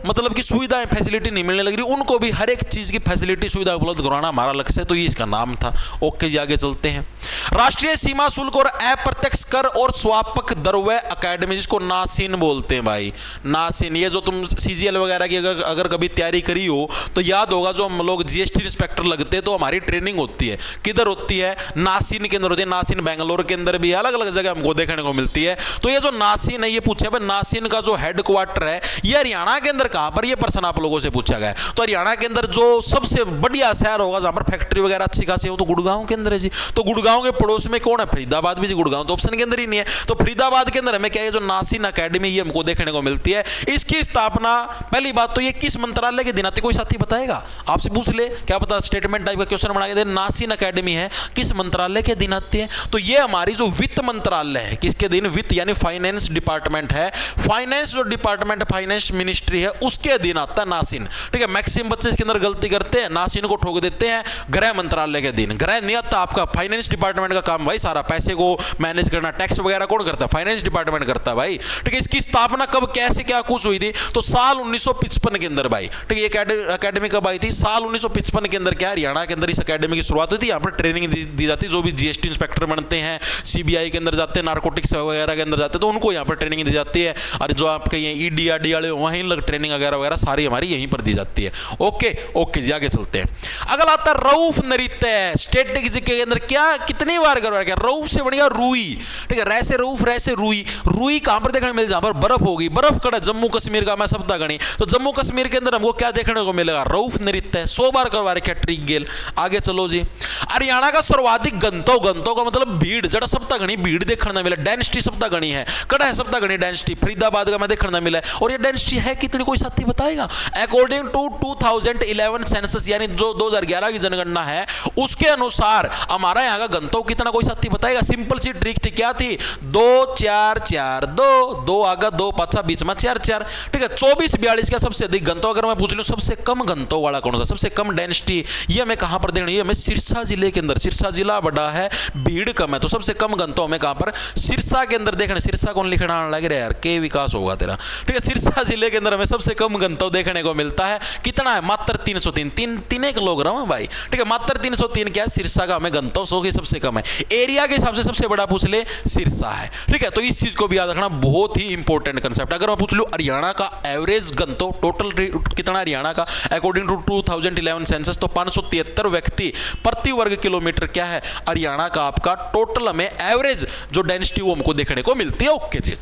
मतलब कि सुविधाएं फैसिलिटी नहीं मिलने लग रही, उनको भी हर एक चीज की फैसिलिटी सुविधा उपलब्ध करवाना हमारा लक्ष्य है, तो ये इसका नाम था। ओके जी, आगे चलते हैं। राष्ट्रीय सीमा शुल्क और अप्रत्यक्ष कर और स्वापक दरव्य अकेडमी, जिसको नासिन बोलते हैं भाई, नासिन। ये जो तुम सीजीएल वगैरह की अगर कभी तैयारी करी हो तो याद होगा जो हम लोग जीएसटी इंस्पेक्टर लगते हैं तो हमारी ट्रेनिंग होती है, किधर होती है, नासिन के अंदर होती है। नासिन बेंगलोर के अंदर भी अलग अलग जगह हमको देखने को मिलती है। तो ये जो नासिन है, ये पूछा भाई नासिन का जो हेडक्वार्टर है ये हरियाणा के अंदर कहां पर, ये प्रश्न आप लोगों से पूछा गया। तो हरियाणा के अंदर जो सबसे बढ़िया शहर होगा जहां पर फैक्ट्री वगैरह अच्छी खासी हो तो गुड़गांव के अंदर है जी। तो गुड़गांव के पड़ोस में कौन है, फरीदाबाद भी जी, गुड़गांव तो ऑप्शन के अंदर ही नहीं है। तो फरीदाबाद के अंदर हमें क्या है जो नासिन अकेडमी ये हमको देखने को मिलती है। इसकी स्थापना, पहली बात तो ये किस मंत्रालय के दिन आती, कोई साथी बताएगा, आपसे पूछ ले, क्या पता स्टेटमेंट टाइप का क्वेश्चन बना के दे। नासिन अकेडमी है किस मंत्रालय के दिन आती है, तो ये हमारी जो वित्त मंत्रालय है, किसके दिन, वित्त यानी फाइनेंस डिपार्टमेंट है, फाइनेंस जो डिपार्टमेंट फाइनेंस मिनिस्ट्री है उसके अधीन आता है नासिन, ठीक है। मैक्सिमम बच्चे इसके अंदर गलती करते हैं, नासिन को ठोक देते हैं गृह मंत्रालय के दिन। गृह नहीं आता आपका, फाइनेंस डिपार्टमेंट का काम भाई, सारा पैसे को मैनेज करना, टैक्स वगैरह कौन करता है, फाइनेंस डिपार्टमेंट करता है भाई, ठीक है। इसकी स्थापना कब, कैसे, क्या कुछ हुई थी, तो साल 1955 के अंदर भाई, ठीक है। अकेडमी कब आई थी, साल 1955 के अंदर क्या हरियाणा के अंदर इस अकेडमी की शुरुआत हुई थी। यहाँ पर ट्रेनिंग दी जाती है, जो भी जीएसटी इंस्पेक्टर बनते हैं, सीबीआई के अंदर जाते हैं, नारकोटिक्स वगैरह के अंदर जाते हैं, तो उनको यहाँ पर ट्रेनिंग दी जाती है। और जो आपके ये ईडी आरडी वाले वहीं लग ट्रेनिंग वगैरह सारी हमारी यहीं पर दी जाती है। ओके ओके जी, आगे चलते हैं। अगला आता है रऊफ नृत्य, स्टैटिक जीके के अंदर क्या कितनी बार करवाया गया, रऊफ से बढ़िया रुई, ठीक है, रैसे रऊफ रैसे रुई। रुई कहां पर देखने मिल, जहां पर बर्फ होगी, बर्फ कड़ा जम्मू कश्मीर का मैं सप्ताह गणी, तो जम्मू कश्मीर के अंदर हमको क्या देखने को मिलेगा, रऊफ नृत्य 100 बार करवा रखे ट्रिक गेल। आगे चलो जी। हरियाणा का सर्वाधिक गंतव, गंतव का मतलब भीड़, जड़ा सप्ताह गणी भीड़ देखने मिला, डेंसिटी सप्ताह गणी है, कड़ा है सप्ताह गणी डेंसिटी, फरीदाबाद का मैं देखने मिला है। और ये डेंसिटी है कितनी, कोई साथी बताएगा। अकॉर्डिंग टू 2011 सेंसस यानी जो 2011 की जनगणना है उसके अनुसार हमारा यहाँ का गंतव कितना, कोई साथी बताएगा। सिंपल सी ट्रिक थी, क्या थी, 2 4 4 2 आगा 2 पाछा बीच में 4 4, ठीक है। 24-42 का सबसे अधिक गंतव अगर मैं पूछ लूं सबसे कम गंतव वाला कौन सा, सबसे कम डेंसिटी, ये हमें कहां पर देखनी है, हमें सिरसा जिले के अंदर। सिरसा जिला बड़ा है, भीड़ कम है, तो सबसे कम गंतव हमें कहां पर, सिरसा के अंदर देखना। सिरसा कौन लिखना लग रहा है यार, के विकास होगा तेरा, ठीक है। सिरसा जिले के अंदर हमें सबसे कम गंतव देखने को मिलता है, कितना है, मात्र 303, तीन एक लोग रहा भाई, ठीक है, मात्र 303 क्या है, सिरसा का हमें गंतव 100 के सबसे कम है। एरिया के हिसाब से सबसे बड़ा पूछ ले सिरसा है, ठीक है। तो इस चीज को भी याद रखना, बहुत ही इंपॉर्टेंट कंसेप्ट। अगर मैं पूछ लूं हरियाणा का एवरेज गंतव टोटल कितना हरियाणा का अकॉर्डिंग टू 2011 सेंसस, तो 573 व्यक्ति प्रति वर्ग किलोमीटर क्या है हरियाणा का आपका टोटल हमें एवरेज जो डेंसिटी वो हमको देखने को मिलती है। ओके जी,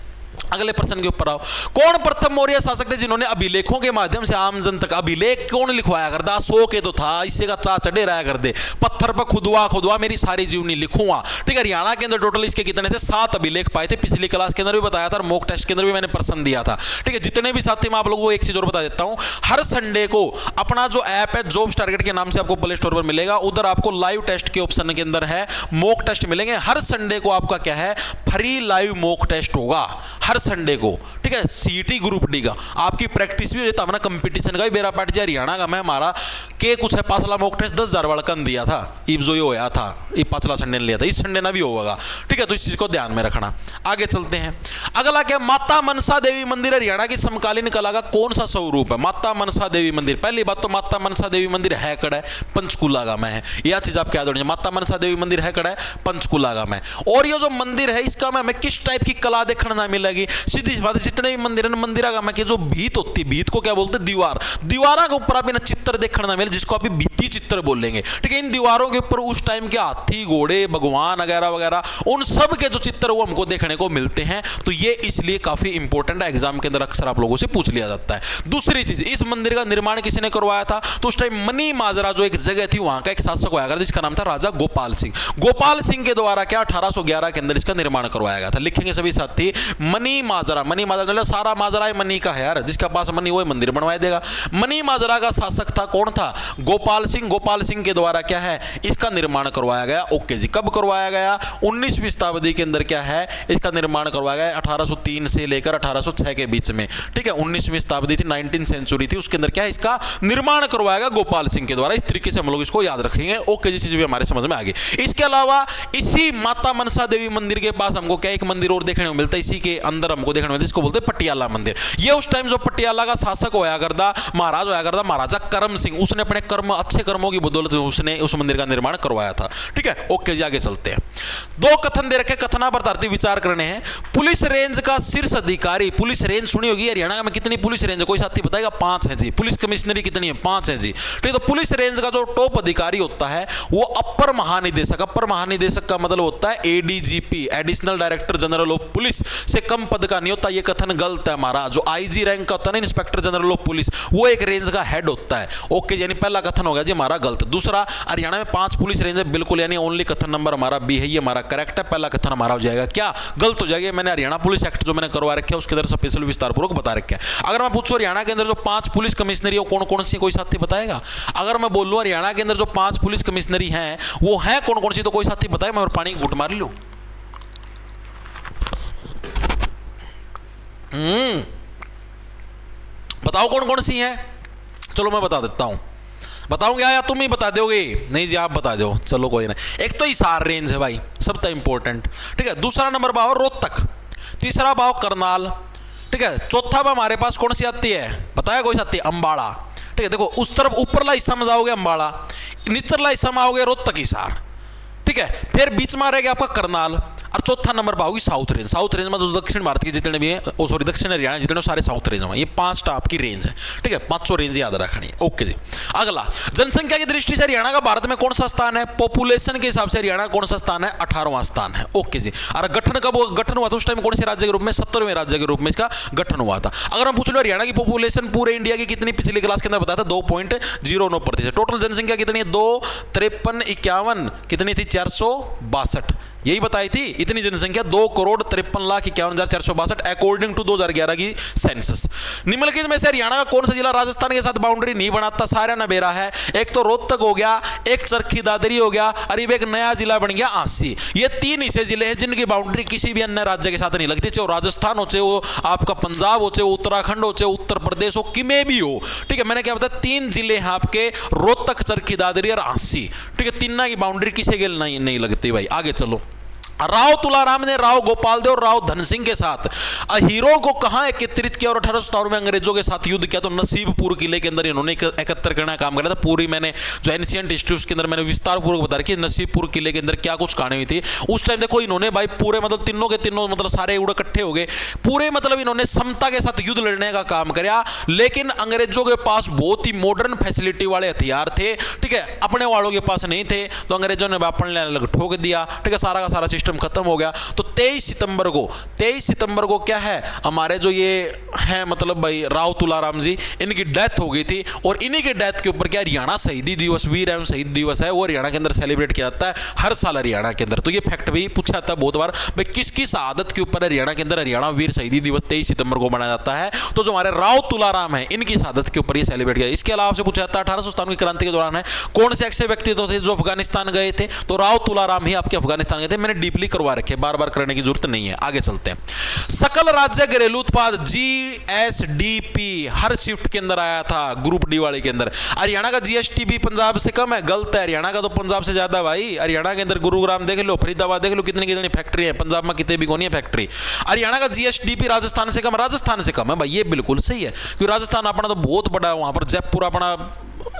अगले प्रश्न के ऊपर आओ। कौन प्रथम मौर्य शासक थे जिन्होंने अभिलेखों के माध्यम से आम जनता का अभिलेख कौन लिखवाया करता? सो के तो था, इससे का चा चढ़े रहा कर दे, पत्थर पर खुदवा खुदवा मेरी सारी जीवनी लिखूंगा। ठीक है, हरियाणा के अंदर टोटल इसके कितने थे? 7 अभिलेख पाए थे। पिछली क्लास के अंदर भी बताया था और मॉक टेस्ट के अंदर भी मैंने प्रश्न दिया था। ठीक है, जितने भी साथी मैं आप लोगों को एक चीज और बता देता हूं, हर संडे को अपना जो ऐप है जॉब्स टारगेट के नाम से आपको प्ले स्टोर पर मिलेगा, उधर आपको लाइव टेस्ट के ऑप्शन के अंदर है मॉक टेस्ट मिलेंगे। हर संडे को आपका क्या है? फ्री लाइव मॉक टेस्ट होगा हर संडे को। ठीक है, सीटी ग्रुप डी का आपकी प्रैक्टिस भी हो जाता है, कंपटीशन का भी बेरा पाट जाए। हरियाणा का मैं हमारा के कुछ है पांचला मॉक टेस्ट 10,000 वाला कन दिया था, इब जो होया था ये पांचला संडे ने लिया था, इस संडे ना भी होगा। ठीक है, तो इस चीज को ध्यान में रखना। आगे चलते हैं, अगला क्या? माता मनसा देवी मंदिर हरियाणा की समकालीन कला का कौन सा स्वरूप है? माता मनसा देवी मंदिर, पहली बात तो माता मनसा देवी मंदिर है कड़ा है? पंचकुला का में है, यह चीज आपके याद होनी चाहिए। माता मनसा देवी मंदिर है कड़ा है? पंचकुला का में। और ये जो मंदिर है इसका में हमें किस टाइप की कला देखने ना मिलेगी? सीधी बात है, जितने भी मंदिर है मंदिर का में जो भीत होती है, भीत को क्या बोलते हैं? दीवार। दीवारा के ऊपर आप चित्र देखने ना मिले, जिसको आप भित्ति चित्र बोलेंगे। ठीक है, इन दीवारों के ऊपर उस टाइम के हाथी घोड़े भगवान वगैरह वगैरह उन सब के जो चित्र वो हमको देखने को मिलते हैं। तो ये इसलिए काफी इंपॉर्टेंट है, एग्जाम के अंदर अक्सर आप लोगों से पूछ लिया जाता है। दूसरी चीज, इस मंदिर का निर्माण किसने करवाया था? तो उस टाइम मनी माजरा जो एक जगह थी वहां का एक शासक हुआ करता, जिसका नाम था राजा गोपाल सिंह। गोपाल सिंह के द्वारा क्या 1811 के अंदर इसका निर्माण करवाया गया था। लिखेंगे सभी साथी मनी माजरा। मनी माजरा मतलब सारा माजरा है मनी का है यार, जिसका पास मनी वो मंदिर बनवा देगा। मनी माजरा का शासक था कौन था? गोपाल सिंह। गोपाल सिंह के द्वारा क्या है? इसका निर्माण करवाया गया। ओके जी, कब करवाया गया? 19वीं शताब्दी के अंदर क्या है? इसका निर्माण करवाया गया 1803 से लेकर 1806 के बीच में। ठीक है, 19वीं शताब्दी थी, 19th सेंचुरी थी, उसके अंदर क्या है? इसका निर्माण करवाया गया गोपाल सिंह के द्वारा। इस तरीके से हम लोग इसको याद रखेंगे। ओके जी, चीज भी हमारे समझ में आ गई। इसके अलावा इसी माता मनसा देवी मंदिर के पास हमको क्या एक मंदिर और देखने को मिलता है, इसी के अंदर हमको देखने को मिलता है, इसको बोलते हैं पटियाला मंदिर। ये उस टाइम जो पटियाला का शासक होया करता, महाराज होया करता महाराजा करम सिंह, उसने अपने कर्म अच्छे कर्मों की बदौलत उसने उस मंदिर का निर्माण करवाया था। ठीक है, ओके जी, आगे चलते हैं। 2 कथन दे रखे, कथनापरतार्थी विचार करने हैं। पुलिस रेंज का शीर्ष अधिकारी, पुलिस रेंज सुनी होगी हरियाणा में, कितनी पुलिस रेंज है? कोई साथी बताएगा? 5 है जी। पुलिस कमिश्नरी कितनी है? 5 है जी। ठीक है, तो पुलिस रेंज का जो टॉप अधिकारी होता है वो अपर महानिदेशक। अपर महानिदेशक का मतलब होता है ADGP, additional director general of police, से कम पद का नहीं होता। ये कथन गलत है हमारा। जो आईजी रैंक का होता है ना, इंस्पेक्टर जनरल ऑफ पुलिस, वो एक रेंज का हेड होता है। ओके, यानी पहला कथन हो गया जी हमारा गलत। दूसरा, हरियाणा में 5 पुलिस रेंज है, बिल्कुल, यानी ओनली कथन नंबर हमारा बी है, ये हमारा करेक्ट है। पहला कथन हमारा हो जाएगा क्या? गलत हो जाएगा। मैंने हरियाणा पुलिस एक्ट जो मैंने करवा रखा है उसके अंदर स्पेशल विस्तार पूर्वक बता रखा है। अगर मैं पूछूं हरियाणा के अंदर जो 5 पुलिस कमिश्नरी है कौन कौन सी, कोई साथी बताएगा? अगर मैं बोलूं हरियाणा के अंदर जो 5 पुलिस कमिश्नरी हैं वो है कौन कौन सी, तो कोई साथी बताए? मैं और पानी घूट मार लूं। बताओ कौन कौन सी हैं? चलो मैं बता देता हूं। बताऊंगा या तुम ही बता दोगे? नहीं जी, आप बता दो। चलो कोई नहीं। एक तो हिसार रेंज है भाई, सबसे इंपॉर्टेंट। ठीक है, दूसरा नंबर भाव रोहतक, तीसरा भाव करनाल। ठीक है, चौथा भाव हमारे पास कौन सी आती है? बताया कोई साथी? अंबाड़ा। ठीक है, देखो उस तरफ ऊपरला हिस्सा में जाओगे अंबाड़ा, निचरला हिस्सा में आओगे रोहतक हिसार। ठीक है, फिर बीच में रहेगा आपका करनाल, और चौथा नंबर पर होगी साउथ रेंज। साउथ रेंज में तो दक्षिण भारत के जितने भी हैं, ओ सॉरी दक्षिण हरियाणा जितने सारे साउथ रेंज में, ये 5 आपकी रेंज है। ठीक है, 500 रेंज याद रखनी है। ओके जी, अगला, जनसंख्या की दृष्टि से हरियाणा का भारत में कौन सा स्थान है? पॉपुलेशन के हिसाब से हरियाणा कौन सा स्थान है? 18वां स्थान है। ओके जी, और गठन कब गठन हुआ था? उस टाइम कौन से राज्य के रूप में? 17वें राज्य के रूप में इसका गठन हुआ था। अगर हम पूछ लो हरियाणा की पॉपुलेशन पूरे इंडिया की कितनी, पिछली क्लास के अंदर बताया था 2.09%। टोटल जनसंख्या कितनी है? 2, 53, 51 कितनी थी? 462, यही बताई थी। इतनी जनसंख्या 2,53,51,462 अकॉर्डिंग टू 2011 की सेंसस। निम्नलिखित में से हरियाणा का कौन सा जिला राजस्थान के साथ बाउंड्री नहीं बनाता? सारा नबेरा है। एक तो रोहतक हो गया, एक चरखी दादरी हो गया, और एक नया जिला बन गया आंसी। ये 3 ऐसे जिले हैं जिनकी बाउंड्री किसी भी अन्य राज्य के साथ नहीं लगती, चाहे वो राजस्थान हो, चाहे वो आपका पंजाब हो, चाहे वो उत्तराखंड हो, चाहे उत्तर प्रदेश हो, किमें भी हो। ठीक है, मैंने क्या बताया? 3 जिले हैं आपके, रोहतक, चरखी दादरी और आंसी। ठीक है, तीनों की बाउंड्री किसी के नहीं लगती भाई। आगे चलो, राव तुलाराम ने राव गोपाल देव और राव धन सिंह के साथ अहीरों को कहां एकत्रित किया और 1857 में अंग्रेजों के साथ युद्ध किया? तो नसीबपुर किले के अंदर इन्होंने एकत्र करने का काम किया था। पूरी मैंने जो एंशिएंट हिस्ट्री के अंदर मैंने विस्तार पूर्वक बता रखी नसीबपुर किले के अंदर क्या कुछ कहानी हुई थी उस टाइम। देखो इन्होंने भाई पूरे मतलब तीनों के तीनों मतलब सारे उड़ इकट्ठे हो गए, पूरे मतलब इन्होंने समता के साथ युद्ध लड़ने का काम किया। लेकिन अंग्रेजों के पास बहुत ही मॉडर्न फैसिलिटी वाले हथियार थे, ठीक है, अपने वालों के पास नहीं थे। तो अंग्रेजों ने अपन ठोक दिया, ठीक है, सारा का सारा सिस्टम सिस्टम खत्म हो गया। तो 23 सितंबर को क्या है, हमारे जो ये हैं मतलब भाई राव तुलाराम जी, इनकी डेथ हो गई थी। और इन्हीं के डेथ के ऊपर क्या हरियाणा शहीदी दिवस, वीर एवं शहीद दिवस है, वो हरियाणा के अंदर सेलिब्रेट किया जाता है हर साल हरियाणा के अंदर। तो ये फैक्ट भी पूछा जाता है बहुत बार, भाई किसकी शहादत के ऊपर हरियाणा के अंदर हरियाणा वीर शहीदी दिवस 23 सितंबर को मनाया जाता है। तो जो हमारे राव तुलाराम है, इनकी शहादत के ऊपर ये सेलिब्रेट किया। इसके अलावा आपसे पूछा जाता है 1857 की क्रांति के दौरान है कौन से ऐसे व्यक्तित्व थे जो अफगानिस्तान गए थे, तो राव तुलाराम ही आपके अफगानिस्तान गए थे। मैंने डीपली करवा रखे, बार बार करने की जरूरत नहीं है। आगे चलते हैं। सकल राज्य घरेलू उत्पाद GSDP हर शिफ्ट के अंदर आया था ग्रुप डी वाले के अंदर। हरियाणा का GST भी पंजाब से कम है, गलत है। हरियाणा का तो पंजाब से ज्यादा भाई। हरियाणा के अंदर गुरुग्राम देख लो, फरीदाबाद देख लो, कितनी कितनी फैक्ट्री है। पंजाब में कितने भी कोनी है फैक्ट्री। हरियाणा का GSDP राजस्थान से कम, राजस्थान से कम है भाई, ये बिल्कुल सही है, क्योंकि राजस्थान अपना तो बहुत बड़ा है, वहां पर जयपुर अपना,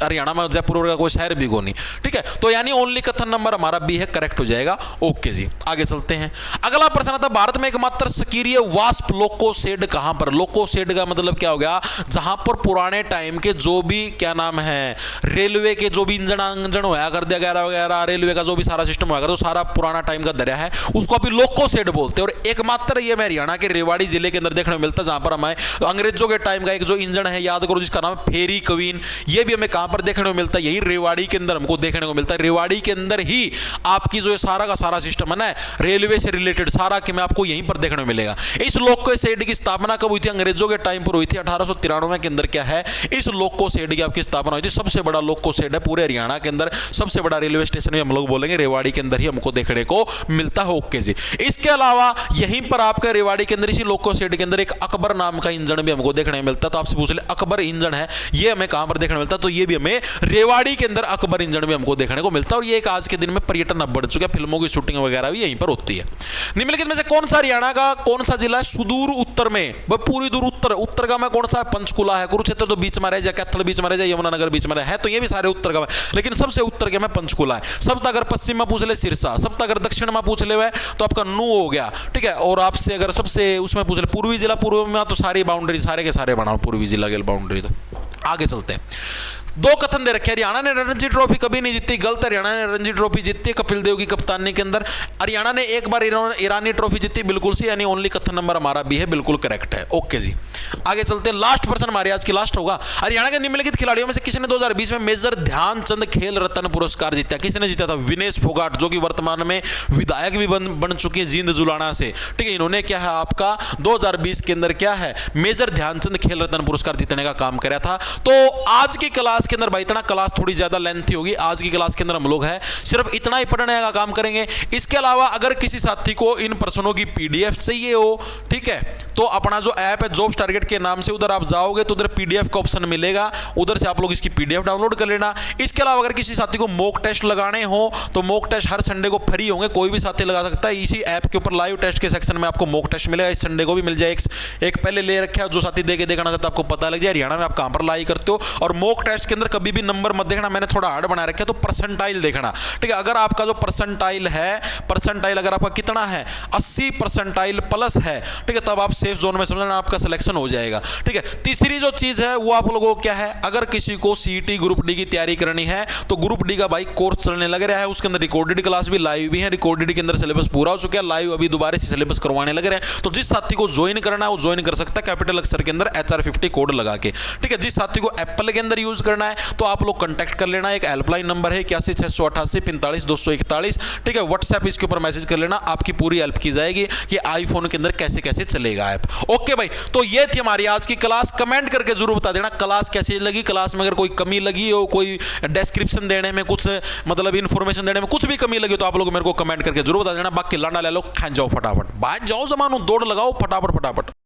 हरियाणा में जयपुर का कोई शहर भी नहीं, ठीक है। तो यानी ओनली कथन नंबर हमारा बी है, करेक्ट हो जाएगा। ओके जी, आगे चलते हैं। अगला प्रश्न था, भारत में एकमात्र सक्रिय वाष्प लोकोशेड कहां पर। लोकोशेड का मतलब क्या हो गया, जहां पर पुराने टाइम के जो भी क्या नाम है रेलवे के जो भी इंजन होया कर दिया गया वगैरह, रेलवे का जो भी सारा सिस्टम होया कर, तो सारा पुराना टाइम का दरिया है, उसको अभी लोकोशेड बोलते हैं। और एकमात्र ये मैं हरियाणा के रेवाड़ी जिले के अंदर देखने को मिलता है, जहां पर हमें अंग्रेजों के टाइम का एक जो इंजन है, याद करो, जिसका नाम फेरी क्वीन, ये भी हमें कहां पर देखने को मिलता है, यही रेवाड़ी के अंदर हमको देखने को मिलता है। रेवाड़ी के अंदर ही आपकी जो सारा का सारा सिस्टम है ना रेलवे से रिलेटेड सारा कि मैं आपको यहीं पर देखने को मिलेगा। इस लोकोशेड की स्थापना कब हुई थी, अंग्रेजों के टाइम पर हुई थी 1893 के अंदर। क्या है, इस लोकोशेड की आपकी स्थापना हुई थी। सबसे बड़ा लोकोशेड है पूरे हरियाणा के अंदर, सबसे बड़ा रेलवे स्टेशन भी हम लोग बोलेंगे रेवाड़ी के अंदर ही हमको देखने को मिलता है। ओके जी, इसके अलावा यहीं पर आपका रेवाड़ी के अंदर इसी लोकोशेड के अंदर एक अकबर नाम का इंजन भी हमको देखने को मिलता है। तो आपसे पूछ ले अकबर इंजन है, ये हमें कहां पर देखने को मिलता है, तो ये भी हमें रेवाड़ी के अंदर अकबर इंजन भी हमको देखने को मिलता है। और ये एक आज के दिन में पर्यटन अब बढ़ चुका है, फिल्मों की शूटिंग वगैरह भी यहीं पर होती है। निम्नलिखित में से कौन सा हरियाणा का कौन सा जिला है सुदूर उत्तर में, वह पूरी दूर उत्तर का में कौन सा है, पंचकुला है। कुरुक्षेत्र तो बीच में रह जाए, कैथल बीच में रह जाए, यमुनानगर बीच में है, तो ये भी सारे उत्तर का है, लेकिन सबसे उत्तर के में पंचकुला है। सबसे अगर पश्चिम में पूछ ले सिरसा, सबसे अगर दक्षिण में पूछ ले तो आपका नू हो गया, ठीक है। और आपसे अगर सबसे उसमें पूछ ले पूर्वी जिला, पूर्व में तो सारी बाउंड्री सारे के सारे बनाओ पूर्वी जिला के बाउंड्री। तो आगे चलते हैं। दो कथन दे रखे, हरियाणा ने रणजी ट्रॉफी कभी नहीं जीती, गलत। हरियाणा ने रणजी ट्रॉफी जीती है कपिल देव की कप्तानी के अंदर। हरियाणा ने एक बार ईरानी ट्रॉफी जीती, बिल्कुल सी, यानी ओनली कथन नंबर हमारा भी है, बिल्कुल करेक्ट है। ओके जी, आगे चलते हैं। लास्ट प्रश्न हमारे आज की लास्ट होगा, हरियाणा के निम्नलिखित खिलाड़ियों में से किसने 2020 में मेजर ध्यानचंद खेल रत्न पुरस्कार जीता। किसने जीता था, विनेश फोगाट, जो कि वर्तमान में विधायक भी बन चुकी है जींद जुलाना से, ठीक है। इन्होंने क्या है आपका 2020 के अंदर क्या है मेजर ध्यानचंद खेल रत्न पुरस्कार जीतने का काम कराया था। तो आज की क्लास के अंदर भाई इतना क्लास थोड़ी ज्यादा लेंथी होगी, आज की क्लास के अंदर हम लोग है सिर्फ इतना ही पढ़ने का काम करेंगे। इसके अलावा अगर किसी साथी को इन प्रश्नों की PDF चाहिए हो, ठीक है, तो अपना जो ऐप है जॉब्स टारगेट के नाम से, उधर आप जाओगे तो उधर PDF का ऑप्शन मिलेगा, उधर से आप लोग इसकी PDF डाउनलोड कर लेना। इसके अलावा अगर किसी साथी को मॉक टेस्ट लगाने हो तो मॉक टेस्ट हर संडे को फ्री होंगे, कोई भी साथी लगा सकता है। इसी ऐप के ऊपर लाइव टेस्ट के सेक्शन में आपको मॉक टेस्ट मिलेगा, इस संडे को भी मिल जाए। एक पहले ले रखा है, जो साथी देके देखना चाहता है आपको पता लग जाए हरियाणा में आप कहां पर लाई करते हो। और मॉक टेस्ट के अंदर कभी भी नंबर मत देखना, मैंने थोड़ा हार्ड बना रखा है, तो परसेंटाइल देखना, ठीक है। अगर आपका जो परसेंटाइल है, परसेंटाइल अगर आपका कितना है 80 परसेंटाइल प्लस है, ठीक है, तब आप सेफ जोन में समझना, आपका सिलेक्शन हो जाएगा, ठीक है। तीसरी जो चीज है वो आप लोगों को क्या है, अगर किसी को CET ग्रुप डी की तैयारी करनी है तो ग्रुप डी का भाई कोर्स चलने लग रहा है, उसके अंदर रिकॉर्डेड क्लास भी लाइव भी है, रिकॉर्डेड के अंदर सिलेबस पूरा हो चुका है, लाइव अभी दोबारा से सिलेबस करवाने लग रहे हैं। तो जिस साथी को ज्वाइन करना है वो ज्वाइन कर सकता है कैपिटल अक्षर के अंदर HR50 कोड लगा के, ठीक है। जिस साथी को एप्पल के अंदर यूज करना है तो आप लोग कांटेक्ट कर लेना, एक हेल्पलाइन नंबर है 81 688 45 241, ठीक है। व्हाट्सएप इसके ऊपर मैसेज कर लेना, आपकी पूरी हेल्प की जाएगी कि आईफोन के अंदर कैसे कैसे चलेगा ऐप। ओके भाई, तो ये थी हमारी आज की क्लास। कमेंट करके जरूर बता देना क्लास कैसी लगी, क्लास में अगर कोई कमी लगी हो, कोई डिस्क्रिप्शन देने में कुछ मतलब इंफॉर्मेशन देने में कुछ भी कमी लगी तो आप लोग मेरे को कमेंट करके जरूर बता देना। बाकी लाना ले लो, खा जाओ फटाफट, बाहर जाओ जमानो, दौड़ लगाओ फटाफट फटाफट।